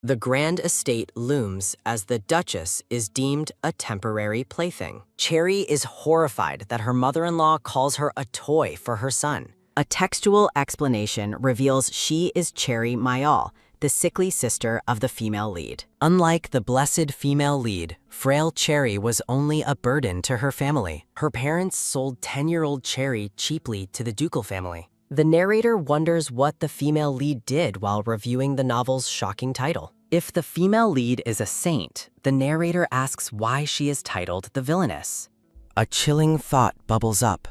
The grand estate looms as the Duchess is deemed a temporary plaything. Cherry is horrified that her mother-in-law calls her a toy for her son. A textual explanation reveals she is Cherry Mayal, the sickly sister of the female lead. Unlike the blessed female lead, frail Cherry was only a burden to her family. Her parents sold 10-year-old Cherry cheaply to the ducal family. The narrator wonders what the female lead did while reviewing the novel's shocking title. If the female lead is a saint, the narrator asks why she is titled the villainess. A chilling thought bubbles up.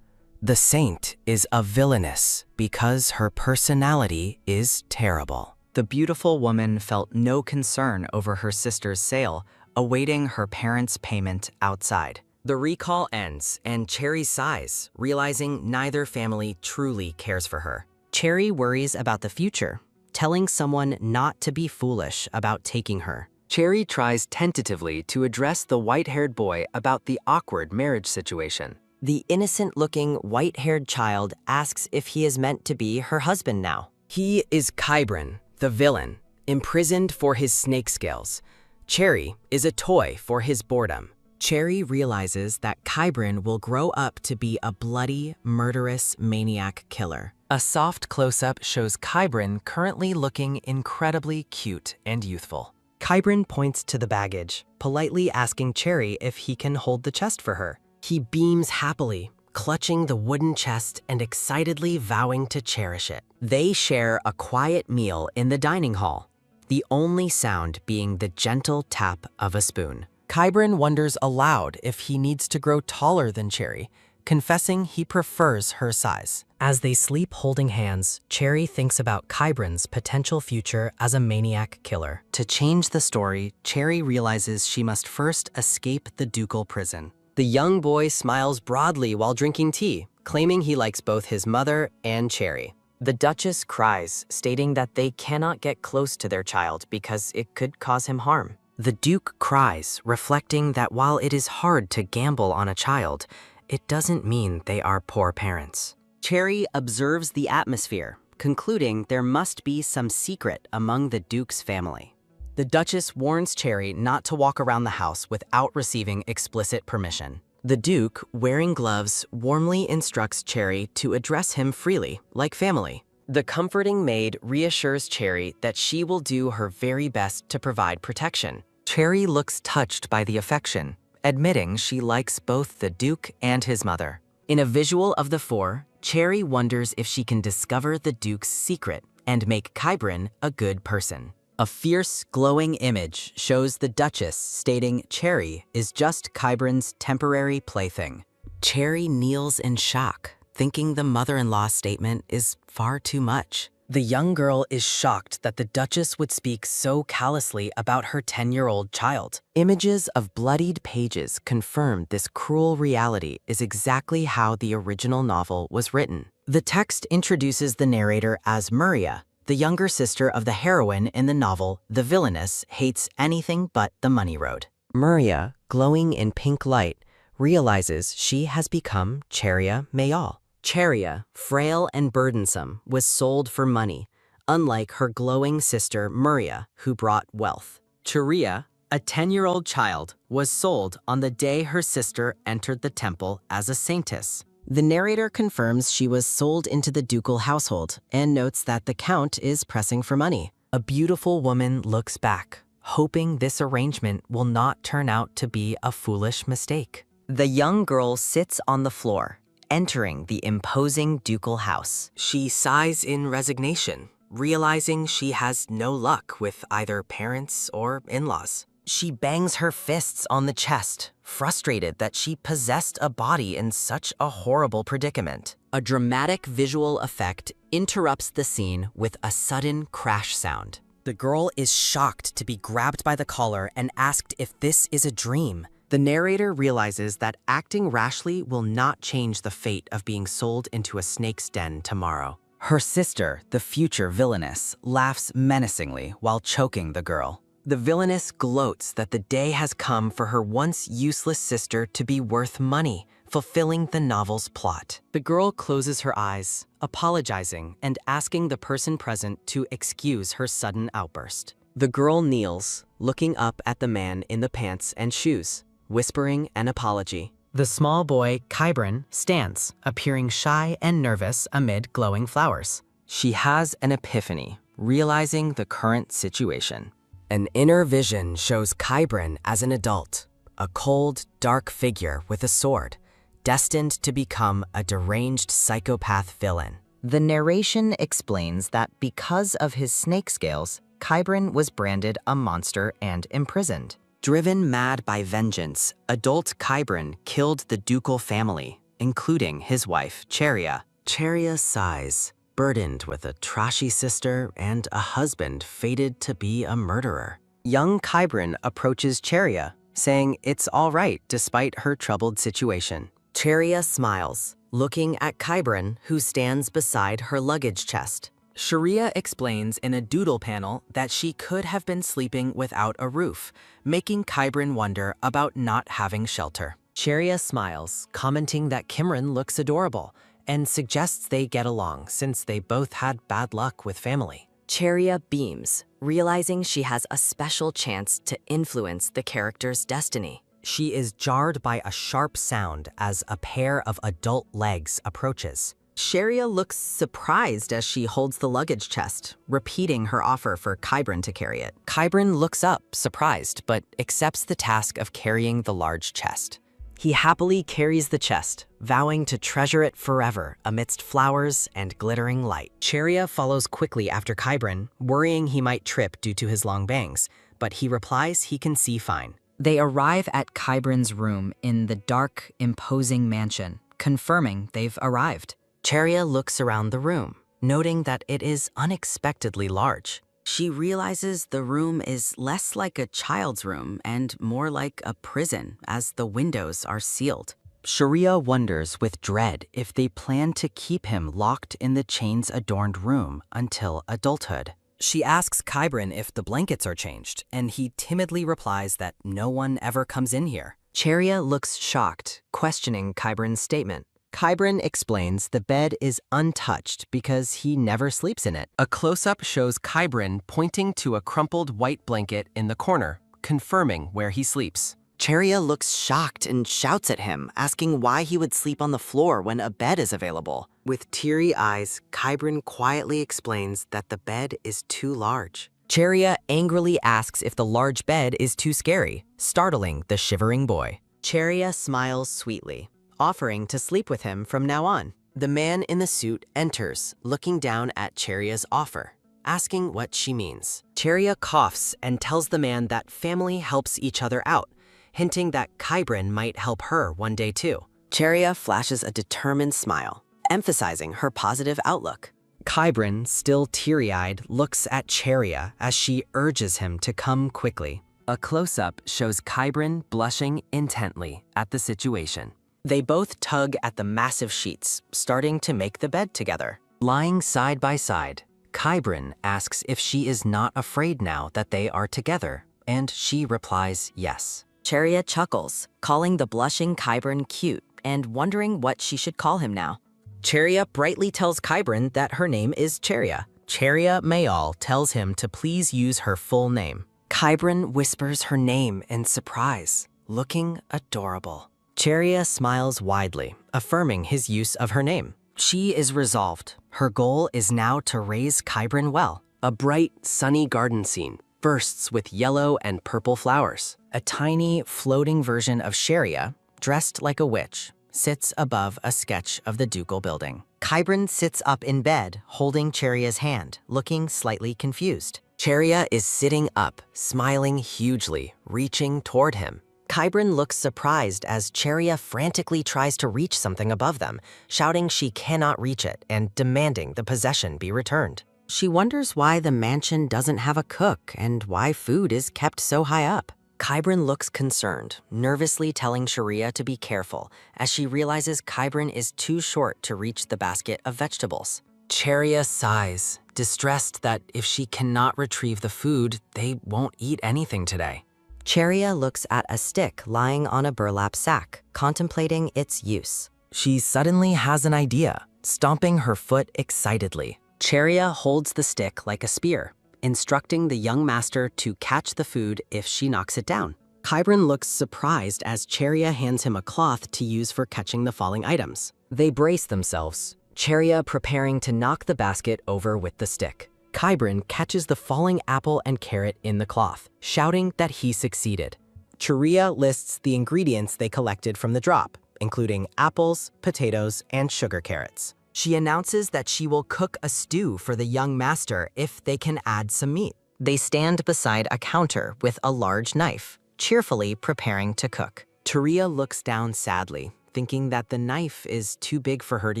The saint is a villainess because her personality is terrible. The beautiful woman felt no concern over her sister's sale, awaiting her parents' payment outside. The recall ends, and Cherry sighs, realizing neither family truly cares for her. Cherry worries about the future, telling someone not to be foolish about taking her. Cherry tries tentatively to address the white-haired boy about the awkward marriage situation. The innocent-looking, white-haired child asks if he is meant to be her husband now. He is Kybran, the villain, imprisoned for his snake scales. Cherry is a toy for his boredom. Cherry realizes that Kybran will grow up to be a bloody, murderous maniac killer. A soft close-up shows Kybran currently looking incredibly cute and youthful. Kybran points to the baggage, politely asking Cherry if he can hold the chest for her. He beams happily, clutching the wooden chest and excitedly vowing to cherish it. They share a quiet meal in the dining hall, the only sound being the gentle tap of a spoon. Kybran wonders aloud if he needs to grow taller than Cherry, confessing he prefers her size. As they sleep holding hands, Cherry thinks about Kybran's potential future as a maniac killer. To change the story, Cherry realizes she must first escape the ducal prison. The young boy smiles broadly while drinking tea, claiming he likes both his mother and Cherry. The Duchess cries, stating that they cannot get close to their child because it could cause him harm. The Duke cries, reflecting that while it is hard to gamble on a child, it doesn't mean they are poor parents. Cherry observes the atmosphere, concluding there must be some secret among the Duke's family. The Duchess warns Cherry not to walk around the house without receiving explicit permission. The Duke, wearing gloves, warmly instructs Cherry to address him freely, like family. The comforting maid reassures Cherry that she will do her very best to provide protection. Cherry looks touched by the affection, admitting she likes both the Duke and his mother. In a visual of the four, Cherry wonders if she can discover the Duke's secret and make Kybran a good person. A fierce, glowing image shows the Duchess stating Cherry is just Kybran's temporary plaything. Cherry kneels in shock, thinking the mother-in-law statement is far too much. The young girl is shocked that the Duchess would speak so callously about her 10-year-old child. Images of bloodied pages confirm this cruel reality is exactly how the original novel was written. The text introduces the narrator as Maria, the younger sister of the heroine in the novel. The villainess hates anything but the money road. Maria, glowing in pink light, realizes she has become Cherry Mayal. Cherry, frail and burdensome, was sold for money, unlike her glowing sister Maria, who brought wealth. Cherry, a 10-year-old child, was sold on the day her sister entered the temple as a saintess. The narrator confirms she was sold into the ducal household and notes that the count is pressing for money. A beautiful woman looks back, hoping this arrangement will not turn out to be a foolish mistake. The young girl sits on the floor, entering the imposing ducal house. She sighs in resignation, realizing she has no luck with either parents or in-laws. She bangs her fists on the chest, frustrated that she possessed a body in such a horrible predicament. A dramatic visual effect interrupts the scene with a sudden crash sound. The girl is shocked to be grabbed by the collar and asked if this is a dream. The narrator realizes that acting rashly will not change the fate of being sold into a snake's den tomorrow. Her sister, the future villainess, laughs menacingly while choking the girl. The villainess gloats that the day has come for her once useless sister to be worth money, fulfilling the novel's plot. The girl closes her eyes, apologizing and asking the person present to excuse her sudden outburst. The girl kneels, looking up at the man in the pants and shoes, whispering an apology. The small boy, Kybron, stands, appearing shy and nervous amid glowing flowers. She has an epiphany, realizing the current situation. An inner vision shows Kybron as an adult, a cold, dark figure with a sword, destined to become a deranged psychopath villain. The narration explains that because of his snake scales, Kybron was branded a monster and imprisoned. Driven mad by vengeance, adult Kybron killed the ducal family, including his wife, Cheria. Cheria sighs, burdened with a trashy sister and a husband fated to be a murderer. Young Kybron approaches Cheria, saying it's all right despite her troubled situation. Cheria smiles, looking at Kybron, who stands beside her luggage chest. Sharia explains in a doodle panel that she could have been sleeping without a roof, making Kybron wonder about not having shelter. Cheria smiles, commenting that Kimron looks adorable, and suggests they get along since they both had bad luck with family. Cheria beams, realizing she has a special chance to influence the character's destiny. She is jarred by a sharp sound as a pair of adult legs approaches. Cheria looks surprised as she holds the luggage chest, repeating her offer for Kybron to carry it. Kybron looks up, surprised, but accepts the task of carrying the large chest. He happily carries the chest, vowing to treasure it forever amidst flowers and glittering light. Cheria follows quickly after Kybron, worrying he might trip due to his long bangs, but he replies he can see fine. They arrive at Kybron's room in the dark, imposing mansion, confirming they've arrived. Cheria looks around the room, noting that it is unexpectedly large. She realizes the room is less like a child's room and more like a prison, as the windows are sealed. Sharia wonders with dread if they plan to keep him locked in the chains-adorned room until adulthood. She asks Kybron if the blankets are changed, and he timidly replies that no one ever comes in here. Cheria looks shocked, questioning Kybron's statement. Kybron explains the bed is untouched because he never sleeps in it. A close-up shows Kybron pointing to a crumpled white blanket in the corner, confirming where he sleeps. Cheria looks shocked and shouts at him, asking why he would sleep on the floor when a bed is available. With teary eyes, Kybron quietly explains that the bed is too large. Cheria angrily asks if the large bed is too scary, startling the shivering boy. Cheria smiles sweetly, offering to sleep with him from now on. The man in the suit enters, looking down at Cheria's offer, asking what she means. Cheria coughs and tells the man that family helps each other out, hinting that Kybron might help her one day too. Cheria flashes a determined smile, emphasizing her positive outlook. Kybron, still teary-eyed, looks at Cheria as she urges him to come quickly. A close-up shows Kybron blushing intently at the situation. They both tug at the massive sheets, starting to make the bed together. Lying side by side, Kybron asks if she is not afraid now that they are together, and she replies yes. Cheria chuckles, calling the blushing Kybron cute and wondering what she should call him now. Cheria brightly tells Kybron that her name is Cheria. Cheria Mayal tells him to please use her full name. Kybron whispers her name in surprise, looking adorable. Cheria smiles widely, affirming his use of her name. She is resolved. Her goal is now to raise Kybron well. A bright, sunny garden scene bursts with yellow and purple flowers. A tiny, floating version of Cheria, dressed like a witch, sits above a sketch of the ducal building. Kybron sits up in bed, holding Cheria's hand, looking slightly confused. Cheria is sitting up, smiling hugely, reaching toward him. Kybron looks surprised as Cheria frantically tries to reach something above them, shouting she cannot reach it and demanding the possession be returned. She wonders why the mansion doesn't have a cook and why food is kept so high up. Kybron looks concerned, nervously telling Cheria to be careful as she realizes Kybron is too short to reach the basket of vegetables. Cheria sighs, distressed that if she cannot retrieve the food, they won't eat anything today. Cheria looks at a stick lying on a burlap sack, contemplating its use. She suddenly has an idea, stomping her foot excitedly. Cheria holds the stick like a spear, instructing the young master to catch the food if she knocks it down. Kybron looks surprised as Cheria hands him a cloth to use for catching the falling items. They brace themselves, Cheria preparing to knock the basket over with the stick. Kybron catches the falling apple and carrot in the cloth, shouting that he succeeded. Cheria lists the ingredients they collected from the drop, including apples, potatoes, and sugar carrots. She announces that she will cook a stew for the young master if they can add some meat. They stand beside a counter with a large knife, cheerfully preparing to cook. Cheria looks down sadly, thinking that the knife is too big for her to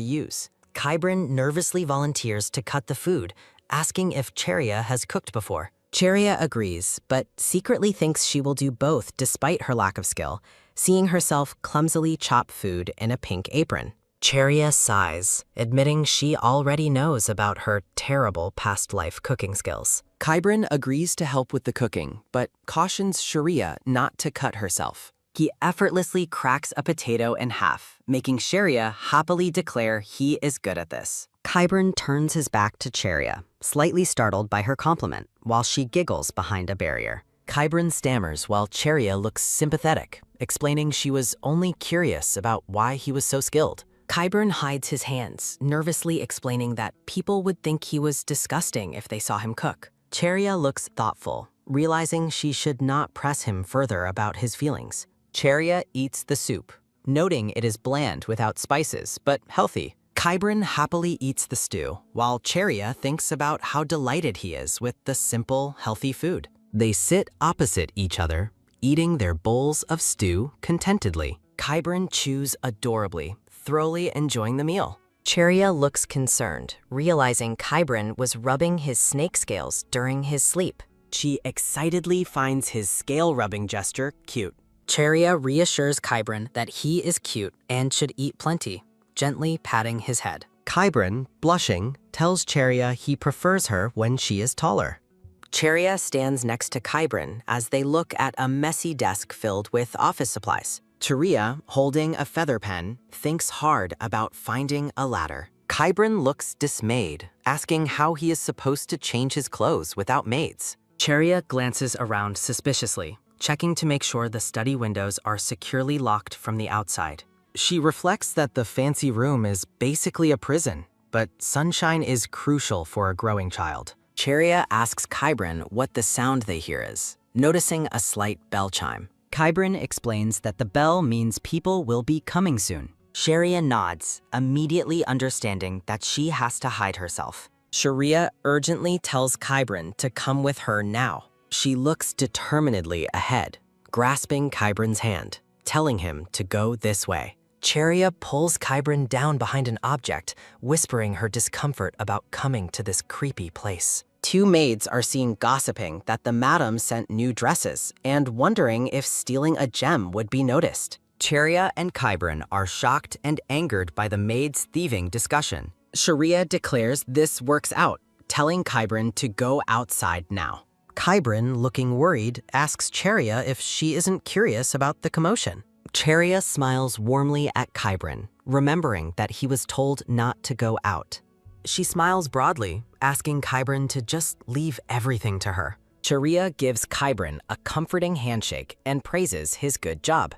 use. Kybron nervously volunteers to cut the food, asking if Cheria has cooked before. Cheria agrees, but secretly thinks she will do both despite her lack of skill, seeing herself clumsily chop food in a pink apron. Cheria sighs, admitting she already knows about her terrible past life cooking skills. Kybron agrees to help with the cooking, but cautions Cheria not to cut herself. He effortlessly cracks a potato in half, making Cheria happily declare he is good at this. Kybron turns his back to Cheria, slightly startled by her compliment, while she giggles behind a barrier. Kybron stammers while Cheria looks sympathetic, explaining she was only curious about why he was so skilled. Kybron hides his hands, nervously explaining that people would think he was disgusting if they saw him cook. Cheria looks thoughtful, realizing she should not press him further about his feelings. Cheria eats the soup, noting it is bland without spices, but healthy. Kybron happily eats the stew, while Cheria thinks about how delighted he is with the simple, healthy food. They sit opposite each other, eating their bowls of stew contentedly. Kybron chews adorably, thoroughly enjoying the meal. Cheria looks concerned, realizing Kybron was rubbing his snake scales during his sleep. She excitedly finds his scale-rubbing gesture cute. Cheria reassures Kybron that he is cute and should eat plenty, gently patting his head. Kybron, blushing, tells Cheria he prefers her when she is taller. Cheria stands next to Kybron as they look at a messy desk filled with office supplies. Cheria, holding a feather pen, thinks hard about finding a ladder. Kybron looks dismayed, asking how he is supposed to change his clothes without maids. Cheria glances around suspiciously, checking to make sure the study windows are securely locked from the outside. She reflects that the fancy room is basically a prison, but sunshine is crucial for a growing child. Cheria asks Kybron what the sound they hear is, noticing a slight bell chime. Kybron explains that the bell means people will be coming soon. Cheria nods, immediately understanding that she has to hide herself. Cheria urgently tells Kybron to come with her now. She looks determinedly ahead, grasping Kybron's hand, telling him to go this way. Cheria pulls Kybron down behind an object, whispering her discomfort about coming to this creepy place. Two maids are seen gossiping that the madam sent new dresses and wondering if stealing a gem would be noticed. Cheria and Kybron are shocked and angered by the maids' thieving discussion. Cheria declares this works out, telling Kybron to go outside now. Kybron, looking worried, asks Cheria if she isn't curious about the commotion. Cheria smiles warmly at Kybron, remembering that he was told not to go out. She smiles broadly, asking Kybron to just leave everything to her. Cheria gives Kybron a comforting handshake and praises his good job.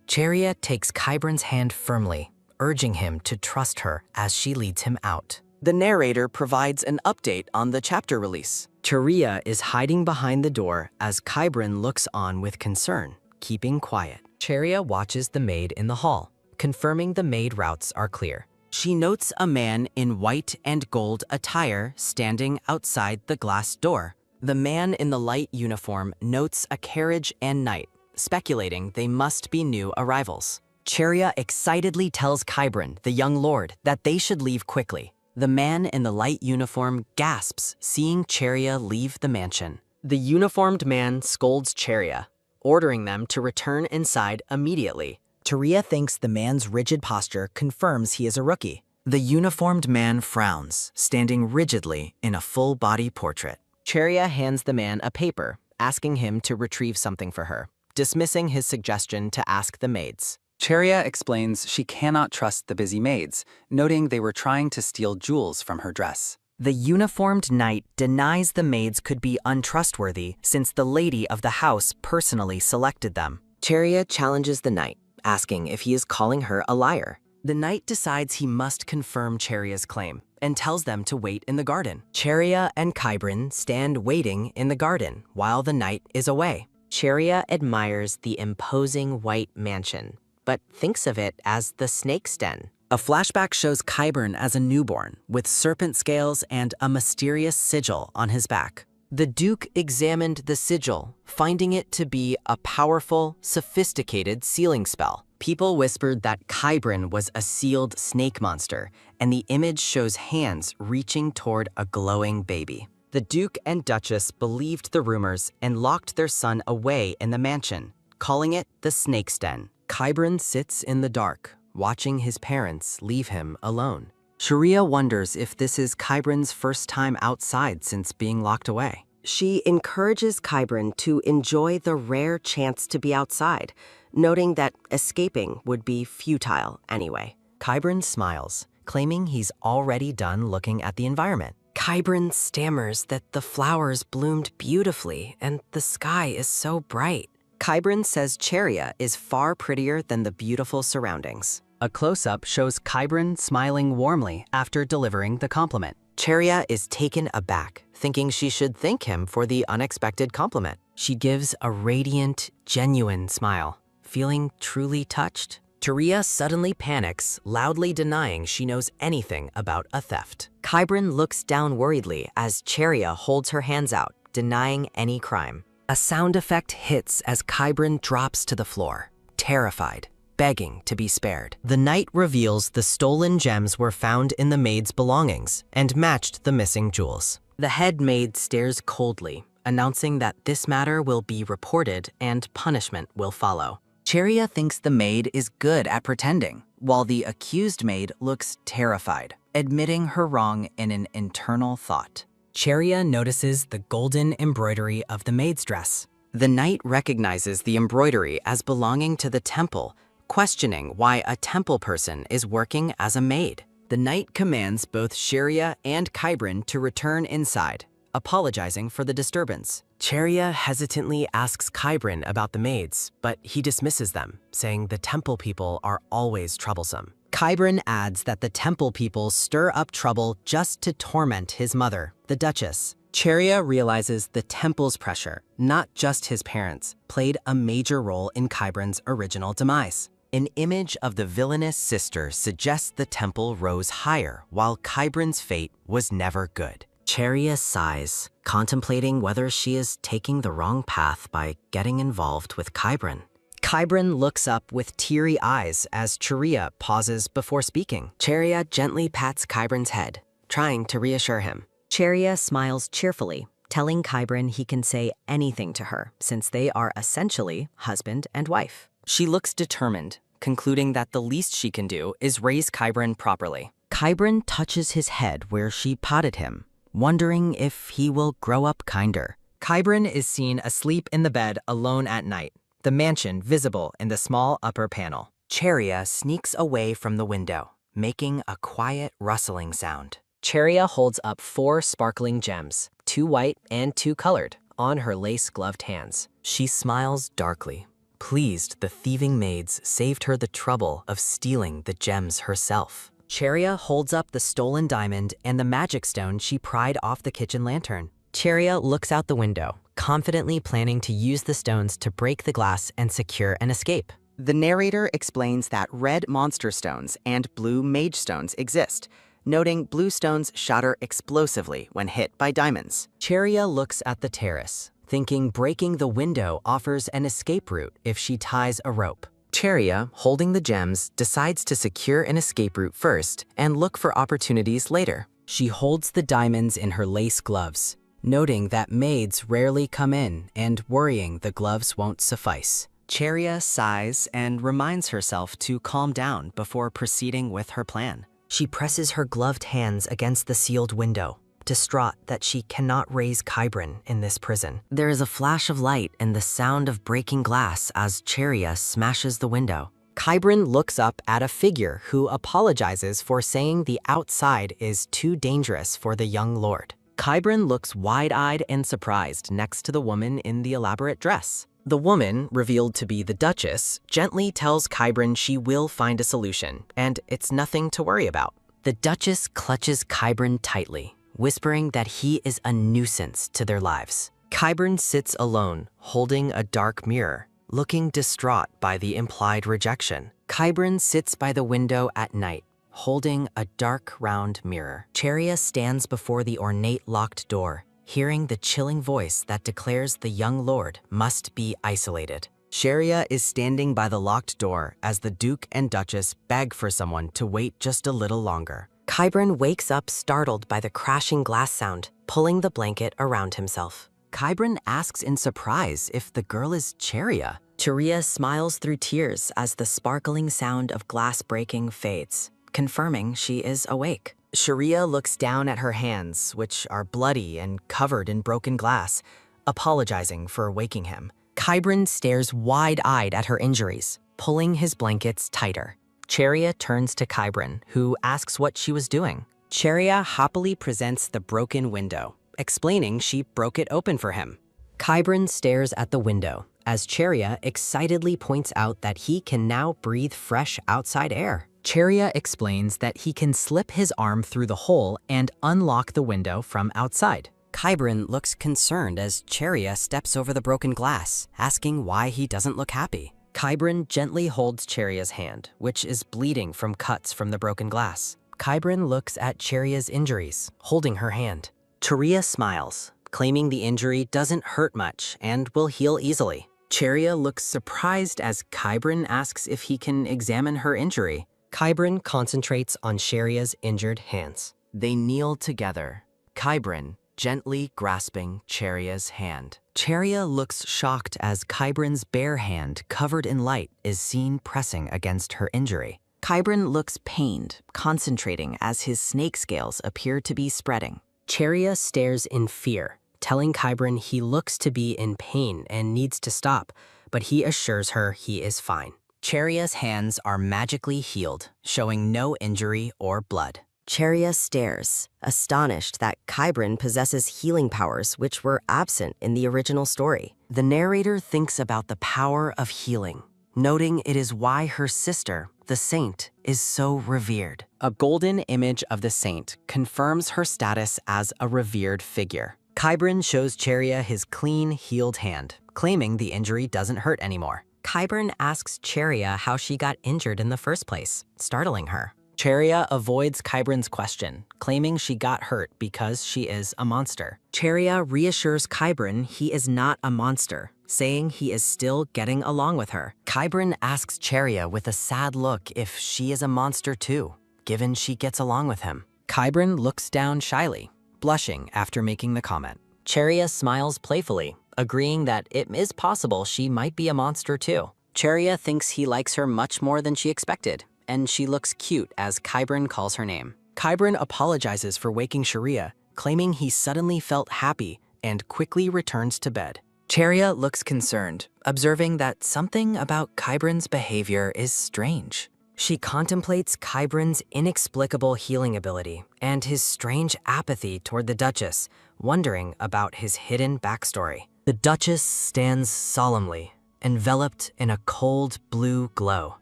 Cheria takes Kybron's hand firmly, urging him to trust her as she leads him out. The narrator provides an update on the chapter release. Cheria is hiding behind the door as Kybron looks on with concern, keeping quiet. Cheria watches the maid in the hall, confirming the maid routes are clear. She notes a man in white and gold attire standing outside the glass door. The man in the light uniform notes a carriage and knight, speculating they must be new arrivals. Cheria excitedly tells Kybron, the young lord, that they should leave quickly. The man in the light uniform gasps, seeing Cheria leave the mansion. The uniformed man scolds Cheria, ordering them to return inside immediately. Cheria thinks the man's rigid posture confirms he is a rookie. The uniformed man frowns, standing rigidly in a full-body portrait. Cheria hands the man a paper, asking him to retrieve something for her, dismissing his suggestion to ask the maids. Cheria explains she cannot trust the busy maids, noting they were trying to steal jewels from her dress. The uniformed knight denies the maids could be untrustworthy since the lady of the house personally selected them. Cheria challenges the knight, asking if he is calling her a liar. The knight decides he must confirm Cheria's claim and tells them to wait in the garden. Cheria and Kybrin stand waiting in the garden while the knight is away. Cheria admires the imposing white mansion, but thinks of it as the snake's den. A flashback shows Kybrin as a newborn with serpent scales and a mysterious sigil on his back. The Duke examined the sigil, finding it to be a powerful, sophisticated sealing spell. People whispered that Kybrin was a sealed snake monster, and the image shows hands reaching toward a glowing baby. The Duke and Duchess believed the rumors and locked their son away in the mansion, calling it the Snake's Den. Kybrin sits in the dark, watching his parents leave him alone. Cheria wonders if this is Kybrin's first time outside since being locked away. She encourages Kybrin to enjoy the rare chance to be outside, noting that escaping would be futile anyway. Kybrin smiles, claiming he's already done looking at the environment. Kybrin stammers that the flowers bloomed beautifully and the sky is so bright. Kybrin says Cheria is far prettier than the beautiful surroundings. A close-up shows Kybrin smiling warmly after delivering the compliment. Cheria is taken aback, thinking she should thank him for the unexpected compliment. She gives a radiant, genuine smile, feeling truly touched. Cheria suddenly panics, loudly denying she knows anything about a theft. Kybrin looks down worriedly as Cheria holds her hands out, denying any crime. A sound effect hits as Kybrin drops to the floor, terrified, begging to be spared. The knight reveals the stolen gems were found in the maid's belongings and matched the missing jewels. The head maid stares coldly, announcing that this matter will be reported and punishment will follow. Cheria thinks the maid is good at pretending, while the accused maid looks terrified, admitting her wrong in an internal thought. Cheria notices the golden embroidery of the maid's dress. The knight recognizes the embroidery as belonging to the temple, questioning why a temple person is working as a maid. The knight commands both Cheria and Kybrin to return inside, apologizing for the disturbance. Cheria hesitantly asks Kybrin about the maids, but he dismisses them, saying the temple people are always troublesome. Kybrin adds that the temple people stir up trouble just to torment his mother, the Duchess. Cheria realizes the temple's pressure, not just his parents, played a major role in Kybrin's original demise. An image of the villainous sister suggests the temple rose higher, while Kybrin's fate was never good. Cheria sighs, contemplating whether she is taking the wrong path by getting involved with Kybrin. Kybrin looks up with teary eyes as Cheria pauses before speaking. Cheria gently pats Kybrin's head, trying to reassure him. Cheria smiles cheerfully, telling Kybrin he can say anything to her since they are essentially husband and wife. She looks determined, concluding that the least she can do is raise Kybrin properly. Kybrin touches his head where she patted him, wondering if he will grow up kinder. Kybrin is seen asleep in the bed alone at night, the mansion visible in the small upper panel. Cheria sneaks away from the window, making a quiet rustling sound. Cheria holds up 4 sparkling gems, 2 white and 2 colored, on her lace-gloved hands. She smiles darkly, pleased the thieving maids saved her the trouble of stealing the gems herself. Cheria holds up the stolen diamond and the magic stone she pried off the kitchen lantern. Cheria looks out the window, confidently planning to use the stones to break the glass and secure an escape. The narrator explains that red monster stones and blue mage stones exist, noting blue stones shatter explosively when hit by diamonds. Cheria looks at the terrace, thinking breaking the window offers an escape route if she ties a rope. Cheria, holding the gems, decides to secure an escape route first and look for opportunities later. She holds the diamonds in her lace gloves, noting that maids rarely come in and worrying the gloves won't suffice. Cheria sighs and reminds herself to calm down before proceeding with her plan. She presses her gloved hands against the sealed window, distraught that she cannot raise Kybrin in this prison. There is a flash of light and the sound of breaking glass as Cheria smashes the window. Kybrin looks up at a figure who apologizes for saying the outside is too dangerous for the young lord. Kybrin looks wide-eyed and surprised next to the woman in the elaborate dress. The woman, revealed to be the Duchess, gently tells Kybrin she will find a solution, and it's nothing to worry about. The Duchess clutches Kybrin tightly, whispering that he is a nuisance to their lives. Kybrin sits alone, holding a dark mirror, looking distraught by the implied rejection. Kybrin sits by the window at night, holding a dark, round mirror. Cheria stands before the ornate locked door, hearing the chilling voice that declares the young lord must be isolated. Cheria is standing by the locked door as the Duke and Duchess beg for someone to wait just a little longer. Kybrin wakes up startled by the crashing glass sound, pulling the blanket around himself. Kybrin asks in surprise if the girl is Cheria. Cheria smiles through tears as the sparkling sound of glass breaking fades, confirming she is awake. Cheria looks down at her hands, which are bloody and covered in broken glass, apologizing for waking him. Kybrin stares wide-eyed at her injuries, pulling his blankets tighter. Cheria turns to Kybrin, who asks what she was doing. Cheria happily presents the broken window, explaining she broke it open for him. Kybrin stares at the window as Cheria excitedly points out that he can now breathe fresh outside air. Cheria explains that he can slip his arm through the hole and unlock the window from outside. Kybrin looks concerned as Cheria steps over the broken glass, asking why he doesn't look happy. Kybrin gently holds Cheria's hand, which is bleeding from cuts from the broken glass. Kybrin looks at Cheria's injuries, holding her hand. Cheria smiles, claiming the injury doesn't hurt much and will heal easily. Cheria looks surprised as Kybrin asks if he can examine her injury. Kybrin concentrates on Cheria's injured hands. They kneel together, Kybrin gently grasping Cheria's hand. Cheria looks shocked as Kybrin's bare hand, covered in light, is seen pressing against her injury. Kybrin looks pained, concentrating as his snake scales appear to be spreading. Cheria stares in fear, telling Kybrin he looks to be in pain and needs to stop, but he assures her he is fine. Cheria's hands are magically healed, showing no injury or blood. Cheria stares, astonished that Kybrin possesses healing powers which were absent in the original story. The narrator thinks about the power of healing, noting it is why her sister, the saint, is so revered. A golden image of the saint confirms her status as a revered figure. Kybrin shows Cheria his clean, healed hand, claiming the injury doesn't hurt anymore. Kybrin asks Cheria how she got injured in the first place, startling her. Cheria avoids Kybrin's question, claiming she got hurt because she is a monster. Cheria reassures Kybrin he is not a monster, saying he is still getting along with her. Kybrin asks Cheria with a sad look if she is a monster too, given she gets along with him. Kybrin looks down shyly, blushing after making the comment. Cheria smiles playfully, agreeing that it is possible she might be a monster too. Cheria thinks he likes her much more than she expected, and she looks cute as Kybrin calls her name. Kybrin apologizes for waking Cheria, claiming he suddenly felt happy and quickly returns to bed. Cheria looks concerned, observing that something about Kybrin's behavior is strange. She contemplates Kybrin's inexplicable healing ability and his strange apathy toward the Duchess, wondering about his hidden backstory. The Duchess stands solemnly, enveloped in a cold blue glow,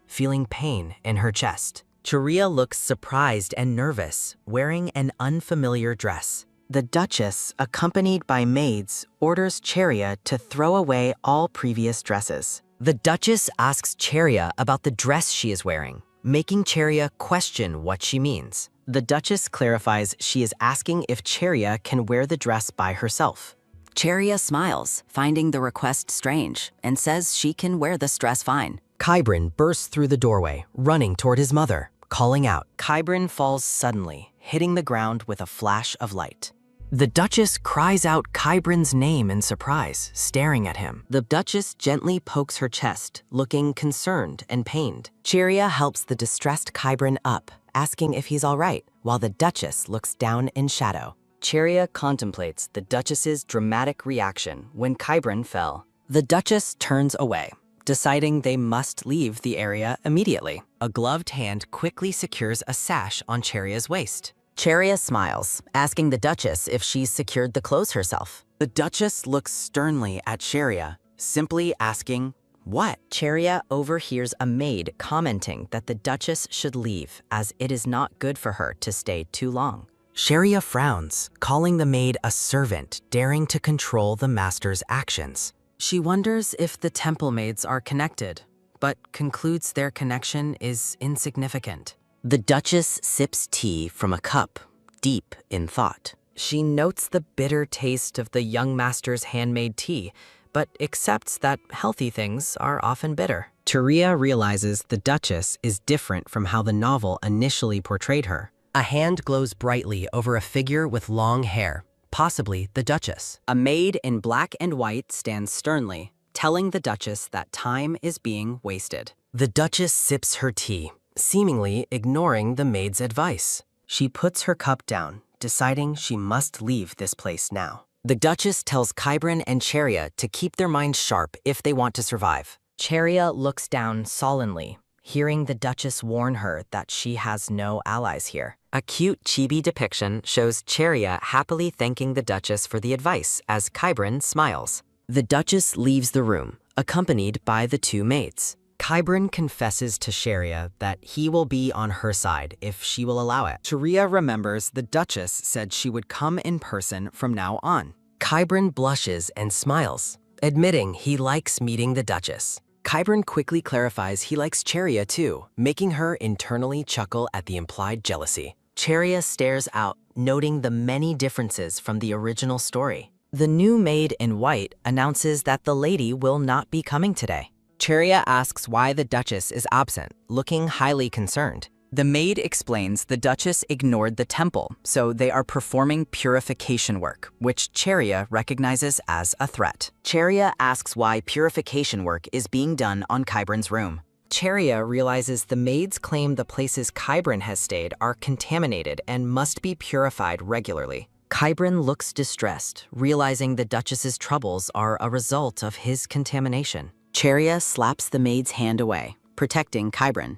feeling pain in her chest. Cheria looks surprised and nervous, wearing an unfamiliar dress. The Duchess, accompanied by maids, orders Cheria to throw away all previous dresses. The Duchess asks Cheria about the dress she is wearing, making Cheria question what she means. The Duchess clarifies she is asking if Cheria can wear the dress by herself. Cheria smiles, finding the request strange, and says she can wear this dress fine. Kybrin bursts through the doorway, running toward his mother, calling out. Kybrin falls suddenly, hitting the ground with a flash of light. The Duchess cries out Kybrin's name in surprise, staring at him. The Duchess gently pokes her chest, looking concerned and pained. Cheria helps the distressed Kybrin up, asking if he's all right, while the Duchess looks down in shadow. Cheria contemplates the Duchess's dramatic reaction when Kybrin fell. The Duchess turns away, deciding they must leave the area immediately. A gloved hand quickly secures a sash on Cheria's waist. Cheria smiles, asking the Duchess if she's secured the clothes herself. The Duchess looks sternly at Cheria, simply asking, "What?" Cheria overhears a maid commenting that the Duchess should leave as it is not good for her to stay too long. Cheria frowns, calling the maid a servant daring to control the master's actions. She wonders if the temple maids are connected, but concludes their connection is insignificant. The Duchess sips tea from a cup, deep in thought. She notes the bitter taste of the young master's handmade tea, but accepts that healthy things are often bitter. Cheria realizes the Duchess is different from how the novel initially portrayed her. A hand glows brightly over a figure with long hair, possibly the Duchess. A maid in black and white stands sternly, telling the Duchess that time is being wasted. The Duchess sips her tea, seemingly ignoring the maid's advice. She puts her cup down, deciding she must leave this place now. The Duchess tells Qyburn and Cheria to keep their minds sharp if they want to survive. Cheria looks down sullenly, hearing the Duchess warn her that she has no allies here. A cute chibi depiction shows Cheria happily thanking the Duchess for the advice as Qyburn smiles. The Duchess leaves the room, accompanied by the two maids. Qyburn confesses to Cheria that he will be on her side if she will allow it. Cheria remembers the Duchess said she would come in person from now on. Qyburn blushes and smiles, admitting he likes meeting the Duchess. Qyburn quickly clarifies he likes Cheria too, making her internally chuckle at the implied jealousy. Cheria stares out, noting the many differences from the original story. The new maid in white announces that the lady will not be coming today. Cheria asks why the Duchess is absent, looking highly concerned. The maid explains the Duchess ignored the temple, so they are performing purification work, which Cheria recognizes as a threat. Cheria asks why purification work is being done on Qyburn's room. Cheria realizes the maids claim the places Qyburn has stayed are contaminated and must be purified regularly. Qyburn looks distressed, realizing the Duchess's troubles are a result of his contamination. Cheria slaps the maid's hand away, protecting Qyburn.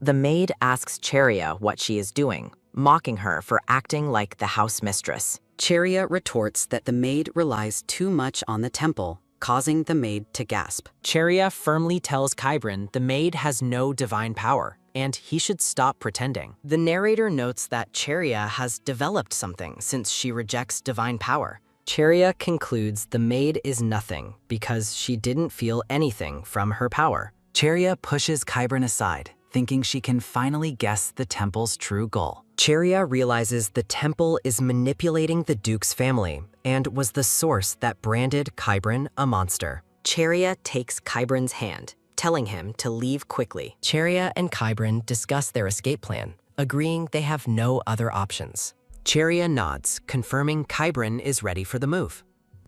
The maid asks Cheria what she is doing, mocking her for acting like the house mistress. Cheria retorts that the maid relies too much on the temple, causing the maid to gasp. Cheria firmly tells Qyburn the maid has no divine power, and he should stop pretending. The narrator notes that Cheria has developed something since she rejects divine power. Cheria concludes the maid is nothing because she didn't feel anything from her power. Cheria pushes Qyburn aside, thinking she can finally guess the temple's true goal. Cheria realizes the temple is manipulating the Duke's family and was the source that branded Qyburn a monster. Cheria takes Qyburn's hand, telling him to leave quickly. Cheria and Qyburn discuss their escape plan, agreeing they have no other options. Cheria nods, confirming Qyburn is ready for the move.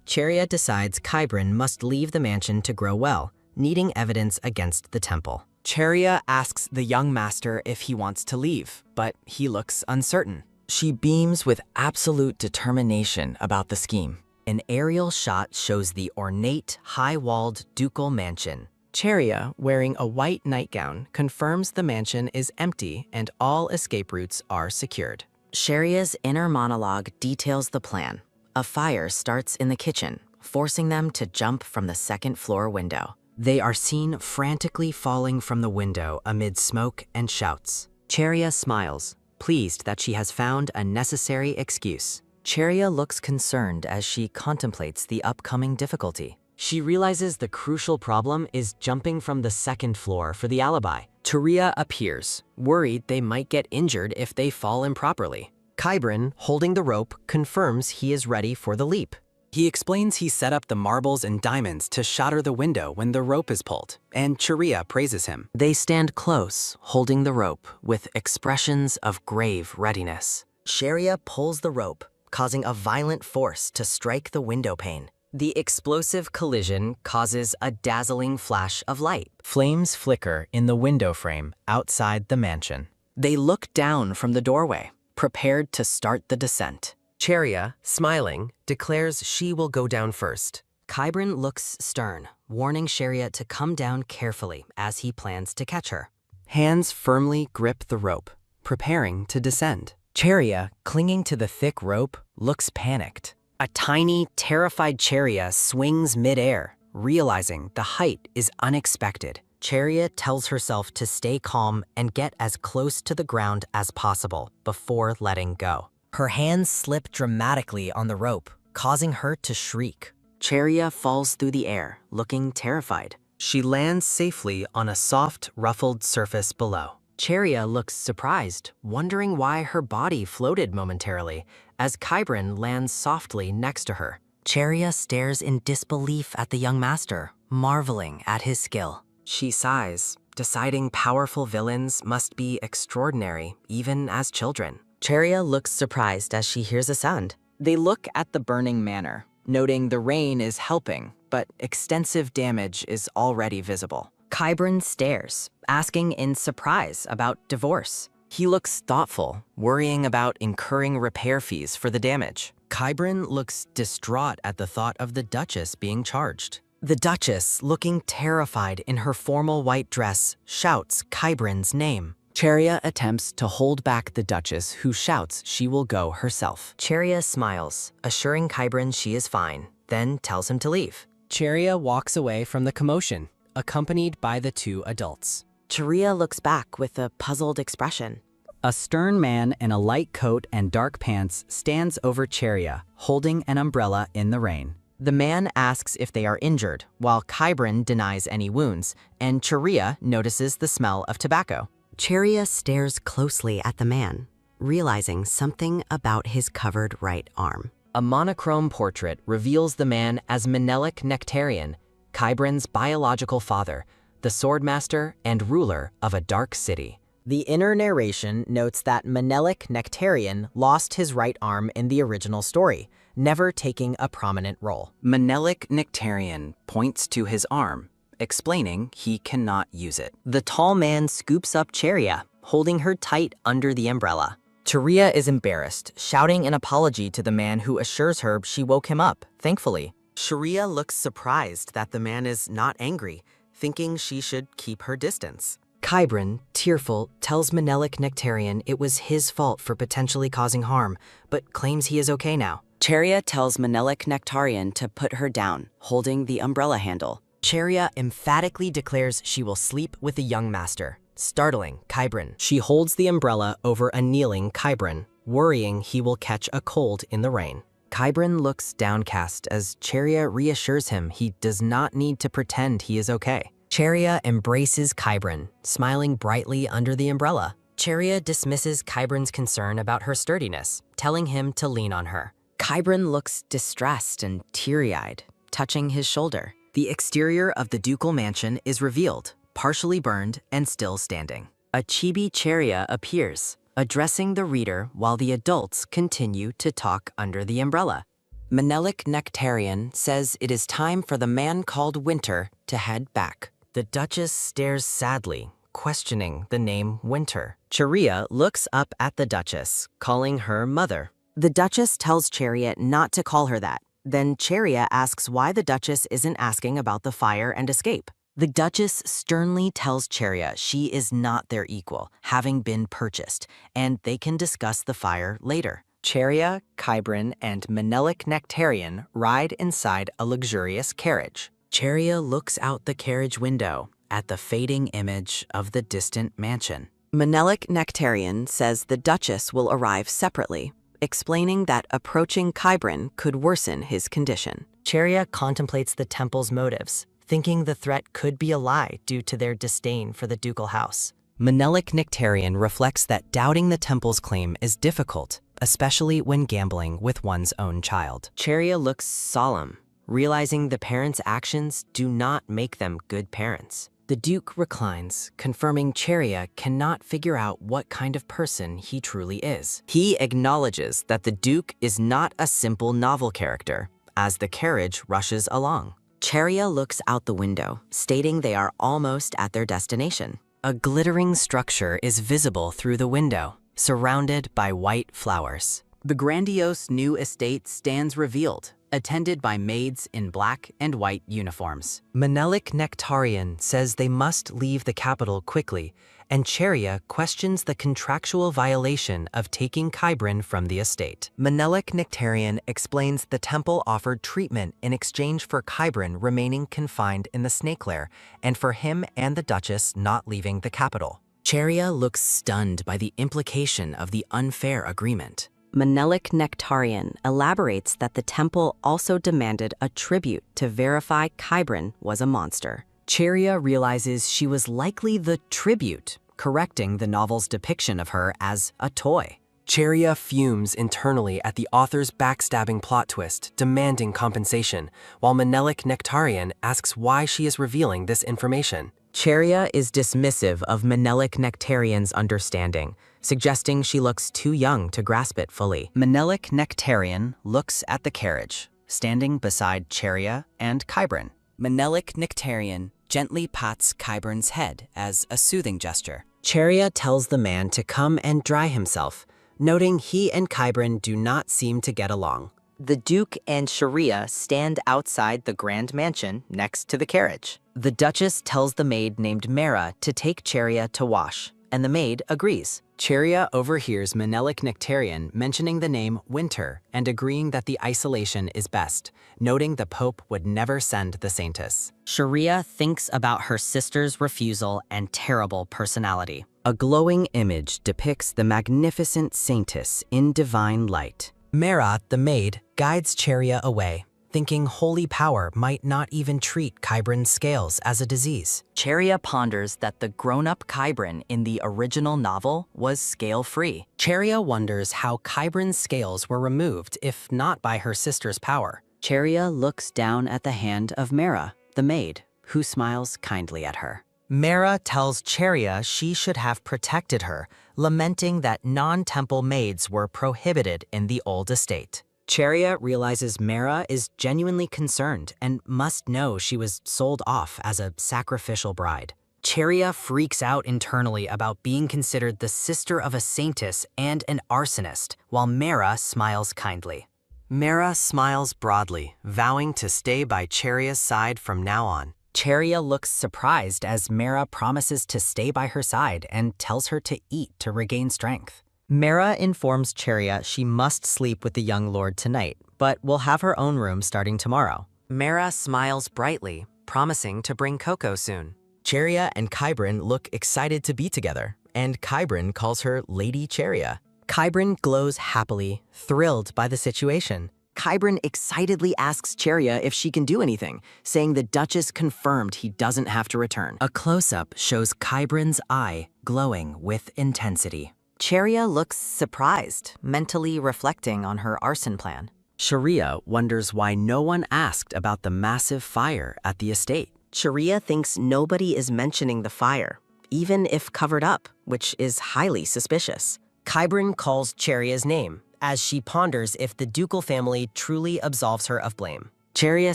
Cheria decides Qyburn must leave the mansion to grow well, needing evidence against the temple. Cheria asks the young master if he wants to leave, but he looks uncertain. She beams with absolute determination about the scheme. An aerial shot shows the ornate, high-walled ducal mansion. Cheria, wearing a white nightgown, confirms the mansion is empty and all escape routes are secured. Cheria's inner monologue details the plan. A fire starts in the kitchen, forcing them to jump from the second-floor window. They are seen frantically falling from the window amid smoke and shouts. Cheria smiles, pleased that she has found a necessary excuse. Cheria looks concerned as she contemplates the upcoming difficulty. She realizes the crucial problem is jumping from the second floor for the alibi. Cheria appears, worried they might get injured if they fall improperly. Qyburn, holding the rope, confirms he is ready for the leap. He explains he set up the marbles and diamonds to shatter the window when the rope is pulled, and Cheria praises him. They stand close, holding the rope, with expressions of grave readiness. Cheria pulls the rope, causing a violent force to strike the window pane. The explosive collision causes a dazzling flash of light. Flames flicker in the window frame outside the mansion. They look down from the doorway, prepared to start the descent. Cheria, smiling, declares she will go down first. Kybran looks stern, warning Sharia to come down carefully as he plans to catch her. Hands firmly grip the rope, preparing to descend. Charia, clinging to the thick rope, looks panicked. A tiny, terrified Charia swings midair, realizing the height is unexpected. Charia tells herself to stay calm and get as close to the ground as possible before letting go. Her hands slip dramatically on the rope, causing her to shriek. Charia falls through the air, looking terrified. She lands safely on a soft, ruffled surface below. Charia looks surprised, wondering why her body floated momentarily, as Kybran lands softly next to her. Charia stares in disbelief at the young master, marveling at his skill. She sighs, deciding powerful villains must be extraordinary, even as children. Charia looks surprised as she hears a sound. They look at the burning manor, noting the rain is helping, but extensive damage is already visible. Kybran stares, asking in surprise about divorce. He looks thoughtful, worrying about incurring repair fees for the damage. Kybran looks distraught at the thought of the Duchess being charged. The Duchess, looking terrified in her formal white dress, shouts Kybran's name. Charia attempts to hold back the Duchess, who shouts she will go herself. Charia smiles, assuring Kybran she is fine, then tells him to leave. Charia walks away from the commotion, accompanied by the two adults. Charia looks back with a puzzled expression. A stern man in a light coat and dark pants stands over Charia, holding an umbrella in the rain. The man asks if they are injured, while Kybran denies any wounds, and Charia notices the smell of tobacco. Charia stares closely at the man, realizing something about his covered right arm. A monochrome portrait reveals the man as Menelik Nectarian, Kybran's biological father, the swordmaster and ruler of a dark city. The inner narration notes that Menelik Nectarian lost his right arm in the original story, never taking a prominent role. Menelik Nectarian points to his arm, explaining he cannot use it. The tall man scoops up Charia, holding her tight under the umbrella. Charia is embarrassed, shouting an apology to the man who assures her she woke him up, thankfully. Charia looks surprised that the man is not angry, thinking she should keep her distance. Kybran, tearful, tells Menelik Nectarian it was his fault for potentially causing harm, but claims he is okay now. Charia tells Menelik Nectarian to put her down, holding the umbrella handle. Charia emphatically declares she will sleep with the young master, startling Kybran. She holds the umbrella over a kneeling Kybran, worrying he will catch a cold in the rain. Kybran looks downcast as Charia reassures him he does not need to pretend he is okay. Charia embraces Kybran, smiling brightly under the umbrella. Charia dismisses Kybran's concern about her sturdiness, telling him to lean on her. Kybran looks distressed and teary-eyed, touching his shoulder. The exterior of the ducal mansion is revealed, partially burned and still standing. A chibi Charia appears, addressing the reader while the adults continue to talk under the umbrella. Menelik Nectarian says it is time for the man called Winter to head back. The Duchess stares sadly, questioning the name Winter. Charia looks up at the Duchess, calling her mother. The Duchess tells Charia not to call her that. Then Charia asks why the Duchess isn't asking about the fire and escape. The Duchess sternly tells Charia she is not their equal, having been purchased, and they can discuss the fire later. Charia, Kybran, and Menelik Nectarian ride inside a luxurious carriage. Charia looks out the carriage window at the fading image of the distant mansion. Menelik Nectarian says the Duchess will arrive separately, explaining that approaching Kybran could worsen his condition. Charia contemplates the temple's motives, thinking the threat could be a lie due to their disdain for the ducal house. Menelik Nectarian reflects that doubting the temple's claim is difficult, especially when gambling with one's own child. Charia looks solemn, realizing the parents' actions do not make them good parents. The Duke reclines, confirming Charia cannot figure out what kind of person he truly is. He acknowledges that the Duke is not a simple novel character, as the carriage rushes along. Charia looks out the window, stating they are almost at their destination. A glittering structure is visible through the window, surrounded by white flowers. The grandiose new estate stands revealed, attended by maids in black and white uniforms. Menelik Nectarian says they must leave the capital quickly, and Cheria questions the contractual violation of taking Kybrin from the estate. Menelik Nectarian explains the temple offered treatment in exchange for Kybrin remaining confined in the snake lair, and for him and the Duchess not leaving the capital. Cheria looks stunned by the implication of the unfair agreement. Menelik Nectarian elaborates that the temple also demanded a tribute to verify Kybrin was a monster. Cheria realizes she was likely the tribute, correcting the novel's depiction of her as a toy. Cheria fumes internally at the author's backstabbing plot twist, demanding compensation, while Menelik Nectarian asks why she is revealing this information. Cheria is dismissive of Menelik Nectarian's understanding, suggesting she looks too young to grasp it fully. Menelik Nectarian looks at the carriage, standing beside Cheria and Kybrin. Menelik Nectarian gently pats Kybrin's head as a soothing gesture. Cheria tells the man to come and dry himself, noting he and Kybrin do not seem to get along. The Duke and Sharia stand outside the grand mansion next to the carriage. The Duchess tells the maid named Mara to take Cheria to wash, and the maid agrees. Cheria overhears Menelik Nectarian mentioning the name Winter and agreeing that the isolation is best, noting the Pope would never send the Saintess. Sharia thinks about her sister's refusal and terrible personality. A glowing image depicts the magnificent Saintess in divine light. Mara, the maid, guides Cheria away, thinking holy power might not even treat Kybrin's scales as a disease. Cheria ponders that the grown-up Kybrin in the original novel was scale-free. Cheria wonders how Kybrin's scales were removed if not by her sister's power. Cheria looks down at the hand of Mara, the maid, who smiles kindly at her. Mara tells Cheria she should have protected her, lamenting that non-temple maids were prohibited in the old estate. Cheria realizes Mara is genuinely concerned and must know she was sold off as a sacrificial bride. Cheria freaks out internally about being considered the sister of a saintess and an arsonist, while Mara smiles kindly. Mara smiles broadly, vowing to stay by Cheria's side from now on. Cheria looks surprised as Mara promises to stay by her side and tells her to eat to regain strength. Mara informs Cheria she must sleep with the young lord tonight, but will have her own room starting tomorrow. Mara smiles brightly, promising to bring Coco soon. Cheria and Kybrin look excited to be together, and Kybrin calls her Lady Cheria. Kybrin glows happily, thrilled by the situation. Kybrin excitedly asks Cheria if she can do anything, saying the Duchess confirmed he doesn't have to return. A close-up shows Kybrin's eye glowing with intensity. Cheria looks surprised, mentally reflecting on her arson plan. Sharia wonders why no one asked about the massive fire at the estate. Sharia thinks nobody is mentioning the fire, even if covered up, which is highly suspicious. Kybrin calls Cheria's name, as she ponders if the ducal family truly absolves her of blame. Cheria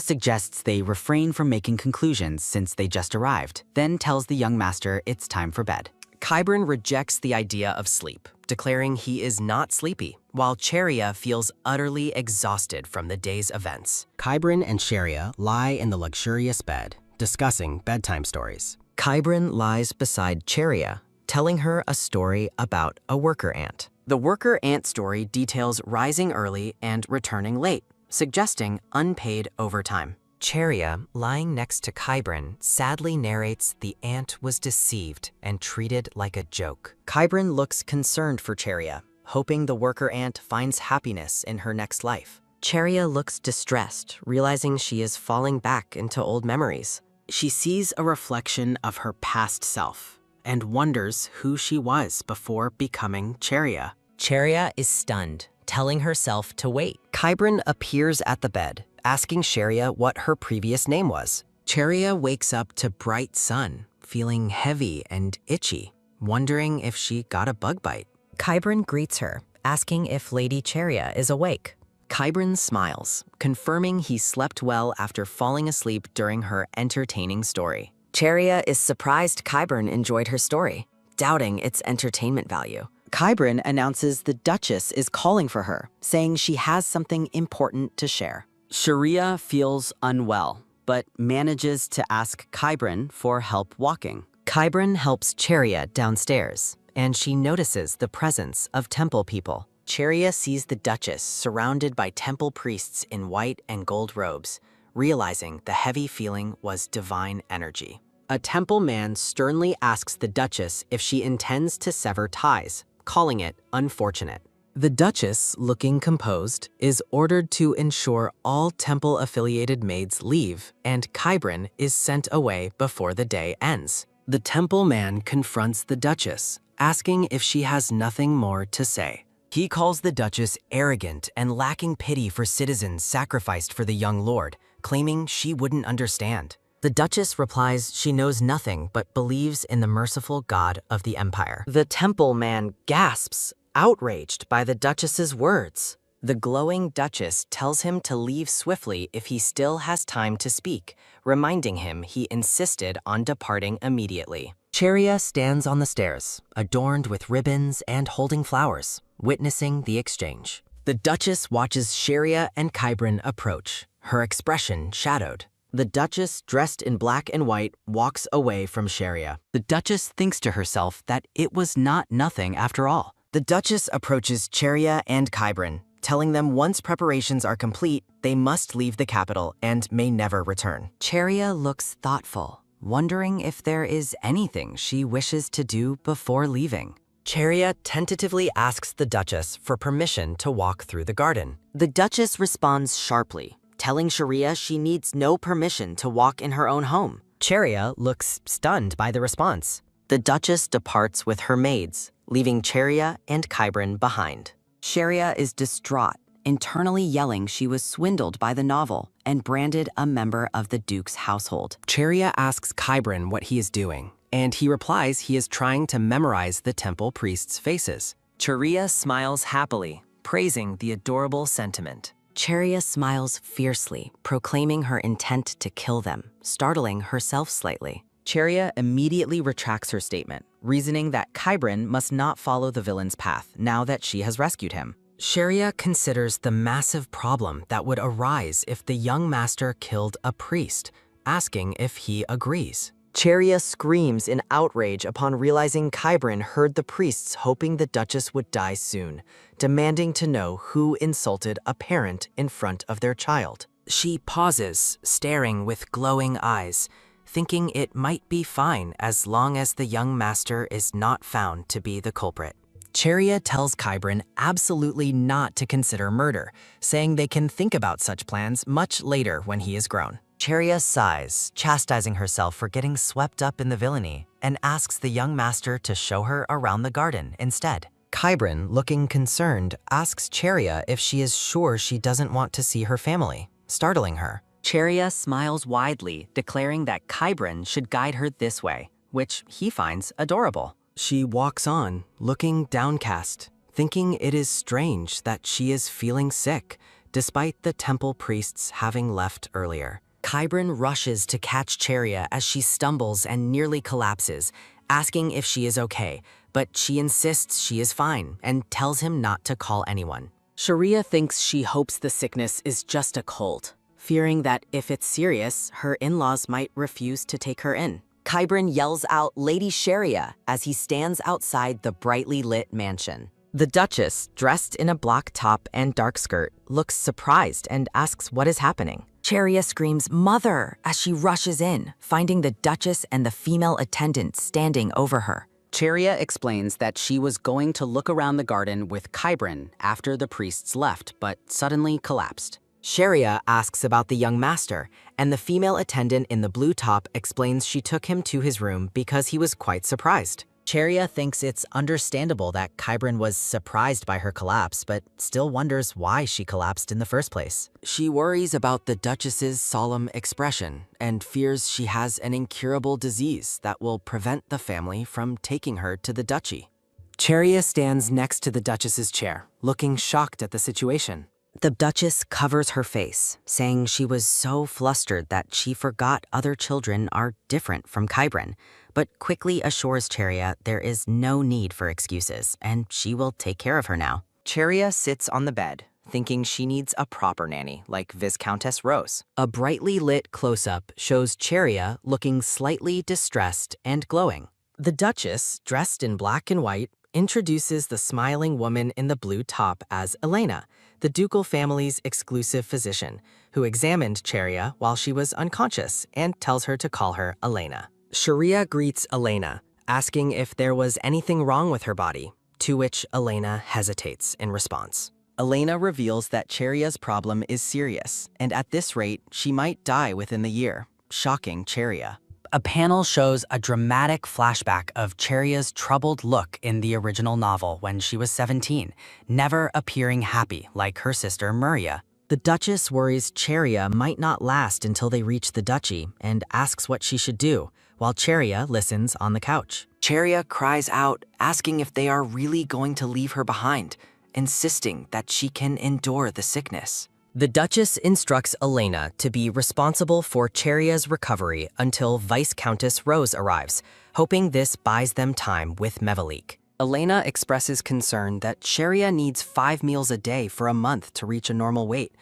suggests they refrain from making conclusions since they just arrived, then tells the young master it's time for bed. Kybrin rejects the idea of sleep, declaring he is not sleepy, while Cheria feels utterly exhausted from the day's events. Kybrin and Cheria lie in the luxurious bed, discussing bedtime stories. Kybrin lies beside Cheria, telling her a story about a worker ant. The worker ant story details rising early and returning late, suggesting unpaid overtime. Cheria, lying next to Kybrin, sadly narrates the ant was deceived and treated like a joke. Kybrin looks concerned for Cheria, hoping the worker ant finds happiness in her next life. Cheria looks distressed, realizing she is falling back into old memories. She sees a reflection of her past self and wonders who she was before becoming Cheria. Cheria is stunned, telling herself to wait. Kybrin appears at the bed, asking Cheria what her previous name was. Cheria wakes up to bright sun, feeling heavy and itchy, wondering if she got a bug bite. Kybrin greets her, asking if Lady Cheria is awake. Kybrin smiles, confirming he slept well after falling asleep during her entertaining story. Cheria is surprised Kybrin enjoyed her story, doubting its entertainment value. Kybrin announces the Duchess is calling for her, saying she has something important to share. Sharia feels unwell, but manages to ask Kybran for help walking. Kybran helps Cheria downstairs, and she notices the presence of temple people. Cheria sees the Duchess surrounded by temple priests in white and gold robes, realizing the heavy feeling was divine energy. A temple man sternly asks the Duchess if she intends to sever ties, calling it unfortunate. The Duchess, looking composed, is ordered to ensure all temple-affiliated maids leave, and Kybran is sent away before the day ends. The temple man confronts the Duchess, asking if she has nothing more to say. He calls the Duchess arrogant and lacking pity for citizens sacrificed for the young lord, claiming she wouldn't understand. The Duchess replies she knows nothing but believes in the merciful God of the empire. The temple man gasps, outraged by the Duchess's words. The glowing Duchess tells him to leave swiftly if he still has time to speak, reminding him he insisted on departing immediately. Cheria stands on the stairs, adorned with ribbons and holding flowers, witnessing the exchange. The Duchess watches Cheria and Kybran approach, her expression shadowed. The Duchess, dressed in black and white, walks away from Cheria. The Duchess thinks to herself that it was not nothing after all. The Duchess approaches Cheria and Kybran, telling them once preparations are complete, they must leave the capital and may never return. Cheria looks thoughtful, wondering if there is anything she wishes to do before leaving. Cheria tentatively asks the Duchess for permission to walk through the garden. The Duchess responds sharply, telling Cheria she needs no permission to walk in her own home. Cheria looks stunned by the response. The Duchess departs with her maids, leaving Cheria and Kybran behind. Cheria is distraught, internally yelling she was swindled by the novel and branded a member of the Duke's household. Cheria asks Kybran what he is doing, and he replies he is trying to memorize the temple priests' faces. Cheria smiles happily, praising the adorable sentiment. Cheria smiles fiercely, proclaiming her intent to kill them, startling herself slightly. Cheria immediately retracts her statement, reasoning that Kybran must not follow the villain's path now that she has rescued him. Cheria considers the massive problem that would arise if the young master killed a priest, asking if he agrees. Cheria screams in outrage upon realizing Kybran heard the priests hoping the Duchess would die soon, demanding to know who insulted a parent in front of their child. She pauses, staring with glowing eyes, thinking it might be fine as long as the young master is not found to be the culprit. Cheria tells Kybran absolutely not to consider murder, saying they can think about such plans much later when he is grown. Cheria sighs, chastising herself for getting swept up in the villainy, and asks the young master to show her around the garden instead. Kybran, looking concerned, asks Cheria if she is sure she doesn't want to see her family, startling her. Cheria smiles widely, declaring that Kybran should guide her this way, which he finds adorable. She walks on, looking downcast, thinking it is strange that she is feeling sick, despite the temple priests having left earlier. Kybran rushes to catch Cheria as she stumbles and nearly collapses, asking if she is okay, but she insists she is fine and tells him not to call anyone. Cheria thinks she hopes the sickness is just a cold, fearing that if it's serious, her in-laws might refuse to take her in. Kybran yells out Lady Cheria as he stands outside the brightly lit mansion. The Duchess, dressed in a black top and dark skirt, looks surprised and asks what is happening. Cheria screams, "Mother!" as she rushes in, finding the Duchess and the female attendant standing over her. Cheria explains that she was going to look around the garden with Kybran after the priests left, but suddenly collapsed. Cheria asks about the young master, and the female attendant in the blue top explains she took him to his room because he was quite surprised. Cheria thinks it's understandable that Kybran was surprised by her collapse, but still wonders why she collapsed in the first place. She worries about the Duchess's solemn expression and fears she has an incurable disease that will prevent the family from taking her to the duchy. Cheria stands next to the Duchess's chair, looking shocked at the situation. The Duchess covers her face, saying she was so flustered that she forgot other children are different from Kybran, but quickly assures Cheria there is no need for excuses, and she will take care of her now. Cheria sits on the bed, thinking she needs a proper nanny like Viscountess Rose. A brightly lit close-up shows Cheria looking slightly distressed and glowing. The Duchess, dressed in black and white, introduces the smiling woman in the blue top as Elena, the ducal family's exclusive physician, who examined Cheria while she was unconscious and tells her to call her Elena. Cheria greets Elena, asking if there was anything wrong with her body, to which Elena hesitates in response. Elena reveals that Cheria's problem is serious, and at this rate, she might die within the year, shocking Cheria. A panel shows a dramatic flashback of Cheria's troubled look in the original novel when she was 17, never appearing happy like her sister Maria. The Duchess worries Cheria might not last until they reach the duchy and asks what she should do, while Cheria listens on the couch. Cheria cries out, asking if they are really going to leave her behind, insisting that she can endure the sickness. The Duchess instructs Elena to be responsible for Cheria's recovery until Viscountess Rose arrives, hoping this buys them time with Mevalik. Elena expresses concern that Cheria needs 5 meals a day for a month to reach a normal weight,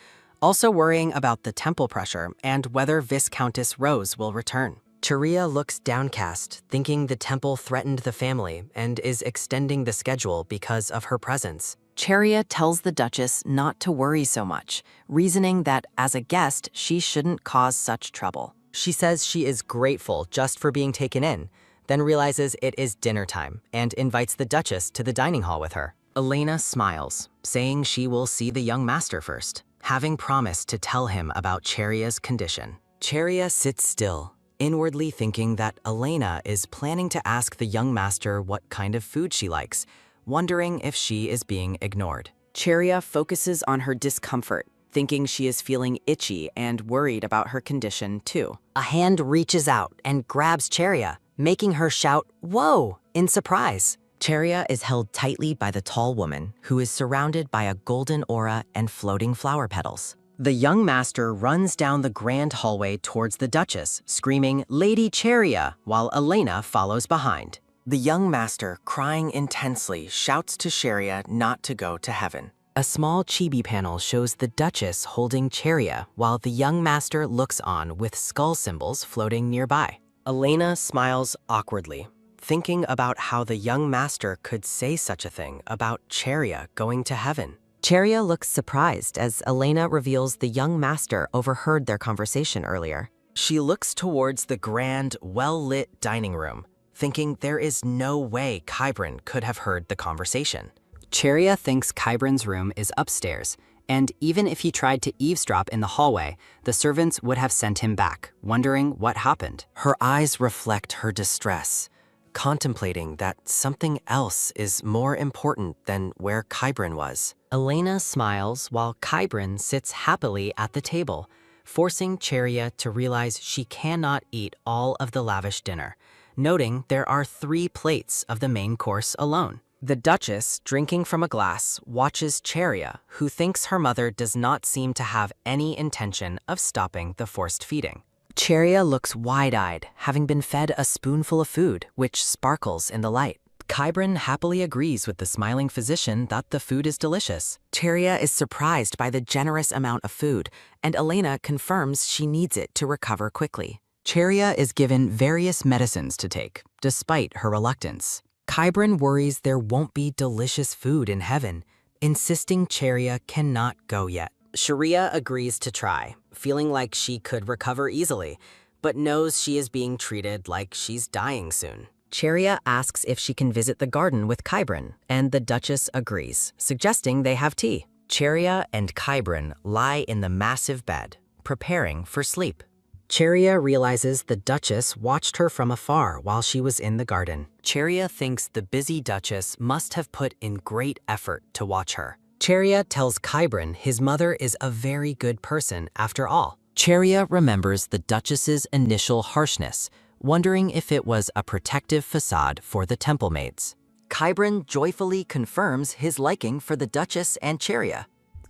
also worrying about the temple pressure and whether Viscountess Rose will return. Cheria looks downcast, thinking the temple threatened the family and is extending the schedule because of her presence. Cheria tells the Duchess not to worry so much, reasoning that as a guest, she shouldn't cause such trouble. She says she is grateful just for being taken in, then realizes it is dinner time and invites the Duchess to the dining hall with her. Elena smiles, saying she will see the young master first, having promised to tell him about Cheria's condition. Cheria sits still, inwardly thinking that Elena is planning to ask the young master what kind of food she likes, wondering if she is being ignored. Cheria focuses on her discomfort, thinking she is feeling itchy and worried about her condition too. A hand reaches out and grabs Cheria, making her shout, "Whoa!" in surprise. Cheria is held tightly by the tall woman, who is surrounded by a golden aura and floating flower petals. The young master runs down the grand hallway towards the Duchess, screaming, "Lady Cheria," while Elena follows behind. The young master, crying intensely, shouts to Cheria not to go to heaven. A small chibi panel shows the Duchess holding Cheria while the young master looks on with skull symbols floating nearby. Elena smiles awkwardly, thinking about how the young master could say such a thing about Cheria going to heaven. Cheria looks surprised as Elena reveals the young master overheard their conversation earlier. She looks towards the grand, well-lit dining room, thinking there is no way Kybran could have heard the conversation. Cheria thinks Kybran's room is upstairs, and even if he tried to eavesdrop in the hallway, the servants would have sent him back, wondering what happened. Her eyes reflect her distress, contemplating that something else is more important than where Kybran was. Elena smiles while Kybran sits happily at the table, forcing Cheria to realize she cannot eat all of the lavish dinner, noting there are 3 plates of the main course alone. The Duchess, drinking from a glass, watches Cheria, who thinks her mother does not seem to have any intention of stopping the forced feeding. Cheria looks wide-eyed, having been fed a spoonful of food, which sparkles in the light. Kybran happily agrees with the smiling physician that the food is delicious. Cheria is surprised by the generous amount of food, and Elena confirms she needs it to recover quickly. Cheria is given various medicines to take, despite her reluctance. Kybran worries there won't be delicious food in heaven, insisting Cheria cannot go yet. Cheria agrees to try, feeling like she could recover easily, but knows she is being treated like she's dying soon. Cheria asks if she can visit the garden with Kybran, and the Duchess agrees, suggesting they have tea. Cheria and Kybran lie in the massive bed, preparing for sleep. Cheria realizes the Duchess watched her from afar while she was in the garden. Cheria thinks the busy Duchess must have put in great effort to watch her. Cheria tells Kybran his mother is a very good person after all. Cheria remembers the Duchess's initial harshness, wondering if it was a protective facade for the temple maids. Kybran joyfully confirms his liking for the Duchess and Cheria.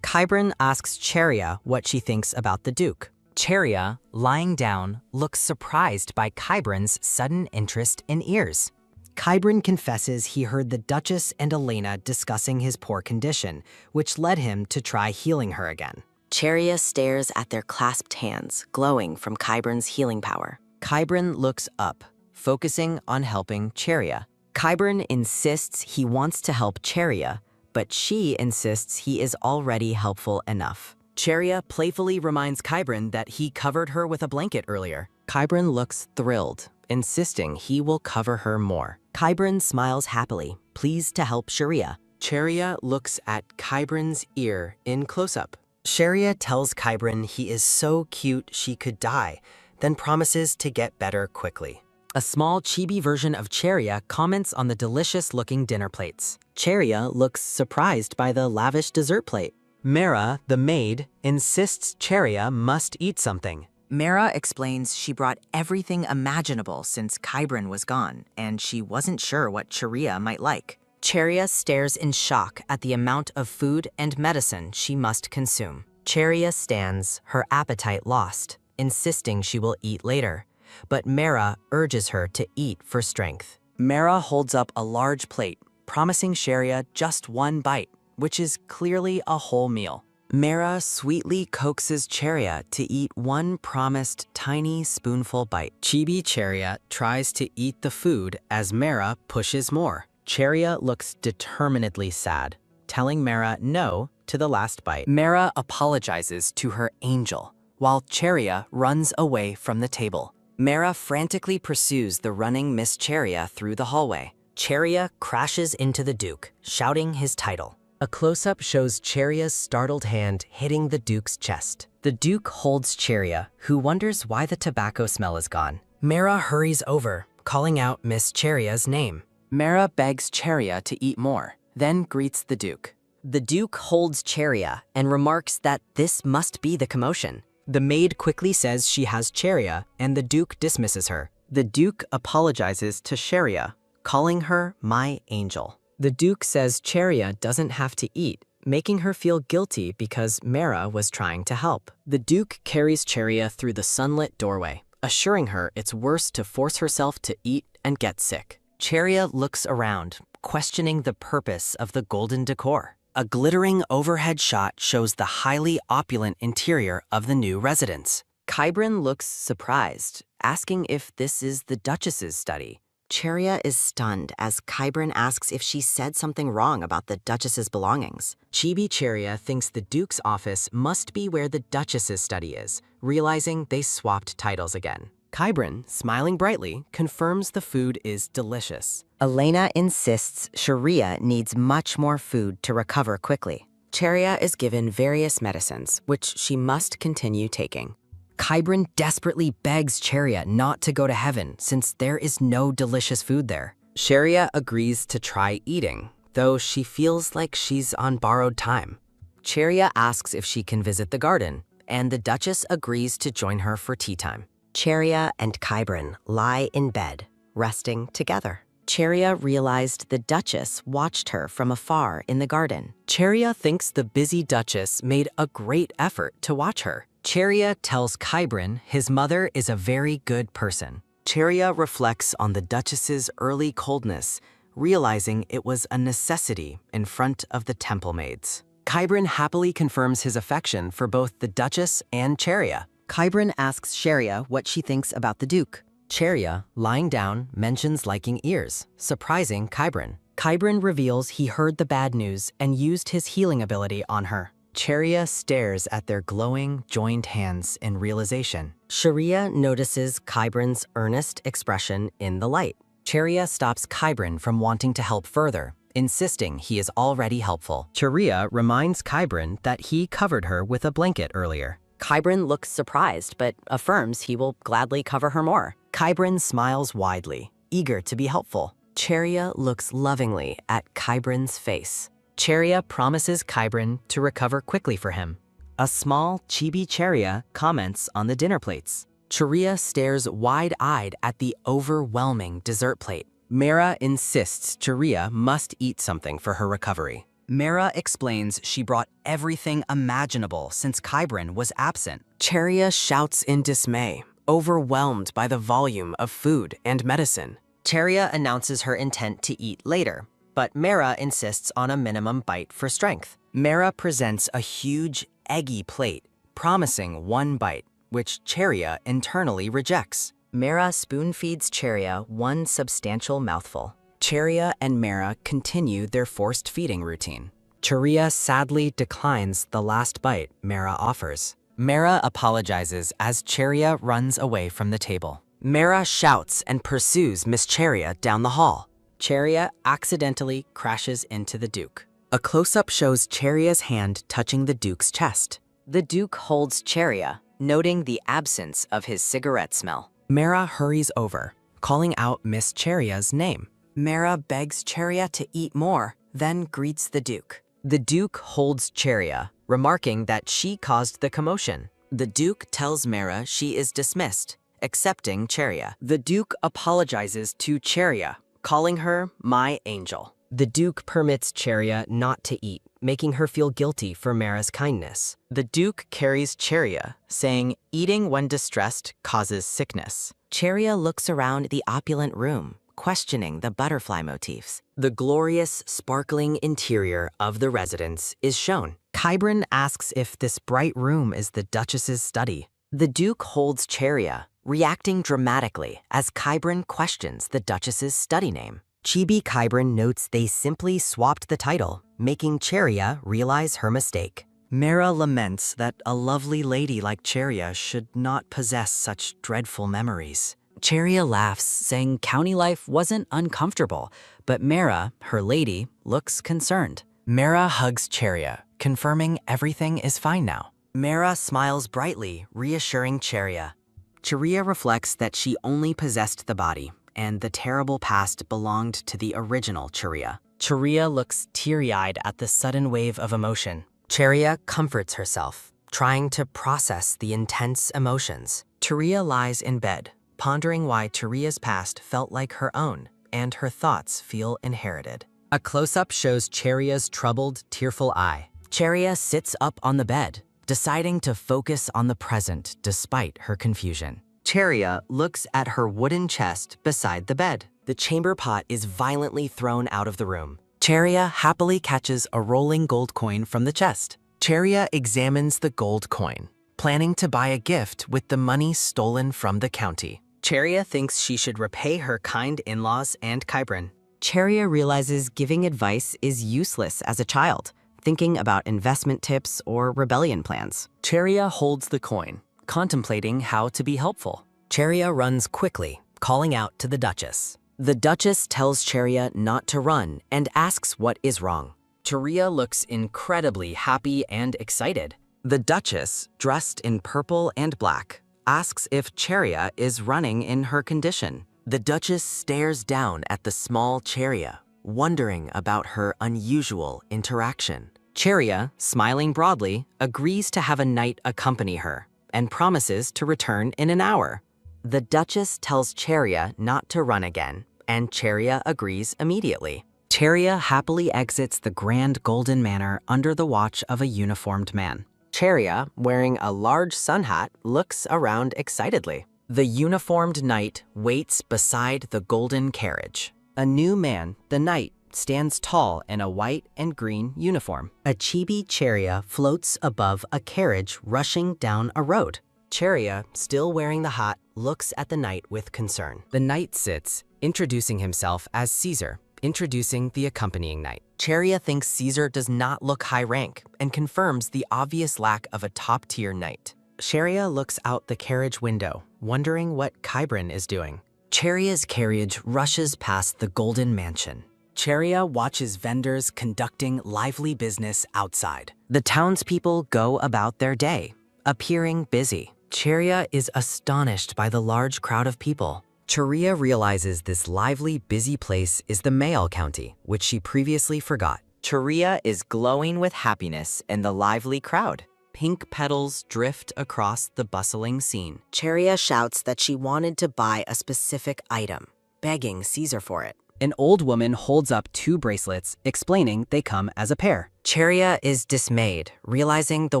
Kybran asks Cheria what she thinks about the Duke. Cheria, lying down, looks surprised by Kybran's sudden interest in ears. Kybran confesses he heard the Duchess and Elena discussing his poor condition, which led him to try healing her again. Cheria stares at their clasped hands, glowing from Kybran's healing power. Kybran looks up, focusing on helping Cheria. Kybran insists he wants to help Cheria, but she insists he is already helpful enough. Cheria playfully reminds Kybran that he covered her with a blanket earlier. Kybran looks thrilled, insisting he will cover her more. Kybran smiles happily, pleased to help Cheria. Cheria looks at Kybran's ear in close-up. Cheria tells Kybran he is so cute she could die, then promises to get better quickly. A small chibi version of Cheria comments on the delicious-looking dinner plates. Cheria looks surprised by the lavish dessert plate. Mara, the maid, insists Cheria must eat something. Mara explains she brought everything imaginable since Kybran was gone, and she wasn't sure what Cheria might like. Cheria stares in shock at the amount of food and medicine she must consume. Cheria stands, her appetite lost, insisting she will eat later, but Mara urges her to eat for strength. Mara holds up a large plate, promising Cheria just one bite, which is clearly a whole meal. Mara sweetly coaxes Cheria to eat one promised tiny spoonful bite. Chibi Cheria tries to eat the food as Mara pushes more. Cheria looks determinedly sad, telling Mara no to the last bite. Mara apologizes to her angel, while Cheria runs away from the table. Mara frantically pursues the running Miss Cheria through the hallway. Cheria crashes into the Duke, shouting his title. A close-up shows Cheria's startled hand hitting the Duke's chest. The Duke holds Cheria, who wonders why the tobacco smell is gone. Mara hurries over, calling out Miss Cheria's name. Mara begs Cheria to eat more, then greets the Duke. The Duke holds Cheria and remarks that this must be the commotion. The maid quickly says she has Cheria, and the Duke dismisses her. The Duke apologizes to Cheria, calling her my angel. The Duke says Cheria doesn't have to eat, making her feel guilty because Mara was trying to help. The Duke carries Cheria through the sunlit doorway, assuring her it's worse to force herself to eat and get sick. Cheria looks around, questioning the purpose of the golden decor. A glittering overhead shot shows the highly opulent interior of the new residence. Kybran looks surprised, asking if this is the Duchess's study. Cheria is stunned as Kybran asks if she said something wrong about the Duchess's belongings. Chibi Cheria thinks the Duke's office must be where the Duchess's study is, realizing they swapped titles again. Kybran, smiling brightly, confirms the food is delicious. Elena insists Cheria needs much more food to recover quickly. Cheria is given various medicines, which she must continue taking. Kybran desperately begs Cheria not to go to heaven since there is no delicious food there. Cheria agrees to try eating, though she feels like she's on borrowed time. Cheria asks if she can visit the garden, and the Duchess agrees to join her for tea time. Cheria and Kybran lie in bed, resting together. Cheria realized the Duchess watched her from afar in the garden. Cheria thinks the busy Duchess made a great effort to watch her. Cheria tells Kybran his mother is a very good person. Cheria reflects on the Duchess's early coldness, realizing it was a necessity in front of the temple maids. Kybran happily confirms his affection for both the Duchess and Cheria. Kybran asks Cheria what she thinks about the Duke. Cheria, lying down, mentions liking ears, surprising Kybran. Kybran reveals he heard the bad news and used his healing ability on her. Cheria stares at their glowing, joined hands in realization. Cheria notices Kybran's earnest expression in the light. Cheria stops Kybran from wanting to help further, insisting he is already helpful. Cheria reminds Kybran that he covered her with a blanket earlier. Kybran looks surprised, but affirms he will gladly cover her more. Kybran smiles widely, eager to be helpful. Cheria looks lovingly at Kybran's face. Cheria promises Kybran to recover quickly for him. A small chibi Cheria comments on the dinner plates. Cheria stares wide-eyed at the overwhelming dessert plate. Mara insists Cheria must eat something for her recovery. Mara explains she brought everything imaginable since Kybran was absent. Cheria shouts in dismay, overwhelmed by the volume of food and medicine. Cheria announces her intent to eat later, but Mera insists on a minimum bite for strength. Mera presents a huge, eggy plate, promising one bite, which Cheria internally rejects. Mera spoon-feeds Cheria one substantial mouthful. Cheria and Mera continue their forced feeding routine. Cheria sadly declines the last bite Mera offers. Mera apologizes as Cheria runs away from the table. Mera shouts and pursues Miss Cheria down the hall. Cheria accidentally crashes into the Duke. A close-up shows Cheria's hand touching the Duke's chest. The Duke holds Cheria, noting the absence of his cigarette smell. Mera hurries over, calling out Miss Cheria's name. Mera begs Cheria to eat more, then greets the Duke. The Duke holds Cheria, remarking that she caused the commotion. The Duke tells Mera she is dismissed, accepting Cheria. The Duke apologizes to Cheria, calling her my angel. The Duke permits Cheria not to eat, making her feel guilty for Mera's kindness. The Duke carries Cheria, saying eating when distressed causes sickness. Cheria looks around the opulent room, questioning the butterfly motifs. The glorious, sparkling interior of the residence is shown. Kybran asks if this bright room is the Duchess's study. The Duke holds Cheria, reacting dramatically as Kybran questions the Duchess's study name. Chibi Kybran notes they simply swapped the title, making Cheria realize her mistake. Mera laments that a lovely lady like Cheria should not possess such dreadful memories. Cheria laughs, saying county life wasn't uncomfortable, but Mera, her lady, looks concerned. Mera hugs Cheria, confirming everything is fine now. Mera smiles brightly, reassuring Cheria. Cheria reflects that she only possessed the body, and the terrible past belonged to the original Cheria. Cheria looks teary-eyed at the sudden wave of emotion. Cheria comforts herself, trying to process the intense emotions. Cheria lies in bed, pondering why Cheria's past felt like her own, and her thoughts feel inherited. A close-up shows Cheria's troubled, tearful eye. Cheria sits up on the bed, deciding to focus on the present despite her confusion. Cheria looks at her wooden chest beside the bed. The chamber pot is violently thrown out of the room. Cheria happily catches a rolling gold coin from the chest. Cheria examines the gold coin, planning to buy a gift with the money stolen from the county. Cheria thinks she should repay her kind in-laws and Kybran. Cheria realizes giving advice is useless as a child, thinking about investment tips or rebellion plans. Cheria holds the coin, contemplating how to be helpful. Cheria runs quickly, calling out to the Duchess. The Duchess tells Cheria not to run and asks what is wrong. Cheria looks incredibly happy and excited. The Duchess, dressed in purple and black, asks if Cheria is running in her condition. The Duchess stares down at the small Cheria, wondering about her unusual interaction. Cheria, smiling broadly, agrees to have a knight accompany her and promises to return in an hour. The Duchess tells Cheria not to run again, and Cheria agrees immediately. Cheria happily exits the grand golden manor under the watch of a uniformed man. Cheria, wearing a large sun hat, looks around excitedly. The uniformed knight waits beside the golden carriage. A new man, the knight, stands tall in a white and green uniform. A chibi Cheria floats above a carriage rushing down a road. Cheria, still wearing the hat, looks at the knight with concern. The knight sits, introducing himself as Caesar, introducing the accompanying knight. Cheria thinks Caesar does not look high rank and confirms the obvious lack of a top-tier knight. Cheria looks out the carriage window, wondering what Kybran is doing. Cheria's carriage rushes past the golden mansion. Cheria watches vendors conducting lively business outside. The townspeople go about their day, appearing busy. Cheria is astonished by the large crowd of people. Cheria realizes this lively, busy place is the Mayal County, which she previously forgot. Cheria is glowing with happiness in the lively crowd. Pink petals drift across the bustling scene. Cheria shouts that she wanted to buy a specific item, begging Caesar for it. An old woman holds up 2 bracelets, explaining they come as a pair. Cheria is dismayed, realizing the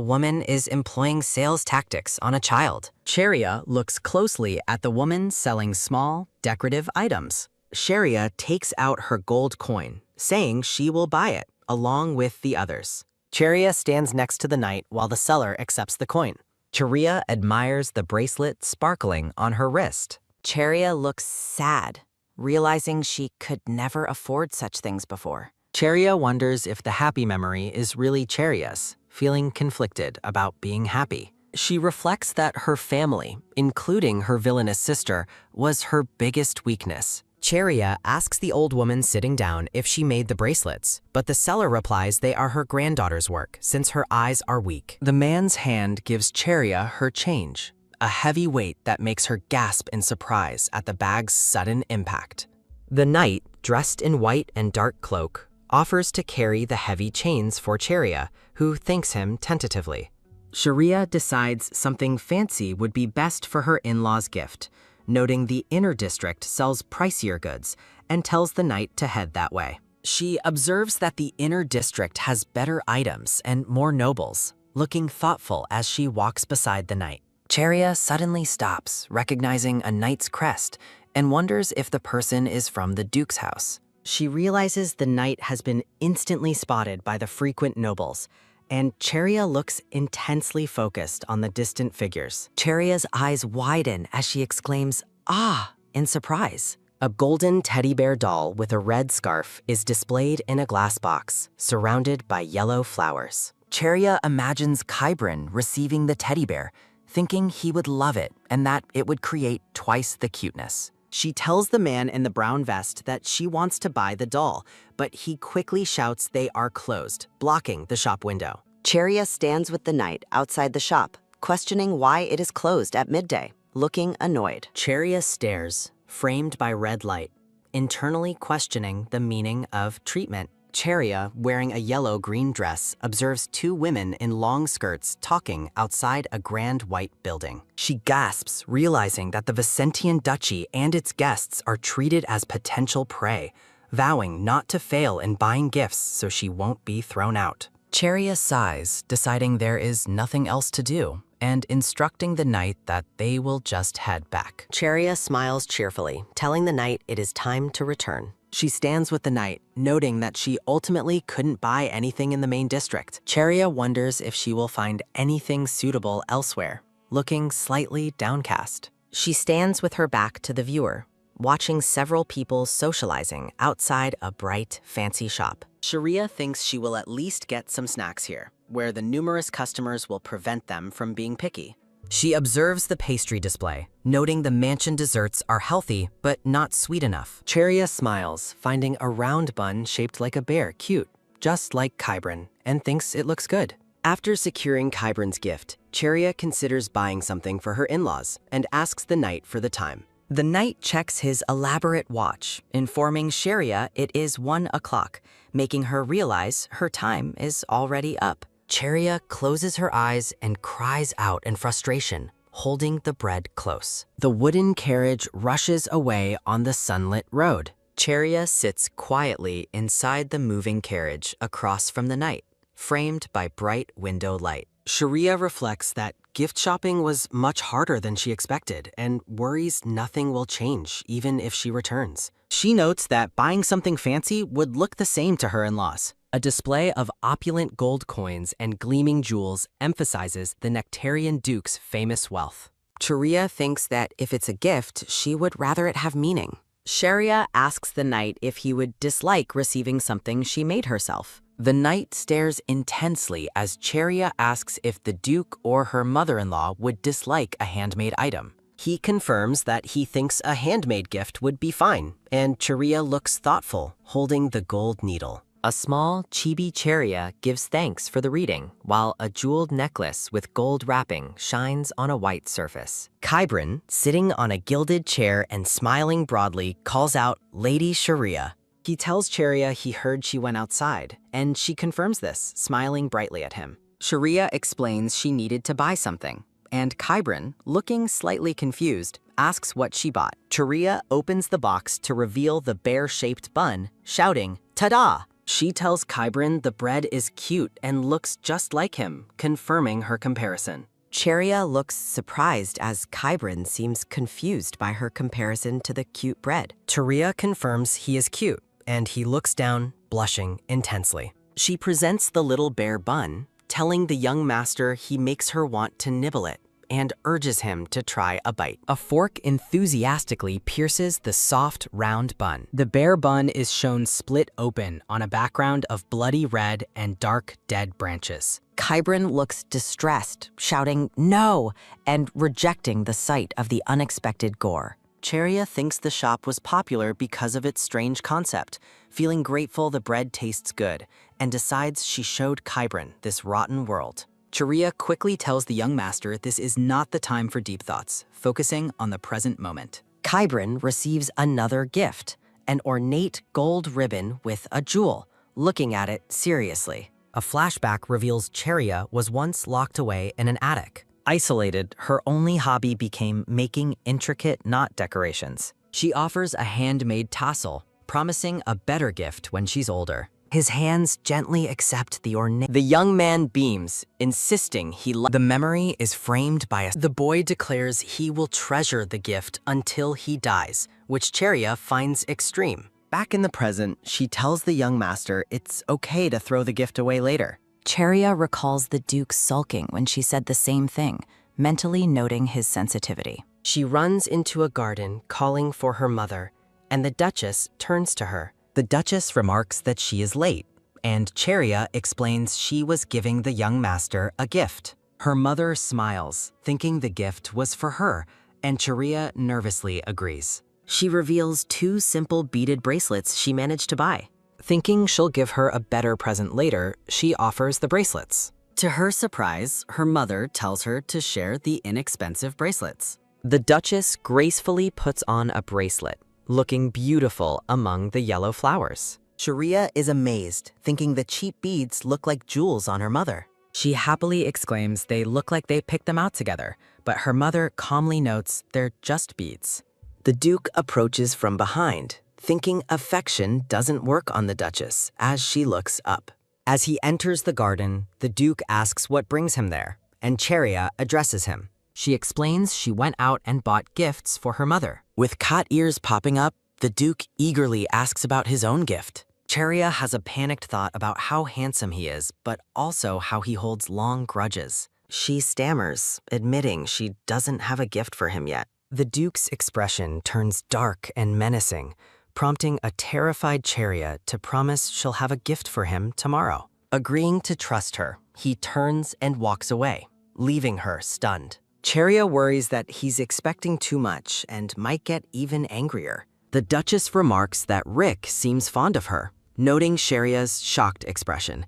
woman is employing sales tactics on a child. Cheria looks closely at the woman selling small, decorative items. Sharia takes out her gold coin, saying she will buy it, along with the others. Cheria stands next to the knight while the seller accepts the coin. Cheria admires the bracelet sparkling on her wrist. Cheria looks sad, realizing she could never afford such things before. Cheria wonders if the happy memory is really Cheria's, feeling conflicted about being happy. She reflects that her family, including her villainous sister, was her biggest weakness. Cheria asks the old woman sitting down if she made the bracelets, but the seller replies they are her granddaughter's work since her eyes are weak. The man's hand gives Cheria her change, a heavy weight that makes her gasp in surprise at the bag's sudden impact. The knight, dressed in white and dark cloak, offers to carry the heavy chains for Cheria, who thanks him tentatively. Sharia decides something fancy would be best for her in-law's gift, noting the inner district sells pricier goods, and tells the knight to head that way. She observes that the inner district has better items and more nobles, looking thoughtful as she walks beside the knight. Cheria suddenly stops, recognizing a knight's crest, and wonders if the person is from the duke's house. She realizes the knight has been instantly spotted by the frequent nobles, and Cheria looks intensely focused on the distant figures. Cheria's eyes widen as she exclaims, "Ah!" in surprise. A golden teddy bear doll with a red scarf is displayed in a glass box, surrounded by yellow flowers. Cheria imagines Kybrin receiving the teddy bear, thinking he would love it and that it would create twice the cuteness. She tells the man in the brown vest that she wants to buy the doll, but he quickly shouts they are closed, blocking the shop window. Cheria stands with the knight outside the shop, questioning why it is closed at midday, looking annoyed. Cheria stares, framed by red light, internally questioning the meaning of treatment. Cheria, wearing a yellow-green dress, observes two women in long skirts talking outside a grand white building. She gasps, realizing that the Vicentian duchy and its guests are treated as potential prey, vowing not to fail in buying gifts so she won't be thrown out. Cheria sighs, deciding there is nothing else to do, and instructing the knight that they will just head back. Cheria smiles cheerfully, telling the knight it is time to return. She stands with the knight, noting that she ultimately couldn't buy anything in the main district. Cheria wonders if she will find anything suitable elsewhere, looking slightly downcast. She stands with her back to the viewer, watching several people socializing outside a bright, fancy shop. Sharia thinks she will at least get some snacks here, where the numerous customers will prevent them from being picky. She observes the pastry display, noting the mansion desserts are healthy but not sweet enough. Cheria smiles, finding a round bun shaped like a bear cute, just like Kybrin, and thinks it looks good. After securing Kybrin's gift, Cheria considers buying something for her in-laws and asks the knight for the time. The knight checks his elaborate watch, informing Cheria it is 1 o'clock, making her realize her time is already up. Cheria closes her eyes and cries out in frustration, holding the bread close. The wooden carriage rushes away on the sunlit road. Cheria sits quietly inside the moving carriage across from the knight, framed by bright window light. Sharia reflects that gift shopping was much harder than she expected and worries nothing will change even if she returns. She notes that buying something fancy would look the same to her in-laws. A display of opulent gold coins and gleaming jewels emphasizes the Nectarian duke's famous wealth. Cheria thinks that if it's a gift, she would rather it have meaning. Sharia asks the knight if he would dislike receiving something she made herself. The knight stares intensely as Cheria asks if the duke or her mother-in-law would dislike a handmade item. He confirms that he thinks a handmade gift would be fine, and Cheria looks thoughtful, holding the gold needle. A small chibi Cheria gives thanks for the reading, while a jeweled necklace with gold wrapping shines on a white surface. Kybrin, sitting on a gilded chair and smiling broadly, calls out, "Lady Sharia." He tells Cheria he heard she went outside, and she confirms this, smiling brightly at him. Sharia explains she needed to buy something, and Kybrin, looking slightly confused, asks what she bought. Cheria opens the box to reveal the bear-shaped bun, shouting, "Ta-da!" She tells Kybrin the bread is cute and looks just like him, confirming her comparison. Cheria looks surprised as Kybrin seems confused by her comparison to the cute bread. Cheria confirms he is cute, and he looks down, blushing intensely. She presents the little bear bun, telling the young master he makes her want to nibble it, and urges him to try a bite. A fork enthusiastically pierces the soft, round bun. The bear bun is shown split open on a background of bloody red and dark, dead branches. Kybrin looks distressed, shouting "no" and rejecting the sight of the unexpected gore. Cheria thinks the shop was popular because of its strange concept, feeling grateful the bread tastes good, and decides she showed Kybrin this rotten world. Cheria quickly tells the young master this is not the time for deep thoughts, focusing on the present moment. Kybrin receives another gift, an ornate gold ribbon with a jewel, looking at it seriously. A flashback reveals Cheria was once locked away in an attic. Isolated, her only hobby became making intricate knot decorations. She offers a handmade tassel, promising a better gift when she's older. His hands gently accept the ornate. The young man beams, insisting the memory is framed by a... The boy declares he will treasure the gift until he dies, which Cheria finds extreme. Back in the present, she tells the young master it's okay to throw the gift away later. Cheria recalls the Duke sulking when she said the same thing, mentally noting his sensitivity. She runs into a garden, calling for her mother, and the Duchess turns to her. The Duchess remarks that she is late, and Cheria explains she was giving the young master a gift. Her mother smiles, thinking the gift was for her, and Cheria nervously agrees. She reveals 2 simple beaded bracelets she managed to buy. Thinking she'll give her a better present later, she offers the bracelets. To her surprise, her mother tells her to share the inexpensive bracelets. The Duchess gracefully puts on a bracelet, looking beautiful among the yellow flowers. Cheria is amazed, thinking the cheap beads look like jewels on her mother. She happily exclaims they look like they picked them out together, but her mother calmly notes they're just beads. The Duke approaches from behind, thinking affection doesn't work on the Duchess as she looks up. As he enters the garden, the Duke asks what brings him there, and Cheria addresses him. She explains she went out and bought gifts for her mother. With cat ears popping up, the Duke eagerly asks about his own gift. Cheria has a panicked thought about how handsome he is, but also how he holds long grudges. She stammers, admitting she doesn't have a gift for him yet. The Duke's expression turns dark and menacing, prompting a terrified Cheria to promise she'll have a gift for him tomorrow. Agreeing to trust her, he turns and walks away, leaving her stunned. Cheria worries that he's expecting too much and might get even angrier. The Duchess remarks that Rick seems fond of her, noting Cheria's shocked expression.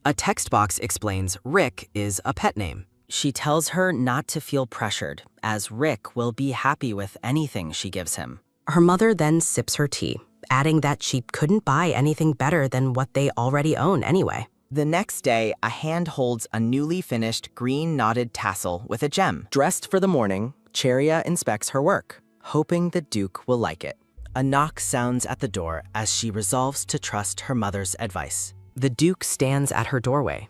A text box explains Rick is a pet name. She tells her not to feel pressured, as Rick will be happy with anything she gives him. Her mother then sips her tea, adding that she couldn't buy anything better than what they already own anyway. The next day, a hand holds a newly finished green knotted tassel with a gem. Dressed for the morning, Cheria inspects her work, hoping the Duke will like it. A knock sounds at the door as she resolves to trust her mother's advice. The Duke stands at her doorway,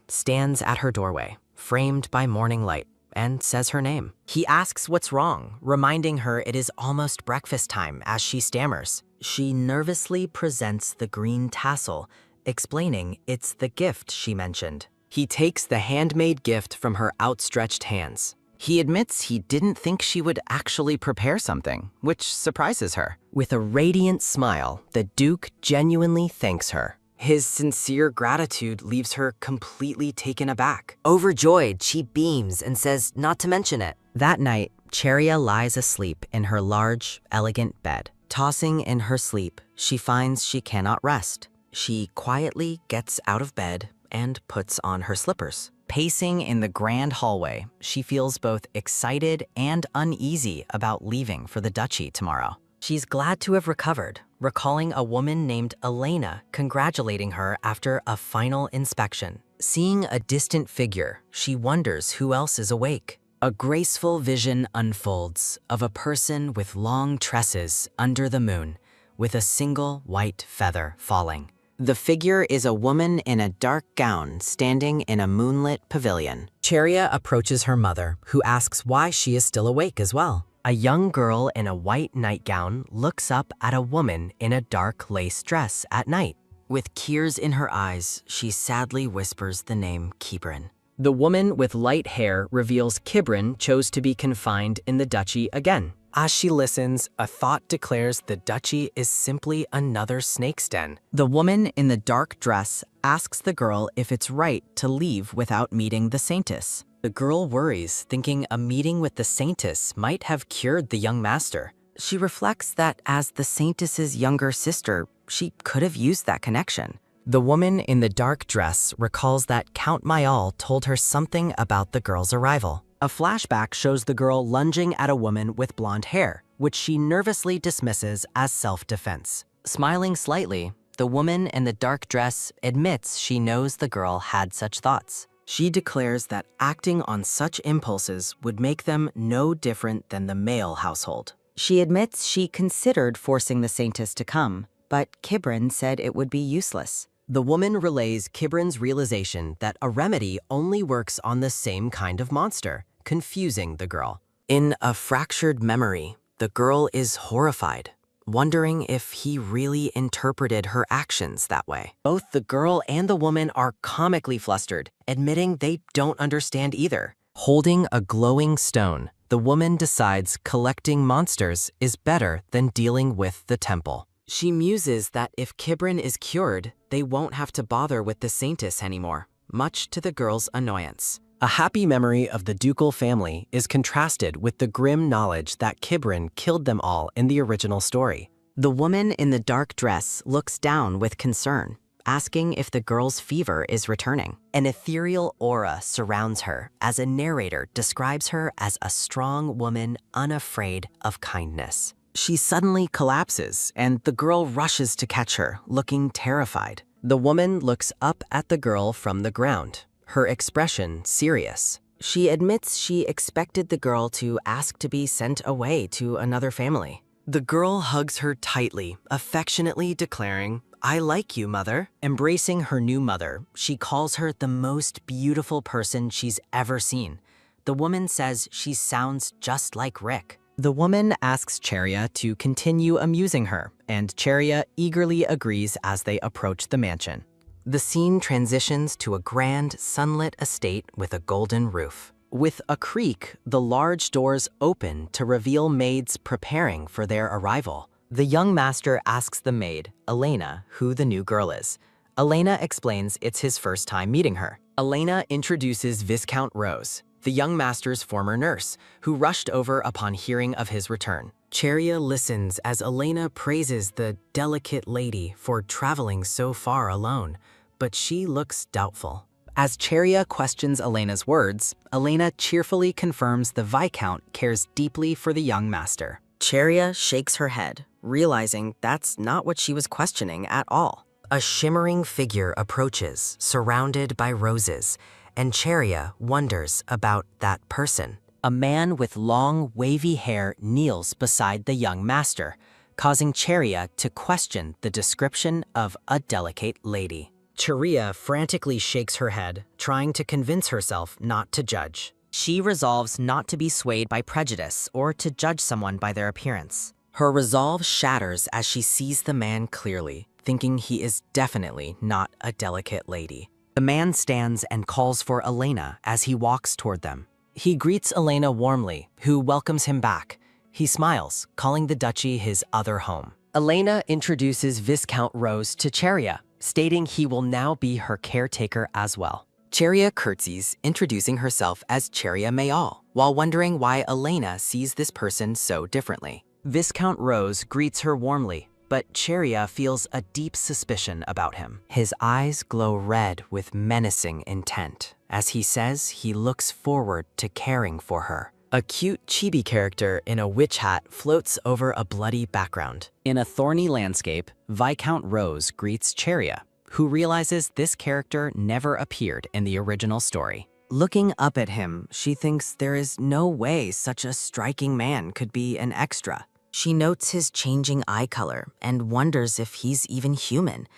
framed by morning light, and says her name. He asks what's wrong, reminding her it is almost breakfast time as she stammers. She nervously presents the green tassel, explaining it's the gift she mentioned. He takes the handmade gift from her outstretched hands. He admits he didn't think she would actually prepare something, which surprises her. With a radiant smile, the Duke genuinely thanks her. His sincere gratitude leaves her completely taken aback. Overjoyed, she beams and says not to mention it. That night, Cheria lies asleep in her large, elegant bed. Tossing in her sleep, she finds she cannot rest. She quietly gets out of bed and puts on her slippers. Pacing in the grand hallway, she feels both excited and uneasy about leaving for the duchy tomorrow. She's glad to have recovered, recalling a woman named Elena congratulating her after a final inspection. Seeing a distant figure, she wonders who else is awake. A graceful vision unfolds of a person with long tresses under the moon, with a single white feather falling. The figure is a woman in a dark gown standing in a moonlit pavilion. Cheria approaches her mother, who asks why she is still awake as well. A young girl in a white nightgown looks up at a woman in a dark lace dress at night. With tears in her eyes, she sadly whispers the name Kibrin. The woman with light hair reveals Kibrin chose to be confined in the duchy again. As she listens, a thought declares the duchy is simply another snake's den. The woman in the dark dress asks the girl if it's right to leave without meeting the saintess. The girl worries, thinking a meeting with the saintess might have cured the young master. She reflects that as the saintess's younger sister, she could have used that connection. The woman in the dark dress recalls that Count Mayal told her something about the girl's arrival. A flashback shows the girl lunging at a woman with blonde hair, which she nervously dismisses as self-defense. Smiling slightly, the woman in the dark dress admits she knows the girl had such thoughts. She declares that acting on such impulses would make them no different than the male household. She admits she considered forcing the saintess to come, but Kibrin said it would be useless. The woman relays Kibrin's realization that a remedy only works on the same kind of monster, confusing the girl. In a fractured memory, the girl is horrified, wondering if he really interpreted her actions that way. Both the girl and the woman are comically flustered, admitting they don't understand either. Holding a glowing stone, the woman decides collecting monsters is better than dealing with the temple. She muses that if Kibrin is cured, they won't have to bother with the saintess anymore, much to the girl's annoyance. A happy memory of the ducal family is contrasted with the grim knowledge that Kibrin killed them all in the original story. The woman in the dark dress looks down with concern, asking if the girl's fever is returning. An ethereal aura surrounds her as a narrator describes her as a strong woman unafraid of kindness. She suddenly collapses, and the girl rushes to catch her, looking terrified. The woman looks up at the girl from the ground, her expression serious. She admits she expected the girl to ask to be sent away to another family. The girl hugs her tightly, affectionately declaring, "I like you, mother." Embracing her new mother, she calls her the most beautiful person she's ever seen. The woman says she sounds just like Rick. The woman asks Cheria to continue amusing her, and Cheria eagerly agrees as they approach the mansion. The scene transitions to a grand, sunlit estate with a golden roof. With a creak, the large doors open to reveal maids preparing for their arrival. The young master asks the maid, Elena, who the new girl is. Elena explains it's his first time meeting her. Elena introduces Viscount Rose, the young master's former nurse, who rushed over upon hearing of his return. Cheria listens as Elena praises the delicate lady for traveling so far alone, but she looks doubtful. As Cheria questions Elena's words, Elena cheerfully confirms the Viscount cares deeply for the young master. Cheria shakes her head, realizing that's not what she was questioning at all. A shimmering figure approaches, surrounded by roses, and Cheria wonders about that person. A man with long, wavy hair kneels beside the young master, causing Cheria to question the description of a delicate lady. Cheria frantically shakes her head, trying to convince herself not to judge. She resolves not to be swayed by prejudice or to judge someone by their appearance. Her resolve shatters as she sees the man clearly, thinking he is definitely not a delicate lady. The man stands and calls for Elena as he walks toward them. He greets Elena warmly, who welcomes him back. He smiles, calling the duchy his other home. Elena introduces Viscount Rose to Cheria, stating he will now be her caretaker as well. Cheria curtsies, introducing herself as Cheria Mayal, while wondering why Elena sees this person so differently. Viscount Rose greets her warmly, but Cheria feels a deep suspicion about him. His eyes glow red with menacing intent, as he says he looks forward to caring for her. A cute chibi character in a witch hat floats over a bloody background. In a thorny landscape, Viscount Rose greets Cheria, who realizes this character never appeared in the original story. Looking up at him, she thinks there is no way such a striking man could be an extra. She notes his changing eye color and wonders if he's even human.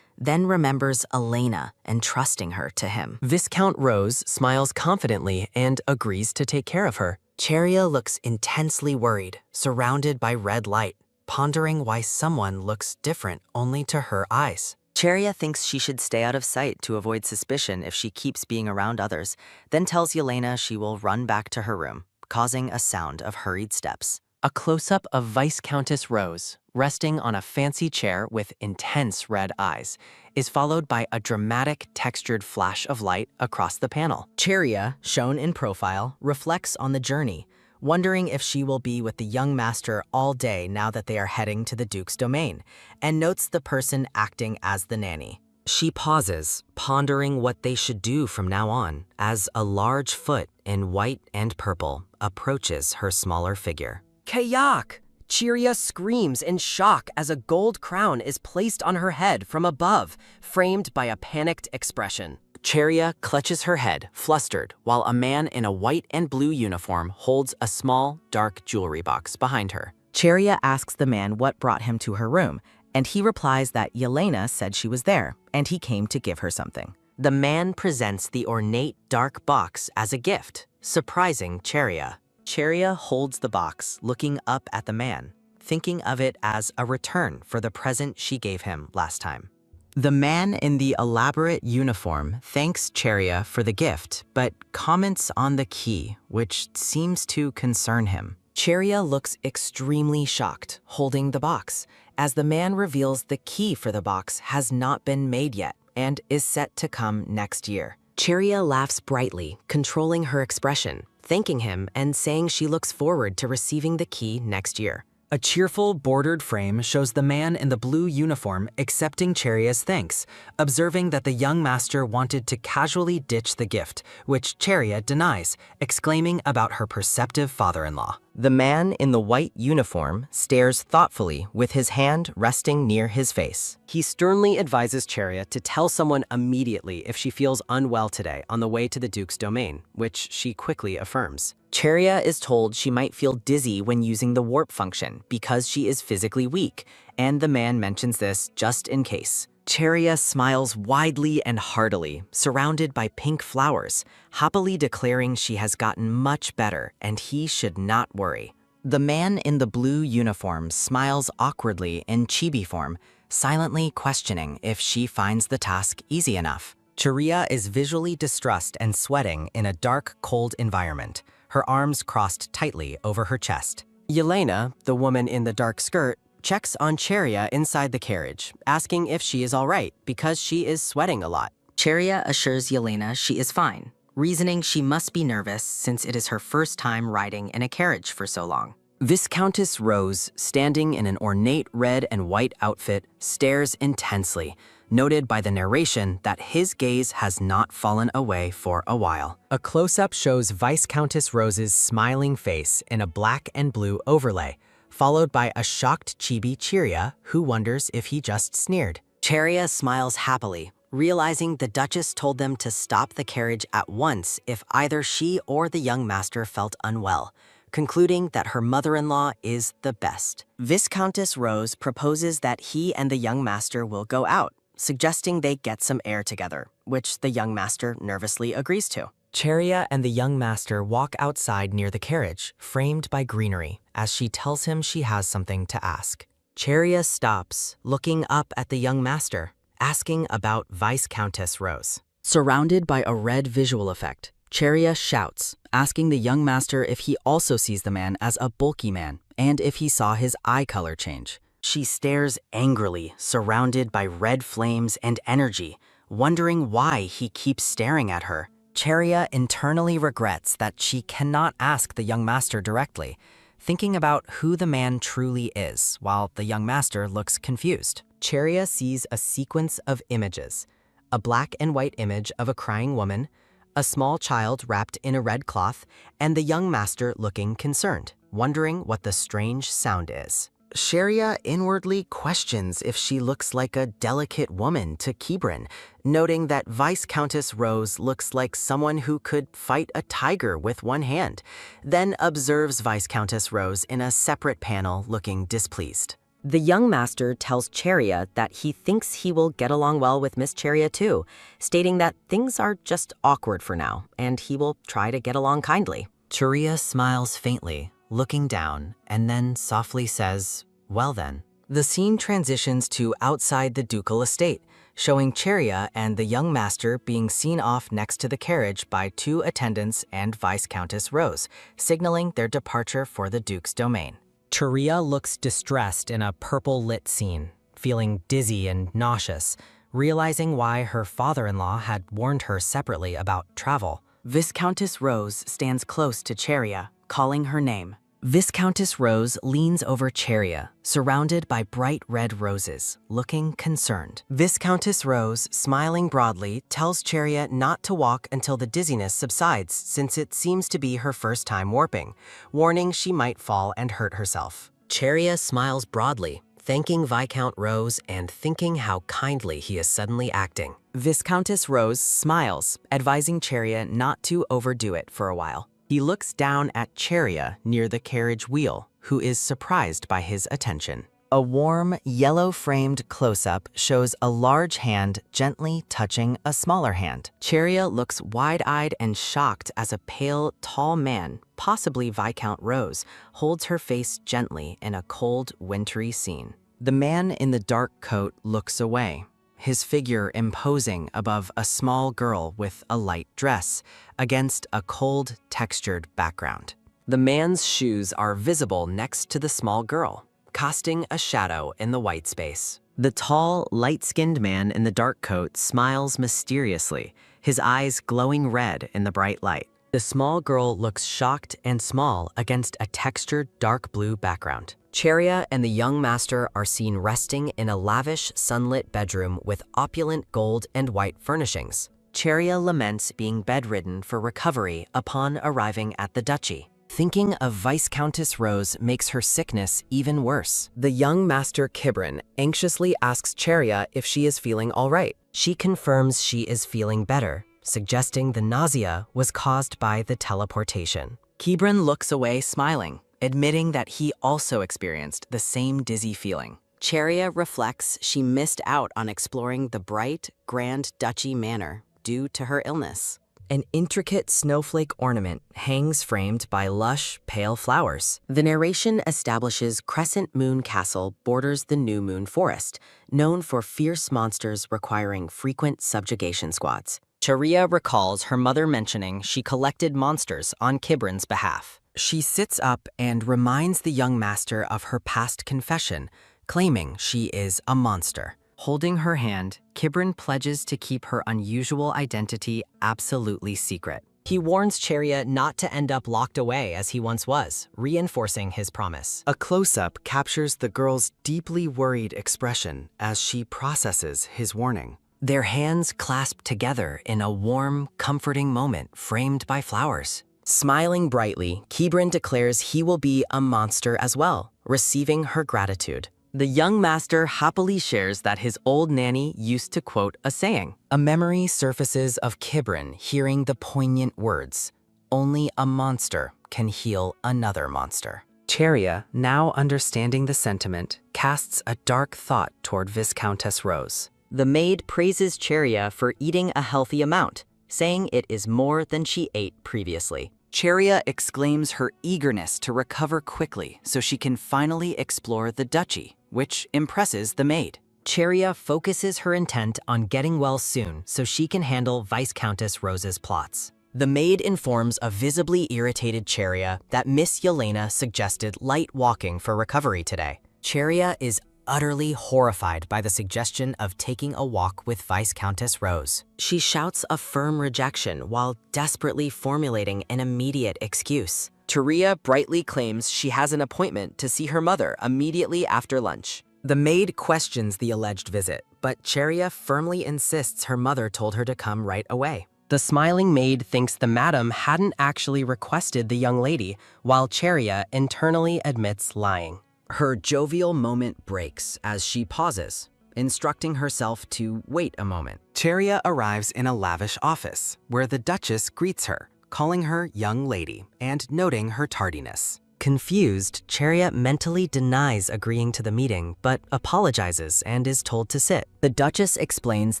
then remembers Elena entrusting her to him. Viscount Rose smiles confidently and agrees to take care of her. Cheria looks intensely worried, surrounded by red light, pondering why someone looks different only to her eyes. Cheria thinks she should stay out of sight to avoid suspicion if she keeps being around others, then tells Yelena she will run back to her room, causing a sound of hurried steps. A close-up of Viscountess Rose, resting on a fancy chair with intense red eyes, is followed by a dramatic textured flash of light across the panel. Cheria, shown in profile, reflects on the journey, wondering if she will be with the young master all day now that they are heading to the Duke's domain, and notes the person acting as the nanny. She pauses, pondering what they should do from now on, as a large foot in white and purple approaches her smaller figure. Kayak! Cheria screams in shock as a gold crown is placed on her head from above, framed by a panicked expression. Cheria clutches her head, flustered, while a man in a white and blue uniform holds a small, dark jewelry box behind her. Cheria asks the man what brought him to her room, and he replies that Yelena said she was there, and he came to give her something. The man presents the ornate, dark box as a gift, surprising Cheria. Cheria holds the box, looking up at the man, thinking of it as a return for the present she gave him last time. The man in the elaborate uniform thanks Cheria for the gift, but comments on the key, which seems to concern him. Cheria looks extremely shocked, holding the box, as the man reveals the key for the box has not been made yet and is set to come next year. Cheria laughs brightly, controlling her expression, thanking him and saying she looks forward to receiving the key next year. A cheerful, bordered frame shows the man in the blue uniform accepting Cheria's thanks, observing that the young master wanted to casually ditch the gift, which Cheria denies, exclaiming about her perceptive father-in-law. The man in the white uniform stares thoughtfully with his hand resting near his face. He sternly advises Cheria to tell someone immediately if she feels unwell today on the way to the Duke's domain, which she quickly affirms. Cheria is told she might feel dizzy when using the warp function because she is physically weak, and the man mentions this just in case. Cheria smiles widely and heartily, surrounded by pink flowers, happily declaring she has gotten much better and he should not worry. The man in the blue uniform smiles awkwardly in chibi form, silently questioning if she finds the task easy enough. Cheria is visually distressed and sweating in a dark, cold environment, her arms crossed tightly over her chest. Yelena, the woman in the dark skirt, checks on Cheria inside the carriage, asking if she is all right because she is sweating a lot. Cheria assures Yelena she is fine, reasoning she must be nervous since it is her first time riding in a carriage for so long. Viscountess Rose, standing in an ornate red and white outfit, stares intensely, noted by the narration that his gaze has not fallen away for a while. A close-up shows Viscountess Rose's smiling face in a black and blue overlay, followed by a shocked chibi Cheria who wonders if he just sneered. Cheria smiles happily, realizing the Duchess told them to stop the carriage at once if either she or the young master felt unwell, concluding that her mother-in-law is the best. Viscountess Rose proposes that he and the young master will go out, suggesting they get some air together, which the young master nervously agrees to. Cheria and the young master walk outside near the carriage, framed by greenery, as she tells him she has something to ask. Cheria stops, looking up at the young master, asking about Viscountess Rose. Surrounded by a red visual effect, Cheria shouts, asking the young master if he also sees the man as a bulky man, and if he saw his eye color change. She stares angrily, surrounded by red flames and energy, wondering why he keeps staring at her. Cheria internally regrets that she cannot ask the young master directly, thinking about who the man truly is, while the young master looks confused. Cheria sees a sequence of images, a black and white image of a crying woman, a small child wrapped in a red cloth, and the young master looking concerned, wondering what the strange sound is. Cheria inwardly questions if she looks like a delicate woman to Kibrin, noting that Viscountess Rose looks like someone who could fight a tiger with one hand, then observes Viscountess Rose in a separate panel looking displeased. The young master tells Cheria that he thinks he will get along well with Miss Cheria too, stating that things are just awkward for now, and he will try to get along kindly. Cheria smiles faintly, looking down, and then softly says, "Well then." The scene transitions to outside the ducal estate, showing Cheria and the young master being seen off next to the carriage by 2 attendants and Viscountess Rose, signaling their departure for the Duke's domain. Cheria looks distressed in a purple-lit scene, feeling dizzy and nauseous, realizing why her father-in-law had warned her separately about travel. Viscountess Rose stands close to Cheria, calling her name. Viscountess Rose leans over Cheria, surrounded by bright red roses, looking concerned. Viscountess Rose, smiling broadly, tells Cheria not to walk until the dizziness subsides, since it seems to be her first time warping, warning she might fall and hurt herself. Cheria smiles broadly, thanking Viscount Rose and thinking how kindly he is suddenly acting. Viscountess Rose smiles, advising Cheria not to overdo it for a while. He looks down at Cheria near the carriage wheel, who is surprised by his attention. A warm, yellow-framed close-up shows a large hand gently touching a smaller hand. Cheria looks wide-eyed and shocked as a pale, tall man, possibly Viscount Rose, holds her face gently in a cold, wintry scene. The man in the dark coat looks away, his figure imposing above a small girl with a light dress, against a cold, textured background. The man's shoes are visible next to the small girl, casting a shadow in the white space. The tall, light-skinned man in the dark coat smiles mysteriously, his eyes glowing red in the bright light. The small girl looks shocked and small against a textured dark blue background. Cheria and the young master are seen resting in a lavish, sunlit bedroom with opulent gold and white furnishings. Cheria laments being bedridden for recovery upon arriving at the duchy. Thinking of Viscountess Rose makes her sickness even worse. The young master Kibrin anxiously asks Cheria if she is feeling all right. She confirms she is feeling better, suggesting the nausea was caused by the teleportation. Kibrin looks away smiling, admitting that he also experienced the same dizzy feeling. Cheria reflects she missed out on exploring the bright, grand duchy manor due to her illness. An intricate snowflake ornament hangs framed by lush, pale flowers. The narration establishes Crescent Moon Castle borders the New Moon Forest, known for fierce monsters requiring frequent subjugation squads. Cheria recalls her mother mentioning she collected monsters on Kibrin's behalf. She sits up and reminds the young master of her past confession, claiming she is a monster. Holding her hand, Kibrin pledges to keep her unusual identity absolutely secret. He warns Cheria not to end up locked away as he once was, reinforcing his promise. A close-up captures the girl's deeply worried expression as she processes his warning. Their hands clasp together in a warm, comforting moment framed by flowers. Smiling brightly, Kibrin declares he will be a monster as well, receiving her gratitude. The young master happily shares that his old nanny used to quote a saying. A memory surfaces of Kibrin hearing the poignant words, "Only a monster can heal another monster." Cheria, now understanding the sentiment, casts a dark thought toward Viscountess Rose. The maid praises Cheria for eating a healthy amount, saying it is more than she ate previously. Cheria exclaims her eagerness to recover quickly so she can finally explore the duchy, which impresses the maid. Cheria focuses her intent on getting well soon so she can handle Viscountess Rose's plots. The maid informs a visibly irritated Cheria that Miss Yelena suggested light walking for recovery today. Cheria is utterly horrified by the suggestion of taking a walk with Viscountess Rose. She shouts a firm rejection while desperately formulating an immediate excuse. Cheria brightly claims she has an appointment to see her mother immediately after lunch. The maid questions the alleged visit, but Cheria firmly insists her mother told her to come right away. The smiling maid thinks the madam hadn't actually requested the young lady, while Cheria internally admits lying. Her jovial moment breaks as she pauses, instructing herself to wait a moment. Cheria arrives in a lavish office, where the Duchess greets her, calling her young lady and noting her tardiness. Confused, Cheria mentally denies agreeing to the meeting, but apologizes and is told to sit. The Duchess explains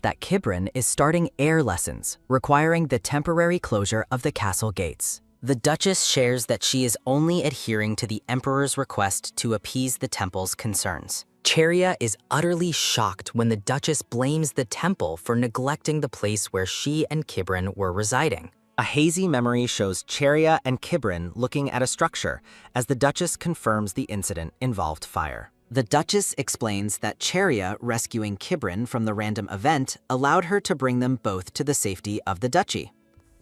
that Kibrin is starting air lessons, requiring the temporary closure of the castle gates. The Duchess shares that she is only adhering to the Emperor's request to appease the temple's concerns. Cheria is utterly shocked when the Duchess blames the temple for neglecting the place where she and Kibrin were residing. A hazy memory shows Cheria and Kibrin looking at a structure as the Duchess confirms the incident involved fire. The Duchess explains that Cheria rescuing Kibrin from the random event allowed her to bring them both to the safety of the duchy.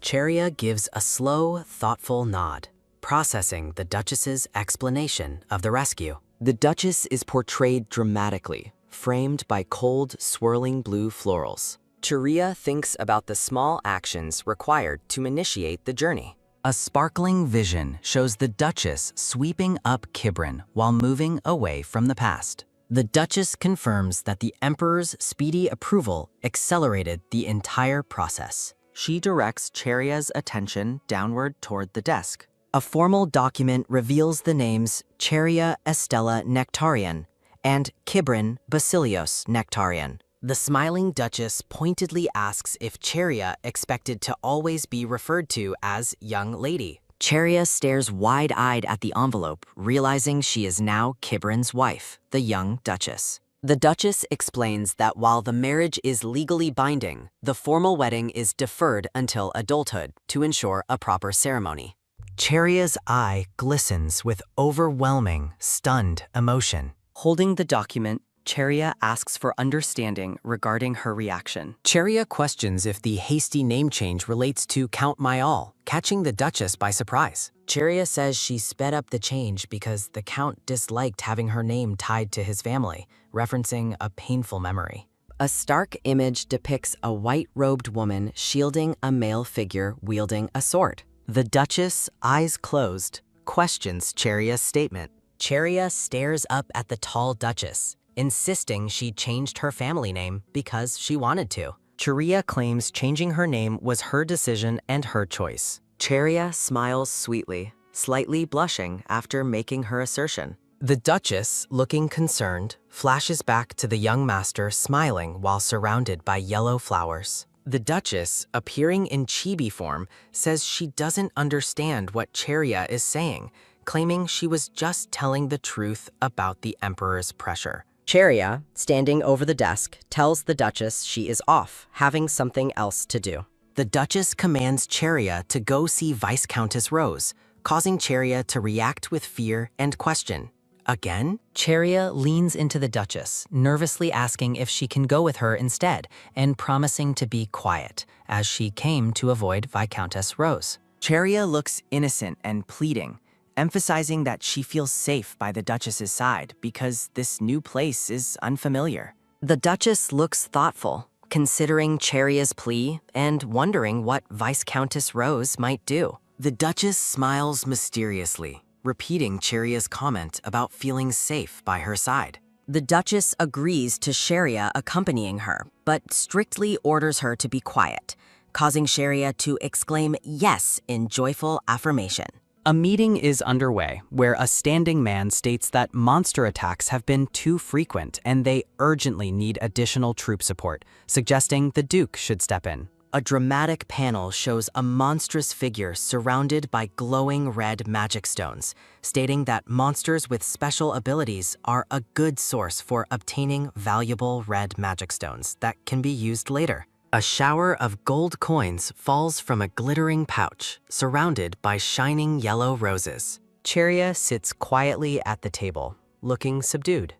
Cheria gives a slow, thoughtful nod, processing the Duchess's explanation of the rescue. The Duchess is portrayed dramatically, framed by cold, swirling blue florals. Cheria thinks about the small actions required to initiate the journey. A sparkling vision shows the Duchess sweeping up Kibrin while moving away from the past. The Duchess confirms that the Emperor's speedy approval accelerated the entire process. She directs Cheria's attention downward toward the desk. A formal document reveals the names Cheria Estella Nectarian and Kibrin Basilios Nectarian. The smiling Duchess pointedly asks if Cheria expected to always be referred to as young lady. Cheria stares wide-eyed at the envelope, realizing she is now Kibrin's wife, the young Duchess. The Duchess explains that while the marriage is legally binding, the formal wedding is deferred until adulthood to ensure a proper ceremony. Cheria's eye glistens with overwhelming, stunned emotion. Holding the document, Cheria asks for understanding regarding her reaction. Cheria questions if the hasty name change relates to Count Mayal, catching the Duchess by surprise. Cheria says she sped up the change because the Count disliked having her name tied to his family, referencing a painful memory. A stark image depicts a white-robed woman shielding a male figure wielding a sword. The Duchess, eyes closed, questions Cheria's statement. Cheria stares up at the tall Duchess, insisting she changed her family name because she wanted to. Cheria claims changing her name was her decision and her choice. Cheria smiles sweetly, slightly blushing after making her assertion. The Duchess, looking concerned, flashes back to the young master smiling while surrounded by yellow flowers. The Duchess, appearing in chibi form, says she doesn't understand what Cheria is saying, claiming she was just telling the truth about the Emperor's pressure. Cheria, standing over the desk, tells the Duchess she is off, having something else to do. The Duchess commands Cheria to go see Viscountess Rose, causing Cheria to react with fear and question. Again? Cheria leans into the Duchess, nervously asking if she can go with her instead, and promising to be quiet, as she came to avoid Viscountess Rose. Cheria looks innocent and pleading, emphasizing that she feels safe by the Duchess's side because this new place is unfamiliar. The Duchess looks thoughtful, considering Cheria's plea and wondering what Viscountess Rose might do. The Duchess smiles mysteriously, repeating Cheria's comment about feeling safe by her side. The Duchess agrees to Cheria accompanying her, but strictly orders her to be quiet, causing Cheria to exclaim yes in joyful affirmation. A meeting is underway where a standing man states that monster attacks have been too frequent and they urgently need additional troop support, suggesting the Duke should step in. A dramatic panel shows a monstrous figure surrounded by glowing red magic stones, stating that monsters with special abilities are a good source for obtaining valuable red magic stones that can be used later. A shower of gold coins falls from a glittering pouch, surrounded by shining yellow roses. Cheria sits quietly at the table, looking subdued.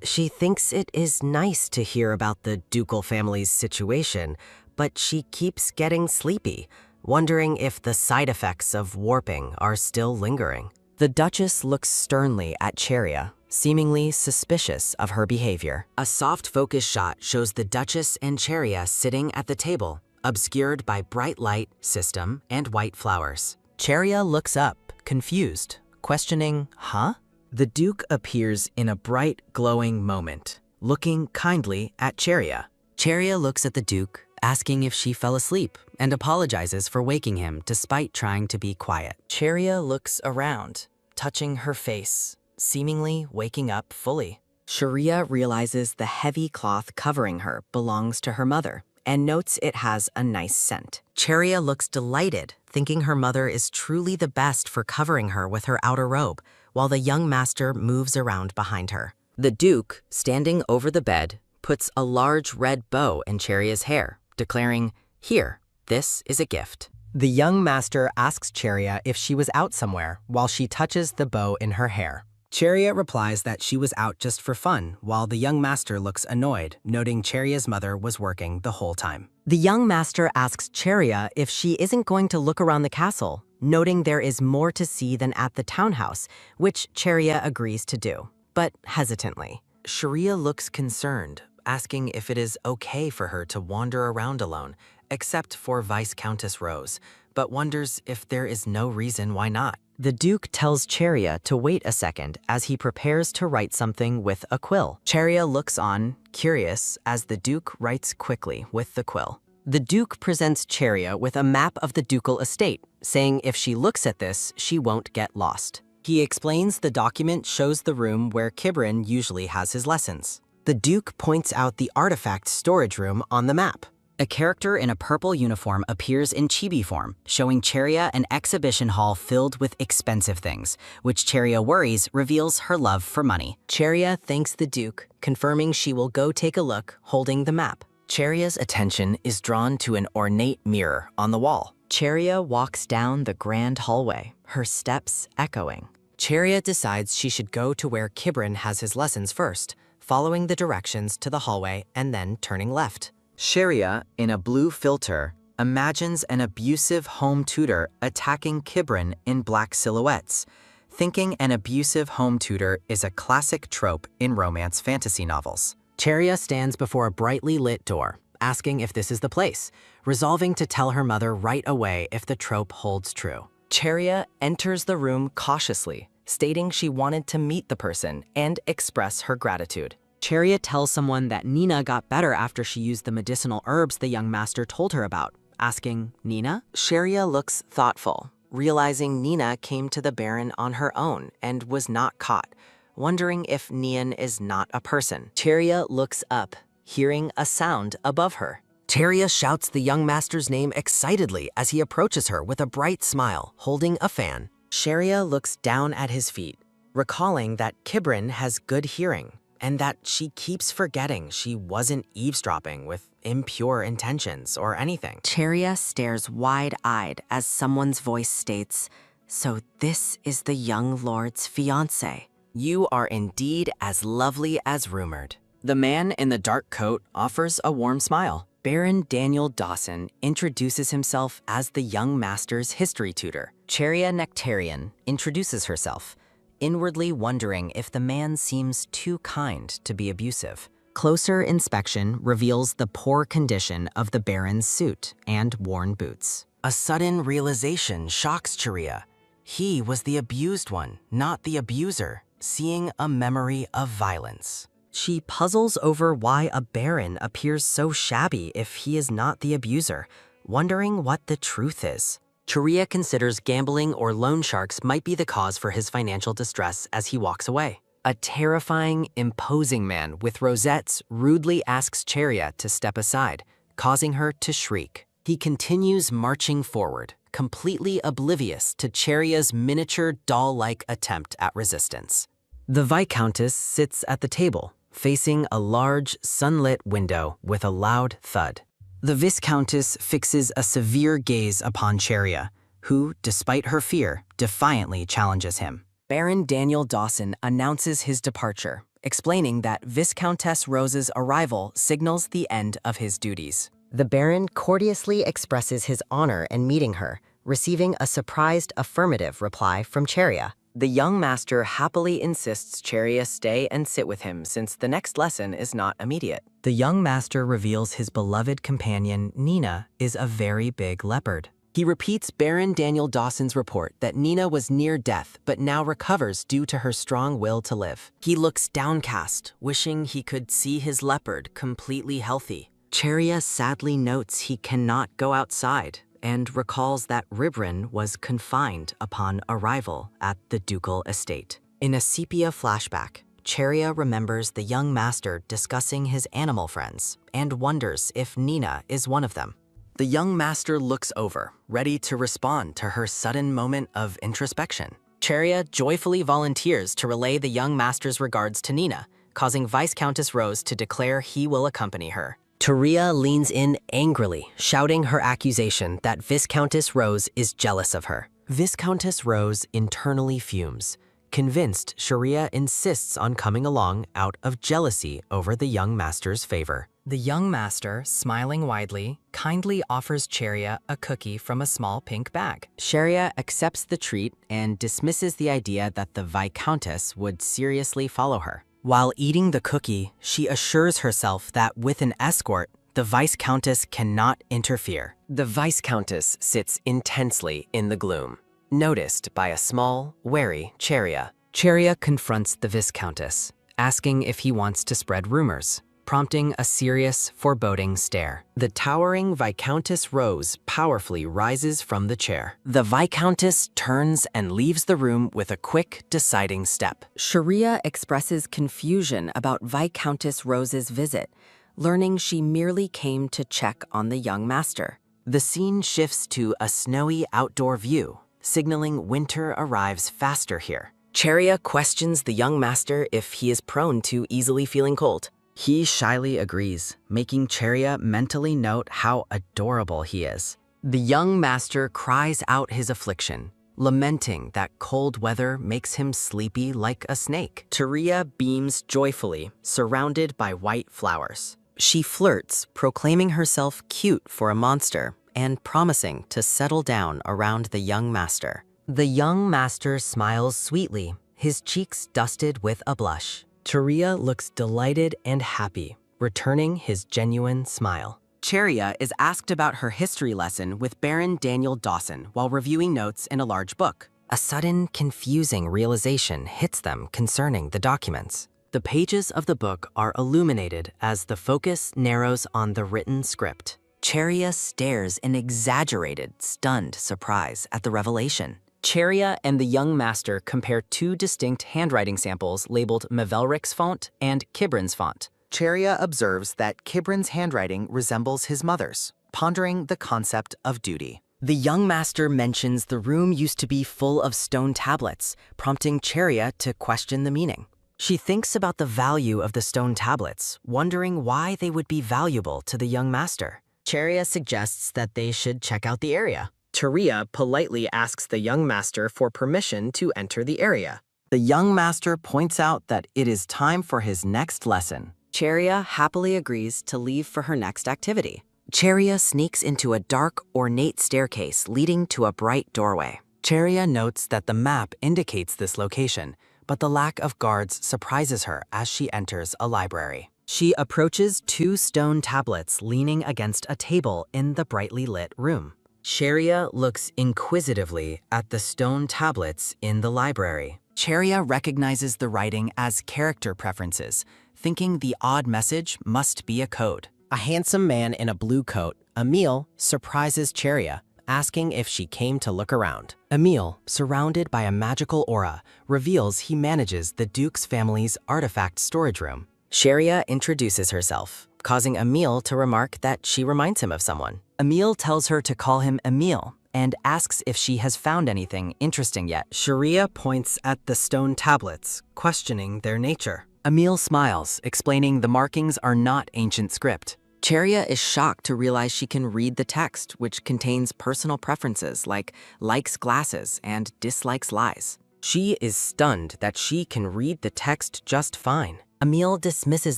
She thinks it is nice to hear about the ducal family's situation, but she keeps getting sleepy, wondering if the side effects of warping are still lingering. The Duchess looks sternly at Cheria, seemingly suspicious of her behavior. A soft focus shot shows the Duchess and Cheria sitting at the table, obscured by bright light, system, and white flowers. Cheria looks up, confused, questioning, huh? The Duke appears in a bright, glowing moment, looking kindly at Cheria. Cheria looks at the Duke, asking if she fell asleep, and apologizes for waking him despite trying to be quiet. Cheria looks around, touching her face, seemingly waking up fully. Sharia realizes the heavy cloth covering her belongs to her mother and notes it has a nice scent. Cheria looks delighted, thinking her mother is truly the best for covering her with her outer robe, while the young master moves around behind her. The Duke, standing over the bed, puts a large red bow in Cheria's hair, declaring, "Here, this is a gift." The young master asks Cheria if she was out somewhere while she touches the bow in her hair. Cheria replies that she was out just for fun, while the young master looks annoyed, noting Cheria's mother was working the whole time. The young master asks Cheria if she isn't going to look around the castle, noting there is more to see than at the townhouse, which Cheria agrees to do, but hesitantly. Sharia looks concerned, asking if it is okay for her to wander around alone, except for Viscountess Rose, but wonders if there is no reason why not. The Duke tells Cheria to wait a second as he prepares to write something with a quill. Cheria looks on, curious, as the Duke writes quickly with the quill. The Duke presents Cheria with a map of the ducal estate, saying if she looks at this, she won't get lost. He explains the document shows the room where Kibrin usually has his lessons. The Duke points out the artifact storage room on the map. A character in a purple uniform appears in chibi form, showing Cheria an exhibition hall filled with expensive things, which Cheria worries reveals her love for money. Cheria thanks the Duke, confirming she will go take a look, holding the map. Cheria's attention is drawn to an ornate mirror on the wall. Cheria walks down the grand hallway, her steps echoing. Cheria decides she should go to where Kibrin has his lessons first, following the directions to the hallway and then turning left. Cheria, in a blue filter, imagines an abusive home tutor attacking Kibrin in black silhouettes, thinking an abusive home tutor is a classic trope in romance fantasy novels. Cheria stands before a brightly lit door, asking if this is the place, resolving to tell her mother right away if the trope holds true. Cheria enters the room cautiously, stating she wanted to meet the person and express her gratitude. Cheria tells someone that Nina got better after she used the medicinal herbs the young master told her about, asking, "Nina?" Cheria looks thoughtful, realizing Nina came to the Baron on her own and was not caught, wondering if Nian is not a person. Cheria looks up, hearing a sound above her. Cheria shouts the young master's name excitedly as he approaches her with a bright smile, holding a fan. Cheria looks down at his feet, recalling that Kibrin has good hearing, and that she keeps forgetting she wasn't eavesdropping with impure intentions or anything. Cheria stares wide-eyed as someone's voice states, "So this is the young lord's fiancé." You are indeed as lovely as rumored. The man in the dark coat offers a warm smile. Baron Daniel Dawson introduces himself as the young master's history tutor. Cheria Nectarian introduces herself, inwardly wondering if the man seems too kind to be abusive. Closer inspection reveals the poor condition of the Baron's suit and worn boots. A sudden realization shocks Cheria. He was the abused one, not the abuser, seeing a memory of violence. She puzzles over why a Baron appears so shabby if he is not the abuser, wondering what the truth is. Cheria considers gambling or loan sharks might be the cause for his financial distress as he walks away. A terrifying, imposing man with rosettes rudely asks Cheria to step aside, causing her to shriek. He continues marching forward, completely oblivious to Cheria's miniature doll-like attempt at resistance. The Viscountess sits at the table, facing a large, sunlit window with a loud thud. The Viscountess fixes a severe gaze upon Cheria, who, despite her fear, defiantly challenges him. Baron Daniel Dawson announces his departure, explaining that Viscountess Rose's arrival signals the end of his duties. The Baron courteously expresses his honor in meeting her, receiving a surprised affirmative reply from Cheria. The young master happily insists Cheria stay and sit with him since the next lesson is not immediate. The young master reveals his beloved companion, Nina, is a very big leopard. He repeats Baron Daniel Dawson's report that Nina was near death but now recovers due to her strong will to live. He looks downcast, wishing he could see his leopard completely healthy. Cheria sadly notes he cannot go outside, and recalls that Ribrin was confined upon arrival at the ducal estate. In a sepia flashback, Cheria remembers the young master discussing his animal friends and wonders if Nina is one of them. The young master looks over, ready to respond to her sudden moment of introspection. Cheria joyfully volunteers to relay the young master's regards to Nina, causing Viscountess Rose to declare he will accompany her. Taria leans in angrily, shouting her accusation that Viscountess Rose is jealous of her. Viscountess Rose internally fumes. Convinced, Sharia insists on coming along out of jealousy over the young master's favor. The young master, smiling widely, kindly offers Cheria a cookie from a small pink bag. Cheria accepts the treat and dismisses the idea that the Viscountess would seriously follow her. While eating the cookie, she assures herself that with an escort, the Viscountess cannot interfere. The Viscountess sits intensely in the gloom, noticed by a small, wary Cheria. Cheria confronts the Viscountess, asking if he wants to spread rumors, prompting a serious, foreboding stare. The towering Viscountess Rose powerfully rises from the chair. The Viscountess turns and leaves the room with a quick, deciding step. Sharia expresses confusion about Viscountess Rose's visit, learning she merely came to check on the young master. The scene shifts to a snowy outdoor view, signaling winter arrives faster here. Cheria questions the young master if he is prone to easily feeling cold. He shyly agrees, making Cheria mentally note how adorable he is. The young master cries out his affliction, lamenting that cold weather makes him sleepy like a snake. Cheria beams joyfully, surrounded by white flowers. She flirts, proclaiming herself cute for a monster and promising to settle down around the young master. The young master smiles sweetly, his cheeks dusted with a blush. Cheria looks delighted and happy, returning his genuine smile. Cheria is asked about her history lesson with Baron Daniel Dawson while reviewing notes in a large book. A sudden, confusing realization hits them concerning the documents. The pages of the book are illuminated as the focus narrows on the written script. Cheria stares in exaggerated, stunned surprise at the revelation. Cheria and the young master compare two distinct handwriting samples labeled Mavelric's font and Kibrin's font. Cheria observes that Kibrin's handwriting resembles his mother's, pondering the concept of duty. The young master mentions the room used to be full of stone tablets, prompting Cheria to question the meaning. She thinks about the value of the stone tablets, wondering why they would be valuable to the young master. Cheria suggests that they should check out the area. Cheria politely asks the young master for permission to enter the area. The young master points out that it is time for his next lesson. Cheria happily agrees to leave for her next activity. Cheria sneaks into a dark, ornate staircase leading to a bright doorway. Cheria notes that the map indicates this location, but the lack of guards surprises her as she enters a library. She approaches two stone tablets leaning against a table in the brightly lit room. Cheria looks inquisitively at the stone tablets in the library. Cheria recognizes the writing as character preferences, thinking the odd message must be a code. A handsome man in a blue coat, Emile, surprises Cheria, asking if she came to look around. Emile, surrounded by a magical aura, reveals he manages the Duke's family's artifact storage room. Cheria introduces herself, causing Emile to remark that she reminds him of someone. Emile tells her to call him Emile and asks if she has found anything interesting yet. Cheria points at the stone tablets, questioning their nature. Emile smiles, explaining the markings are not ancient script. Cheria is shocked to realize she can read the text, which contains personal preferences like likes glasses and dislikes lies. She is stunned that she can read the text just fine. Emile dismisses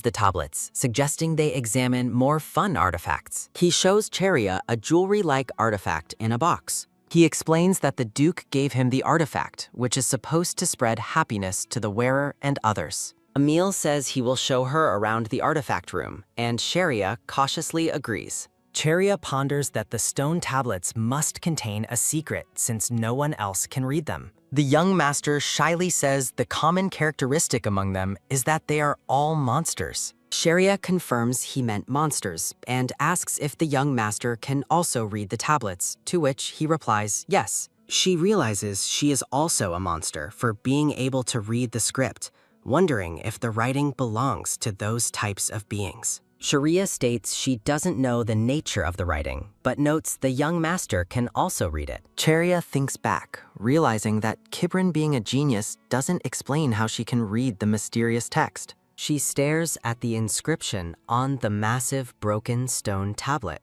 the tablets, suggesting they examine more fun artifacts. He shows Cheria a jewelry-like artifact in a box. He explains that the Duke gave him the artifact, which is supposed to spread happiness to the wearer and others. Emile says he will show her around the artifact room, and Cheria cautiously agrees. Cheria ponders that the stone tablets must contain a secret since no one else can read them. The young master shyly says the common characteristic among them is that they are all monsters. Sharia confirms he meant monsters and asks if the young master can also read the tablets, to which he replies yes. She realizes she is also a monster for being able to read the script, wondering if the writing belongs to those types of beings. Sharia states she doesn't know the nature of the writing, but notes the young master can also read it. Cheria thinks back, realizing that Kibrin being a genius doesn't explain how she can read the mysterious text. She stares at the inscription on the massive broken stone tablet.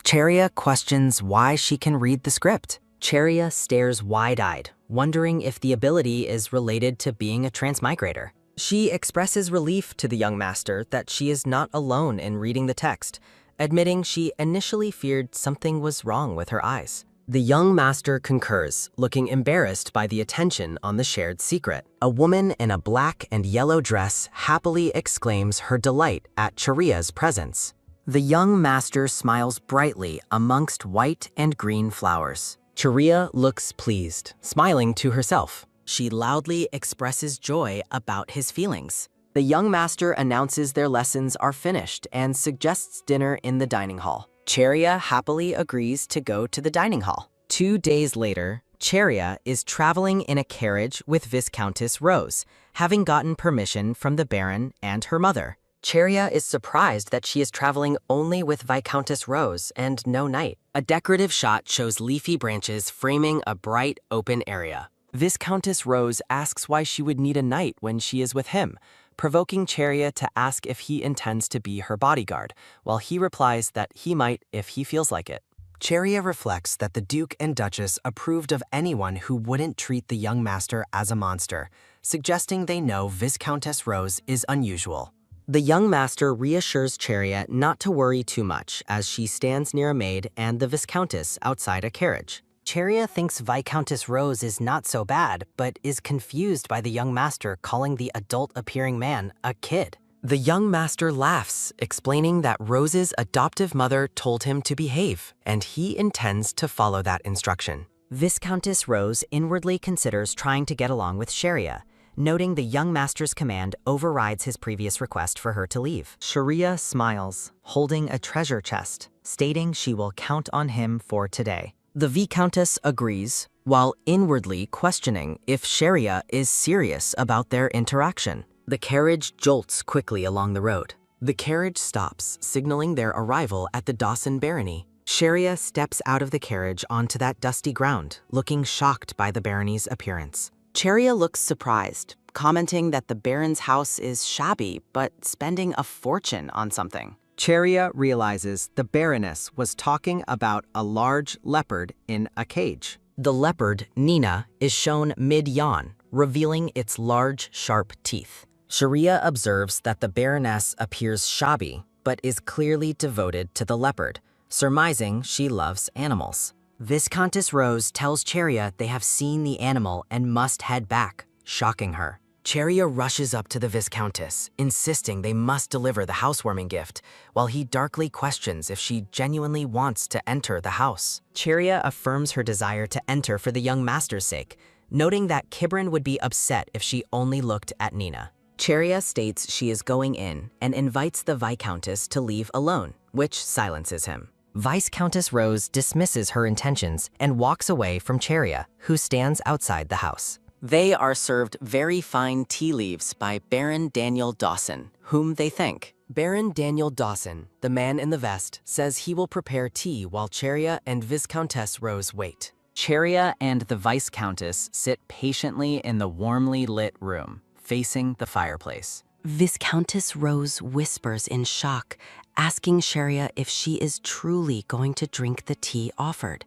Cheria questions why she can read the script. Cheria stares wide-eyed, wondering if the ability is related to being a transmigrator. She expresses relief to the young master that she is not alone in reading the text, admitting she initially feared something was wrong with her eyes. The young master concurs, looking embarrassed by the attention on the shared secret. A woman in a black and yellow dress happily exclaims her delight at Cheria's presence. The young master smiles brightly amongst white and green flowers. Cheria looks pleased, smiling to herself. She loudly expresses joy about his feelings. The young master announces their lessons are finished and suggests dinner in the dining hall. Cheria happily agrees to go to the dining hall. 2 days later, Cheria is traveling in a carriage with Viscountess Rose, having gotten permission from the Baron and her mother. Cheria is surprised that she is traveling only with Viscountess Rose and no knight. A decorative shot shows leafy branches framing a bright, open area. Viscountess Rose asks why she would need a knight when she is with him, provoking Cheria to ask if he intends to be her bodyguard, while he replies that he might if he feels like it. Cheria reflects that the Duke and Duchess approved of anyone who wouldn't treat the young master as a monster, suggesting they know Viscountess Rose is unusual. The young master reassures Cheria not to worry too much as she stands near a maid and the Viscountess outside a carriage. Cheria thinks Viscountess Rose is not so bad, but is confused by the young master calling the adult-appearing man a kid. The young master laughs, explaining that Rose's adoptive mother told him to behave, and he intends to follow that instruction. Viscountess Rose inwardly considers trying to get along with Cheria, noting the young master's command overrides his previous request for her to leave. Cheria smiles, holding a treasure chest, stating she will count on him for today. The Viscountess agrees, while inwardly questioning if Cheria is serious about their interaction. The carriage jolts quickly along the road. The carriage stops, signaling their arrival at the Dawson barony. Cheria steps out of the carriage onto that dusty ground, looking shocked by the barony's appearance. Cheria looks surprised, commenting that the Baron's house is shabby, but spending a fortune on something. Cheria realizes the Baroness was talking about a large leopard in a cage. The leopard, Nina, is shown mid-yawn, revealing its large, sharp teeth. Cheria observes that the Baroness appears shabby, but is clearly devoted to the leopard, surmising she loves animals. Viscountess Rose tells Cheria they have seen the animal and must head back, shocking her. Cheria rushes up to the Viscountess, insisting they must deliver the housewarming gift, while he darkly questions if she genuinely wants to enter the house. Cheria affirms her desire to enter for the young master's sake, noting that Kibrin would be upset if she only looked at Nina. Cheria states she is going in and invites the Viscountess to leave alone, which silences him. Viscountess Rose dismisses her intentions and walks away from Cheria, who stands outside the house. They are served very fine tea leaves by Baron Daniel Dawson, whom they thank. Baron Daniel Dawson, the man in the vest, says he will prepare tea while Cheria and Viscountess Rose wait. Cheria and the Viscountess sit patiently in the warmly lit room, facing the fireplace. Viscountess Rose whispers in shock, asking Cheria if she is truly going to drink the tea offered,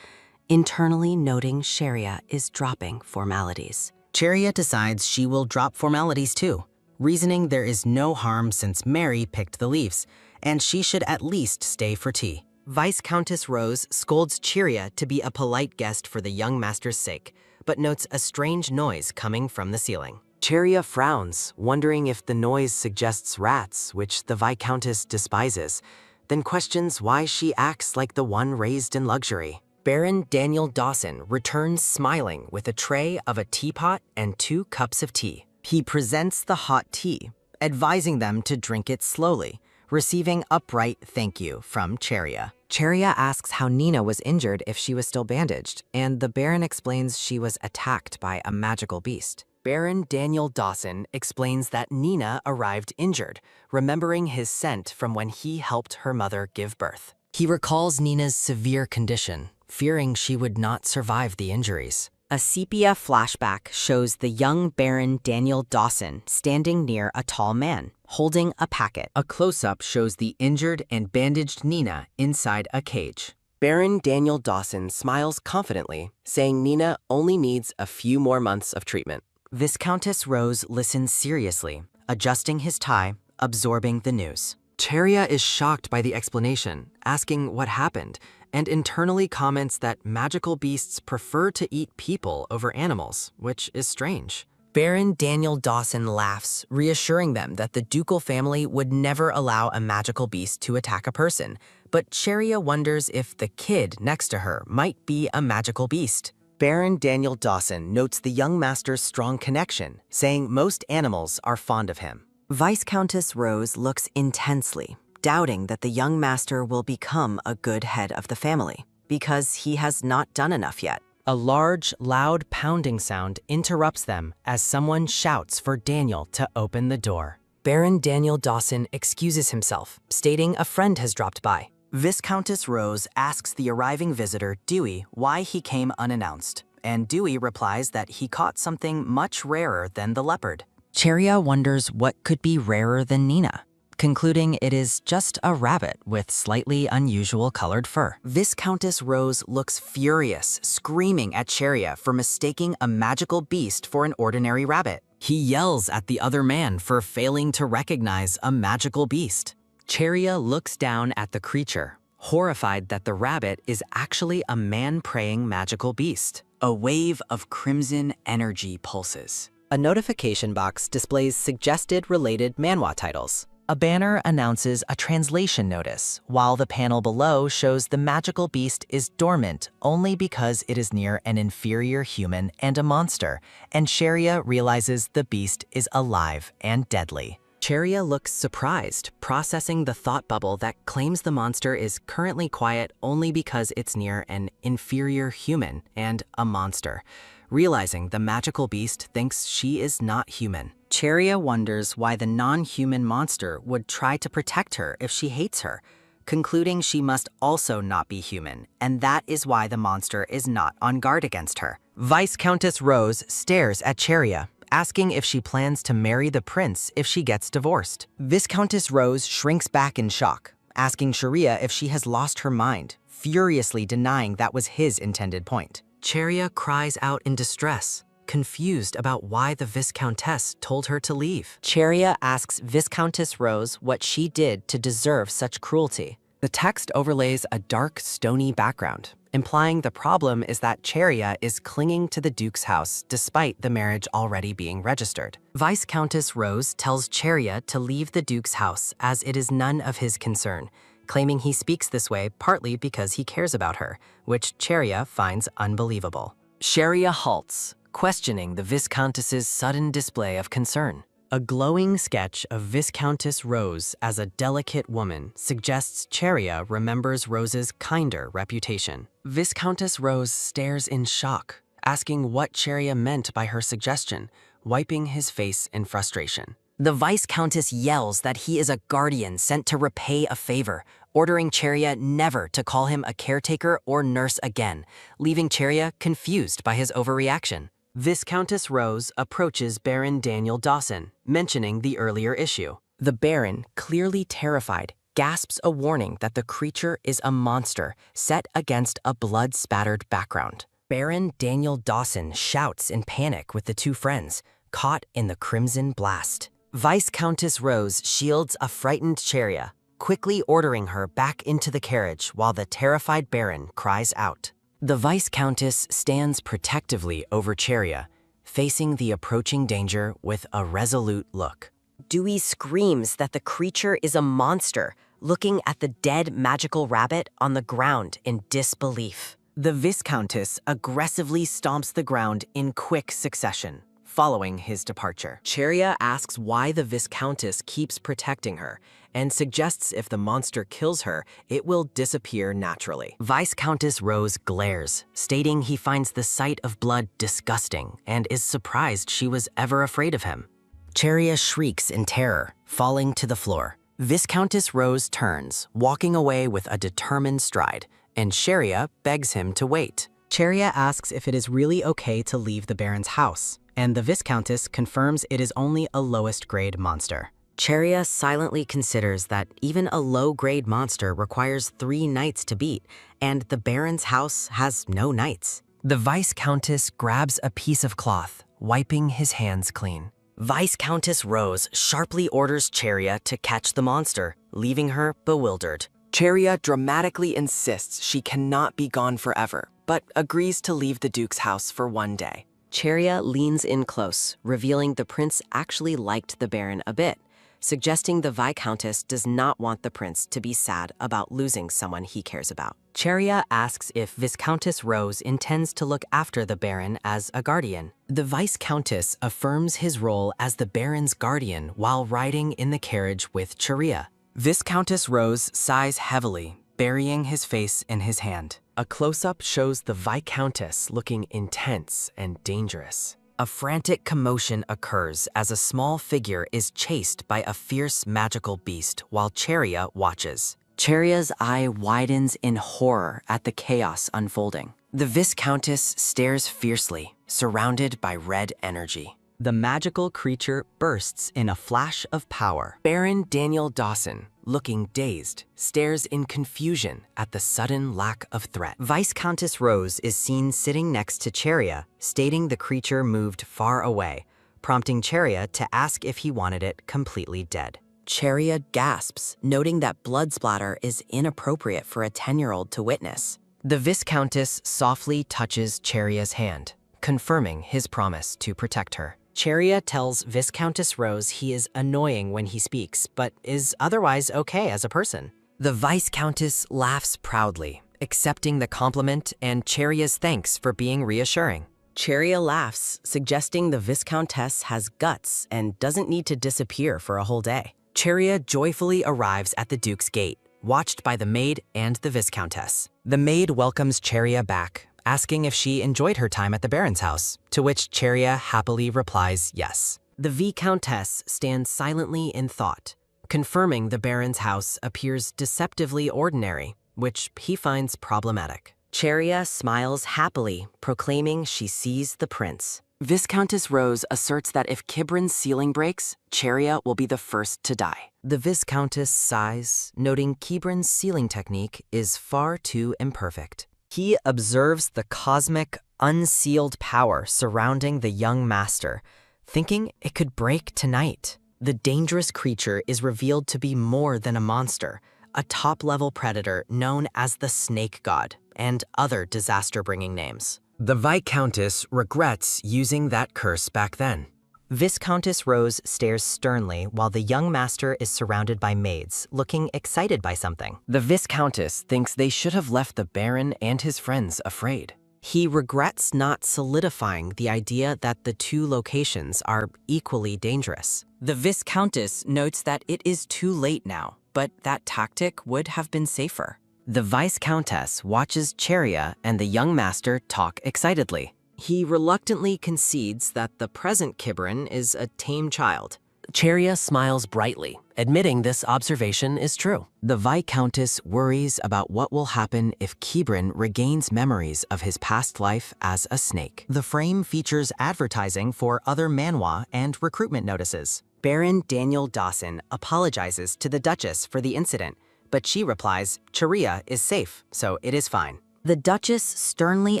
internally noting Cheria is dropping formalities. Cheria decides she will drop formalities too, reasoning there is no harm since Mary picked the leaves, and she should at least stay for tea. Viscountess Rose scolds Cheria to be a polite guest for the young master's sake, but notes a strange noise coming from the ceiling. Cheria frowns, wondering if the noise suggests rats, which the Viscountess despises, then questions why she acts like the one raised in luxury. Baron Daniel Dawson returns smiling with a tray of a teapot and 2 cups of tea. He presents the hot tea, advising them to drink it slowly, receiving a bright thank you from Cheria. Cheria asks how Nina was injured if she was still bandaged, and the Baron explains she was attacked by a magical beast. Baron Daniel Dawson explains that Nina arrived injured, remembering his scent from when he helped her mother give birth. He recalls Nina's severe condition, fearing she would not survive the injuries. A sepia flashback shows the young Baron Daniel Dawson standing near a tall man, holding a packet. A close-up shows the injured and bandaged Nina inside a cage. Baron Daniel Dawson smiles confidently, saying Nina only needs a few more months of treatment. Viscountess Rose listens seriously, adjusting his tie, absorbing the news. Cheria is shocked by the explanation, asking what happened, and internally comments that magical beasts prefer to eat people over animals, which is strange. Baron Daniel Dawson laughs, reassuring them that the ducal family would never allow a magical beast to attack a person, but Cheria wonders if the kid next to her might be a magical beast. Baron Daniel Dawson notes the young master's strong connection, saying most animals are fond of him. Viscountess Rose looks intensely, doubting that the young master will become a good head of the family, because he has not done enough yet. A large, loud pounding sound interrupts them as someone shouts for Daniel to open the door. Baron Daniel Dawson excuses himself, stating a friend has dropped by. Viscountess Rose asks the arriving visitor, Dewey, why he came unannounced, and Dewey replies that he caught something much rarer than the leopard. Cheria wonders what could be rarer than Nina, concluding it is just a rabbit with slightly unusual colored fur. Viscountess Rose looks furious, screaming at Cheria for mistaking a magical beast for an ordinary rabbit. He yells at the other man for failing to recognize a magical beast. Cheria looks down at the creature, horrified that the rabbit is actually a man-praying magical beast. A wave of crimson energy pulses. A notification box displays suggested related manhwa titles. A banner announces a translation notice, while the panel below shows the magical beast is dormant only because it is near an inferior human and a monster, and Cheria realizes the beast is alive and deadly. Cheria looks surprised, processing the thought bubble that claims the monster is currently quiet only because it's near an inferior human and a monster, realizing the magical beast thinks she is not human. Cheria wonders why the non-human monster would try to protect her if she hates her, concluding she must also not be human, and that is why the monster is not on guard against her. Viscountess Rose stares at Cheria, asking if she plans to marry the prince if she gets divorced. Viscountess Rose shrinks back in shock, asking Cheria if she has lost her mind, furiously denying that was his intended point. Cheria cries out in distress, confused about why the Viscountess told her to leave. Cheria asks Viscountess Rose what she did to deserve such cruelty. The text overlays a dark, stony background, implying the problem is that Cheria is clinging to the Duke's house despite the marriage already being registered. Viscountess Rose tells Cheria to leave the Duke's house as it is none of his concern, claiming he speaks this way partly because he cares about her, which Cheria finds unbelievable. Cheria halts, questioning the Viscountess's sudden display of concern. A glowing sketch of Viscountess Rose as a delicate woman suggests Cheria remembers Rose's kinder reputation. Viscountess Rose stares in shock, asking what Cheria meant by her suggestion, wiping his face in frustration. The Viscountess yells that he is a guardian sent to repay a favor, ordering Cheria never to call him a caretaker or nurse again, leaving Cheria confused by his overreaction. Viscountess Rose approaches Baron Daniel Dawson, mentioning the earlier issue. The Baron, clearly terrified, gasps a warning that the creature is a monster set against a blood-spattered background. Baron Daniel Dawson shouts in panic with the two friends, caught in the crimson blast. Viscountess Rose shields a frightened Cheria, quickly ordering her back into the carriage while the terrified Baron cries out. The Viscountess stands protectively over Cheria, facing the approaching danger with a resolute look. Dewey screams that the creature is a monster, looking at the dead magical rabbit on the ground in disbelief. The Viscountess aggressively stomps the ground in quick succession, following his departure. Cheria asks why the Viscountess keeps protecting her and suggests if the monster kills her, it will disappear naturally. Viscountess Rose glares, stating he finds the sight of blood disgusting and is surprised she was ever afraid of him. Cheria shrieks in terror, falling to the floor. Viscountess Rose turns, walking away with a determined stride, and Cheria begs him to wait. Cheria asks if it is really okay to leave the Baron's house, and the Viscountess confirms it is only a lowest-grade monster. Cheria silently considers that even a low-grade monster requires 3 knights to beat, and the Baron's house has no knights. The Viscountess grabs a piece of cloth, wiping his hands clean. Viscountess Rose sharply orders Cheria to catch the monster, leaving her bewildered. Cheria dramatically insists she cannot be gone forever, but agrees to leave the Duke's house for 1 day. Cheria leans in close, revealing the prince actually liked the Baron a bit, suggesting the Viscountess does not want the prince to be sad about losing someone he cares about. Cheria asks if Viscountess Rose intends to look after the Baron as a guardian. The Viscountess affirms his role as the Baron's guardian while riding in the carriage with Cheria. Viscountess Rose sighs heavily, burying his face in his hand. A close-up shows the Viscountess looking intense and dangerous. A frantic commotion occurs as a small figure is chased by a fierce magical beast while Cheria watches. Cheria's eye widens in horror at the chaos unfolding. The Viscountess stares fiercely, surrounded by red energy. The magical creature bursts in a flash of power. Baron Daniel Dawson, looking dazed, stares in confusion at the sudden lack of threat. Viscountess Rose is seen sitting next to Cheria, stating the creature moved far away, prompting Cheria to ask if he wanted it completely dead. Cheria gasps, noting that blood splatter is inappropriate for a 10-year-old to witness. The Viscountess softly touches Cheria's hand, confirming his promise to protect her. Cheria tells Viscountess Rose he is annoying when he speaks, but is otherwise okay as a person. The Viscountess laughs proudly, accepting the compliment and Cheria's thanks for being reassuring. Cheria laughs, suggesting the Viscountess has guts and doesn't need to disappear for a whole day. Cheria joyfully arrives at the Duke's gate, watched by the maid and the Viscountess. The maid welcomes Cheria back, asking if she enjoyed her time at the Baron's house, to which Cheria happily replies yes. The Viscountess stands silently in thought, confirming the Baron's house appears deceptively ordinary, which he finds problematic. Cheria smiles happily, proclaiming she sees the prince. Viscountess Rose asserts that if Kibrin's ceiling breaks, Cheria will be the first to die. The Viscountess sighs, noting Kibrin's sealing technique is far too imperfect. He observes the cosmic, unsealed power surrounding the young master, thinking it could break tonight. The dangerous creature is revealed to be more than a monster, a top-level predator known as the Snake God, and other disaster-bringing names. The Viscountess regrets using that curse back then. Viscountess Rose stares sternly while the young master is surrounded by maids, looking excited by something. The Viscountess thinks they should have left the Baron and his friends afraid. He regrets not solidifying the idea that the 2 locations are equally dangerous. The Viscountess notes that it is too late now, but that tactic would have been safer. The Viscountess watches Cheria and the young master talk excitedly. He reluctantly concedes that the present Kibrin is a tame child. Cheria smiles brightly, admitting this observation is true. The Viscountess worries about what will happen if Kibrin regains memories of his past life as a snake. The frame features advertising for other manhwa and recruitment notices. Baron Daniel Dawson apologizes to the Duchess for the incident, but she replies, Cheria is safe, so it is fine. The Duchess sternly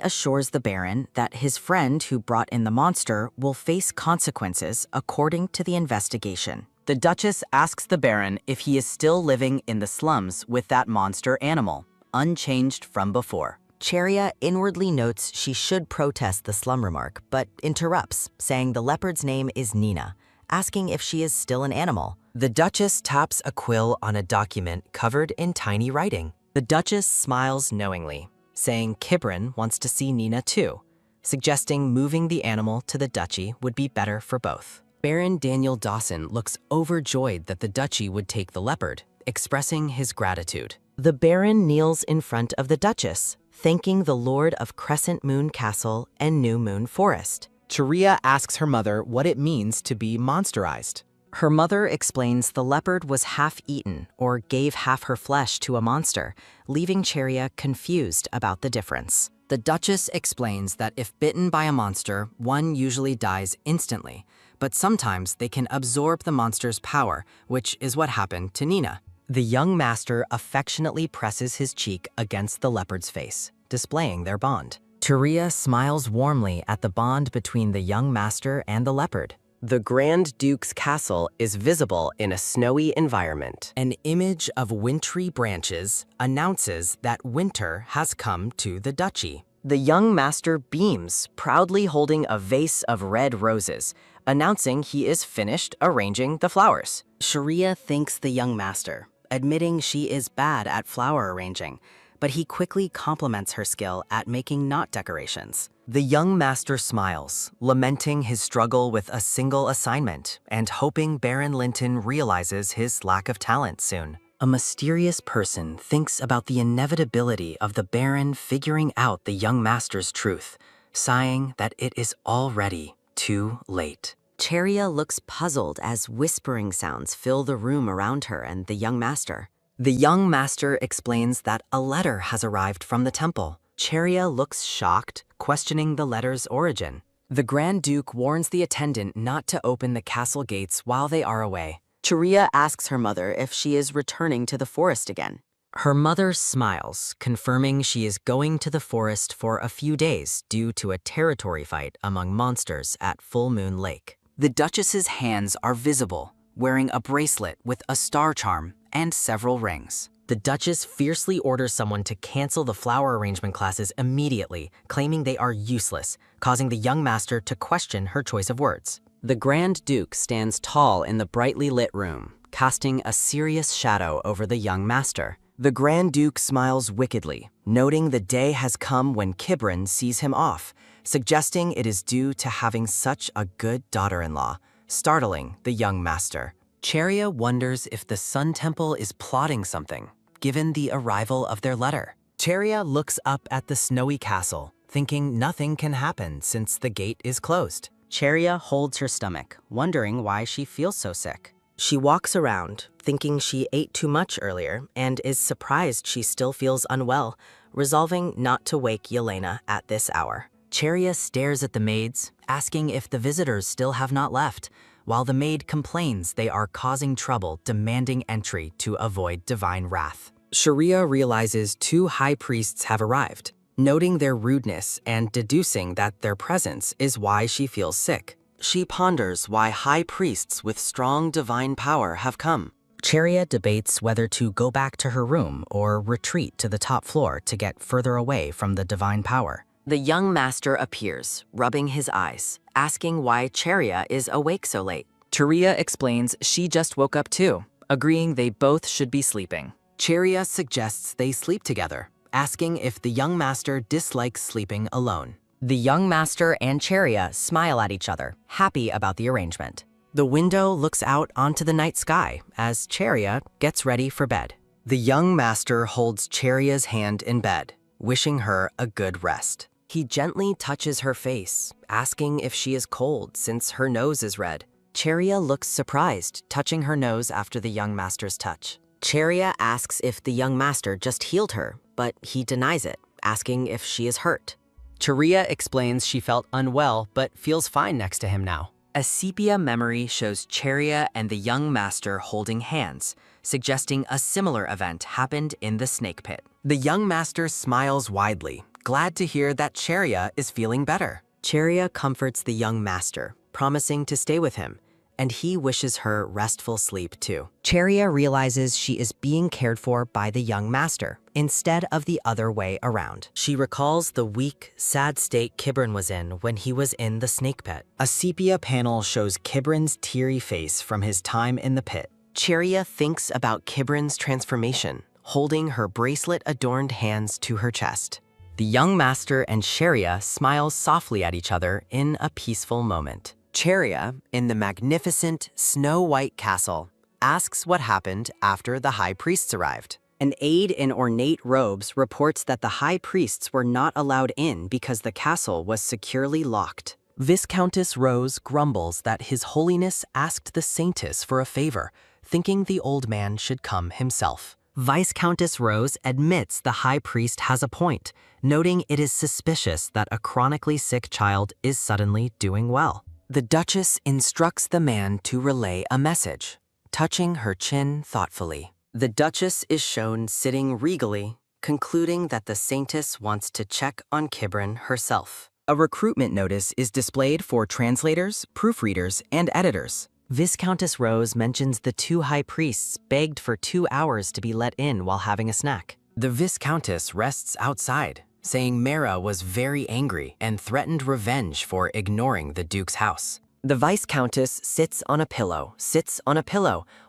assures the Baron that his friend who brought in the monster will face consequences according to the investigation. The Duchess asks the Baron if he is still living in the slums with that monster animal, unchanged from before. Cheria inwardly notes she should protest the slum remark, but interrupts, saying the leopard's name is Nina, asking if she is still an animal. The Duchess taps a quill on a document covered in tiny writing. The Duchess smiles knowingly, saying Kibrin wants to see Nina too, suggesting moving the animal to the duchy would be better for both. Baron Daniel Dawson looks overjoyed that the duchy would take the leopard, expressing his gratitude. The Baron kneels in front of the Duchess, thanking the Lord of Crescent Moon Castle and New Moon Forest. Cheria asks her mother what it means to be monsterized. Her mother explains the leopard was half-eaten or gave half her flesh to a monster, leaving Cheria confused about the difference. The Duchess explains that if bitten by a monster, one usually dies instantly, but sometimes they can absorb the monster's power, which is what happened to Nina. The young master affectionately presses his cheek against the leopard's face, displaying their bond. Cheria smiles warmly at the bond between the young master and the leopard. The Grand Duke's castle is visible in a snowy environment. An image of wintry branches announces that winter has come to the duchy. The young master beams, proudly holding a vase of red roses, announcing he is finished arranging the flowers. Cheria thanks the young master, admitting she is bad at flower arranging, but he quickly compliments her skill at making knot decorations. The young master smiles, lamenting his struggle with a single assignment and hoping Baron Linton realizes his lack of talent soon. A mysterious person thinks about the inevitability of the Baron figuring out the young master's truth, sighing that it is already too late. Cheria looks puzzled as whispering sounds fill the room around her and the young master. The young master explains that a letter has arrived from the temple. Cheria looks shocked, questioning the letter's origin. The Grand Duke warns the attendant not to open the castle gates while they are away. Cheria asks her mother if she is returning to the forest again. Her mother smiles, confirming she is going to the forest for a few days due to a territory fight among monsters at Full Moon Lake. The Duchess's hands are visible, wearing a bracelet with a star charm and several rings. The Duchess fiercely orders someone to cancel the flower arrangement classes immediately, claiming they are useless, causing the young master to question her choice of words. The Grand Duke stands tall in the brightly lit room, casting a serious shadow over the young master. The Grand Duke smiles wickedly, noting the day has come when Kibrin sees him off, suggesting it is due to having such a good daughter-in-law, startling the young master. Cheria wonders if the Sun Temple is plotting something, given the arrival of their letter. Cheria looks up at the snowy castle, thinking nothing can happen since the gate is closed. Cheria holds her stomach, wondering why she feels so sick. She walks around, thinking she ate too much earlier, and is surprised she still feels unwell, resolving not to wake Yelena at this hour. Cheria stares at the maids, asking if the visitors still have not left, while the maid complains they are causing trouble demanding entry to avoid divine wrath. Cheria realizes 2 high priests have arrived, noting their rudeness and deducing that their presence is why she feels sick. She ponders why high priests with strong divine power have come. Cheria debates whether to go back to her room or retreat to the top floor to get further away from the divine power. The young master appears, rubbing his eyes, asking why Cheria is awake so late. Cheria explains she just woke up too, agreeing they both should be sleeping. Cheria suggests they sleep together, asking if the young master dislikes sleeping alone. The young master and Cheria smile at each other, happy about the arrangement. The window looks out onto the night sky as Cheria gets ready for bed. The young master holds Cheria's hand in bed, wishing her a good rest. He gently touches her face, asking if she is cold since her nose is red. Cheria looks surprised, touching her nose after the young master's touch. Cheria asks if the young master just healed her, but he denies it, asking if she is hurt. Cheria explains she felt unwell but feels fine next to him now. A sepia memory shows Cheria and the young master holding hands, suggesting a similar event happened in the snake pit. The young master smiles widely, glad to hear that Cheria is feeling better. Cheria comforts the young master, promising to stay with him, and he wishes her restful sleep too. Cheria realizes she is being cared for by the young master, instead of the other way around. She recalls the weak, sad state Kibrin was in when he was in the snake pit. A sepia panel shows Kibrin's teary face from his time in the pit. Cheria thinks about Kibrin's transformation, holding her bracelet-adorned hands to her chest. The young master and Cheria smile softly at each other in a peaceful moment. Cheria, in the magnificent snow-white castle, asks what happened after the high priests arrived. An aide in ornate robes reports that the high priests were not allowed in because the castle was securely locked. Viscountess Rose grumbles that His Holiness asked the Saintess for a favor, thinking the old man should come himself. Viscountess Rose admits the high priest has a point, noting it is suspicious that a chronically sick child is suddenly doing well. The Duchess instructs the man to relay a message, touching her chin thoughtfully. The Duchess is shown sitting regally, concluding that the Saintess wants to check on Kibrin herself. A recruitment notice is displayed for translators, proofreaders, and editors. Viscountess Rose mentions the two high priests begged for 2 hours to be let in while having a snack. The Viscountess rests outside, saying Mara was very angry and threatened revenge for ignoring the Duke's house. The Viscountess sits on a pillow,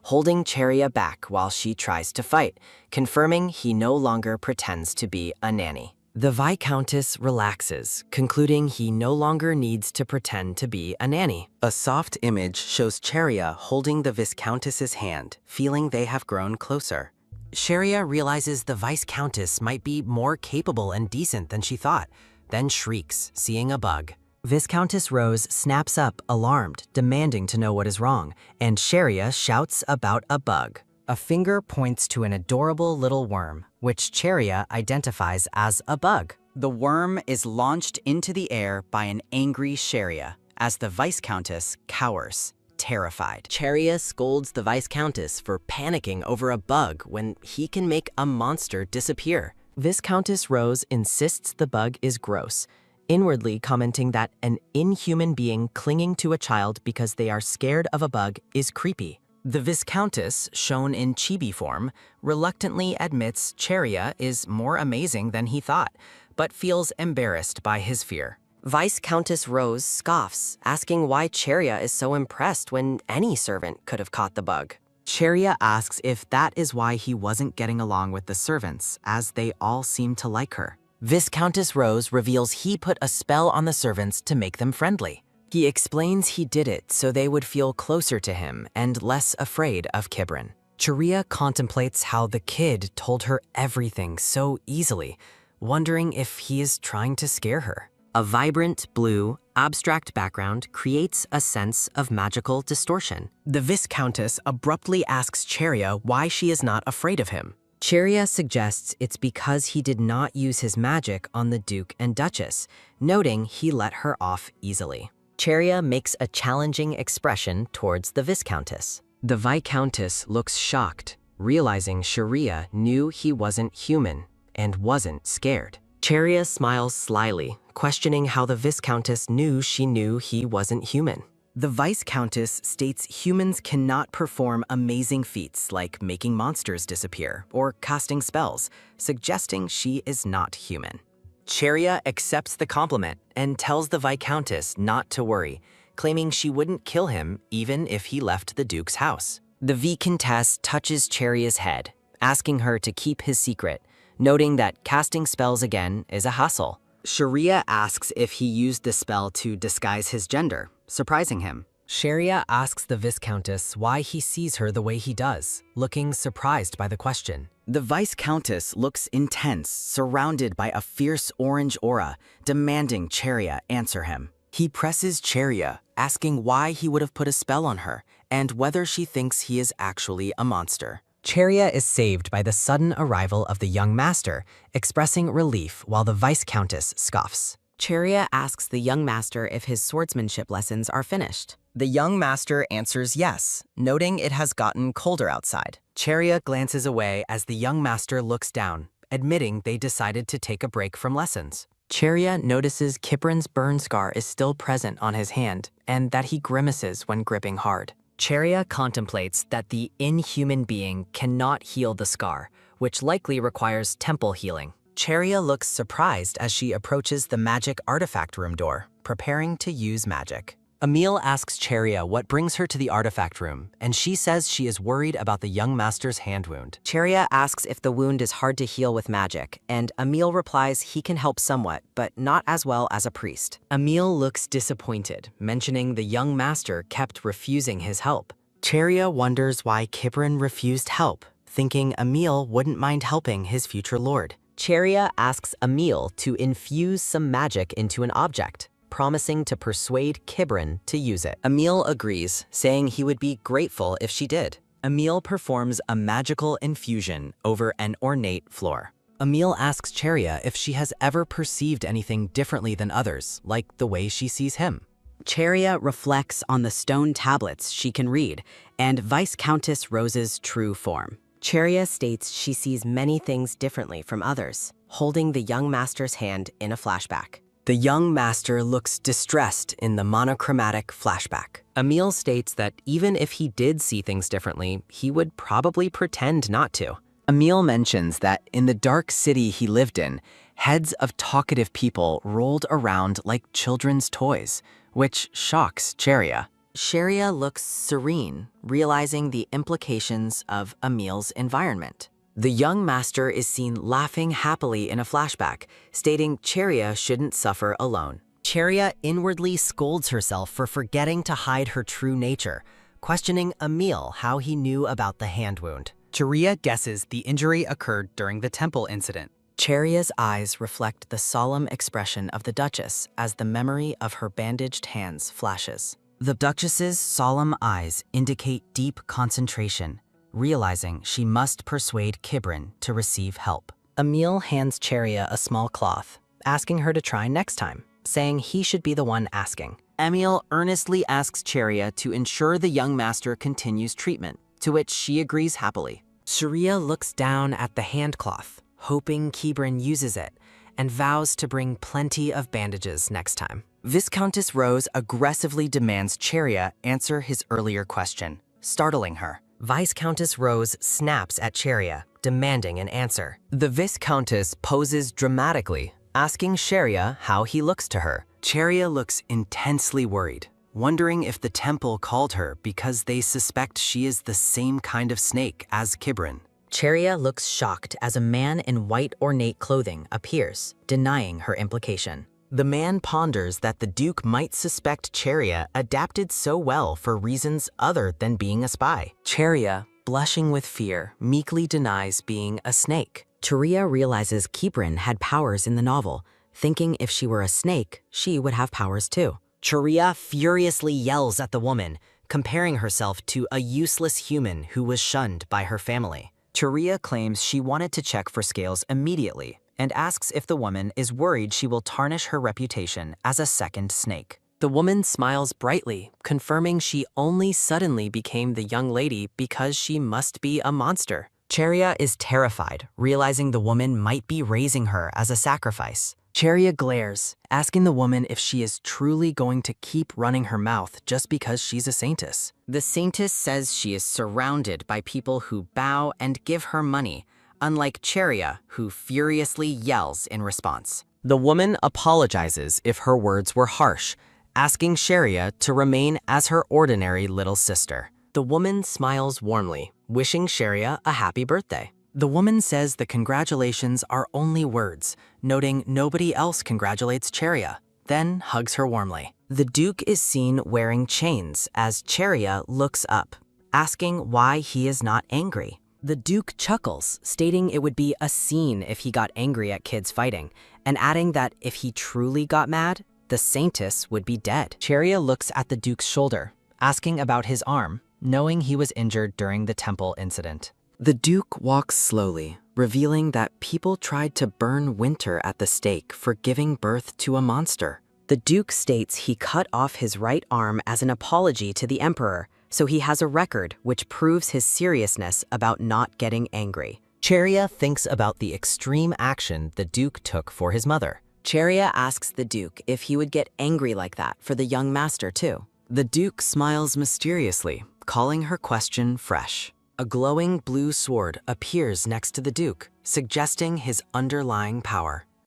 holding Cheria back while she tries to fight, confirming he no longer pretends to be a nanny. The Viscountess relaxes, concluding he no longer needs to pretend to be a nanny. A soft image shows Cheria holding the Viscountess's hand, feeling they have grown closer. Cheria realizes the Viscountess might be more capable and decent than she thought, then shrieks, seeing a bug. Viscountess Rose snaps up, alarmed, demanding to know what is wrong, and Cheria shouts about a bug. A finger points to an adorable little worm, which Cheria identifies as a bug. The worm is launched into the air by an angry Cheria, as the Viscountess cowers, terrified. Cheria scolds the Viscountess for panicking over a bug when he can make a monster disappear. Viscountess Rose insists the bug is gross, inwardly commenting that an inhuman being clinging to a child because they are scared of a bug is creepy. The Viscountess, shown in chibi form, reluctantly admits Cheria is more amazing than he thought, but feels embarrassed by his fear. Viscountess Rose scoffs, asking why Cheria is so impressed when any servant could have caught the bug. Cheria asks if that is why he wasn't getting along with the servants, as they all seem to like her. Viscountess Rose reveals he put a spell on the servants to make them friendly. He explains he did it so they would feel closer to him and less afraid of Kibrin. Cheria contemplates how the kid told her everything so easily, wondering if he is trying to scare her. A vibrant blue, abstract background creates a sense of magical distortion. The Viscountess abruptly asks Cheria why she is not afraid of him. Cheria suggests it's because he did not use his magic on the Duke and Duchess, noting he let her off easily. Cheria makes a challenging expression towards the Viscountess. The Viscountess looks shocked, realizing Cheria knew he wasn't human and wasn't scared. Cheria smiles slyly, questioning how the Viscountess knew she knew he wasn't human. The Viscountess states humans cannot perform amazing feats like making monsters disappear or casting spells, suggesting she is not human. Cheria accepts the compliment and tells the Viscountess not to worry, claiming she wouldn't kill him even if he left the Duke's house. The Viscountess touches Cheria's head, asking her to keep his secret, noting that casting spells again is a hassle. Cheria asks if he used the spell to disguise his gender, surprising him. Cheria asks the Viscountess why he sees her the way he does, looking surprised by the question. The Viscountess looks intense, surrounded by a fierce orange aura, demanding Cheria answer him. He presses Cheria, asking why he would have put a spell on her, and whether she thinks he is actually a monster. Cheria is saved by the sudden arrival of the young master, expressing relief while the Viscountess scoffs. Cheria asks the young master if his swordsmanship lessons are finished. The young master answers yes, noting it has gotten colder outside. Cheria glances away as the young master looks down, admitting they decided to take a break from lessons. Cheria notices Kibrin's burn scar is still present on his hand, and that he grimaces when gripping hard. Cheria contemplates that the inhuman being cannot heal the scar, which likely requires temple healing. Cheria looks surprised as she approaches the magic artifact room door, preparing to use magic. Emil asks Cheria what brings her to the artifact room, and she says she is worried about the young master's hand wound. Cheria asks if the wound is hard to heal with magic, and Emil replies he can help somewhat, but not as well as a priest. Emil looks disappointed, mentioning the young master kept refusing his help. Cheria wonders why Kibrin refused help, thinking Emil wouldn't mind helping his future lord. Cheria asks Emil to infuse some magic into an object, promising to persuade Kibrin to use it. Emil agrees, saying he would be grateful if she did. Emil performs a magical infusion over an ornate floor. Emil asks Cheria if she has ever perceived anything differently than others, like the way she sees him. Cheria reflects on the stone tablets she can read and Viscountess Rose's true form. Cheria states she sees many things differently from others, holding the young master's hand in a flashback. The young master looks distressed in the monochromatic flashback. Emil states that even if he did see things differently, he would probably pretend not to. Emil mentions that in the dark city he lived in, heads of talkative people rolled around like children's toys, which shocks Cheria. Cheria looks serene, realizing the implications of Emil's environment. The young master is seen laughing happily in a flashback, stating Cheria shouldn't suffer alone. Cheria inwardly scolds herself for forgetting to hide her true nature, questioning Emil how he knew about the hand wound. Cheria guesses the injury occurred during the temple incident. Cheria's eyes reflect the solemn expression of the Duchess as the memory of her bandaged hands flashes. The Duchess's solemn eyes indicate deep concentration, realizing she must persuade Kibrin to receive help. Emil hands Cheria a small cloth, asking her to try next time, saying he should be the one asking. Emil earnestly asks Cheria to ensure the young master continues treatment, to which she agrees happily. Cheria looks down at the handcloth, hoping Kibrin uses it, and vows to bring plenty of bandages next time. Viscountess Rose aggressively demands Cheria answer his earlier question, startling her. Viscountess Rose snaps at Cheria, demanding an answer. The Viscountess poses dramatically, asking Cheria how he looks to her. Cheria looks intensely worried, wondering if the temple called her because they suspect she is the same kind of snake as Kibrin. Cheria looks shocked as a man in white ornate clothing appears, denying her implication. The man ponders that the Duke might suspect Cheria adapted so well for reasons other than being a spy. Cheria, blushing with fear, meekly denies being a snake. Cheria realizes Kibrin had powers in the novel, thinking if she were a snake, she would have powers too. Cheria furiously yells at the woman, comparing herself to a useless human who was shunned by her family. Cheria claims she wanted to check for scales immediately, and asks if the woman is worried she will tarnish her reputation as a second snake. The woman smiles brightly, confirming she only suddenly became the young lady because she must be a monster. Cheria is terrified, realizing the woman might be raising her as a sacrifice. Cheria glares, asking the woman if she is truly going to keep running her mouth just because she's a saintess. The saintess says she is surrounded by people who bow and give her money, unlike Cheria, who furiously yells in response. The woman apologizes if her words were harsh, asking Cheria to remain as her ordinary little sister. The woman smiles warmly, wishing Cheria a happy birthday. The woman says the congratulations are only words, noting nobody else congratulates Cheria, then hugs her warmly. The Duke is seen wearing chains as Cheria looks up, asking why he is not angry. The Duke chuckles, stating it would be a scene if he got angry at kids fighting, and adding that if he truly got mad, the Saintess would be dead. Cheria looks at the Duke's shoulder, asking about his arm, knowing he was injured during the temple incident. The Duke walks slowly, revealing that people tried to burn Winter at the stake for giving birth to a monster. The Duke states he cut off his right arm as an apology to the Emperor, so he has a record which proves his seriousness about not getting angry. Cheria thinks about the extreme action the Duke took for his mother. Cheria asks the Duke if he would get angry like that for the young master too. The Duke smiles mysteriously, calling her question fresh. A glowing blue sword appears next to the Duke, suggesting his underlying power.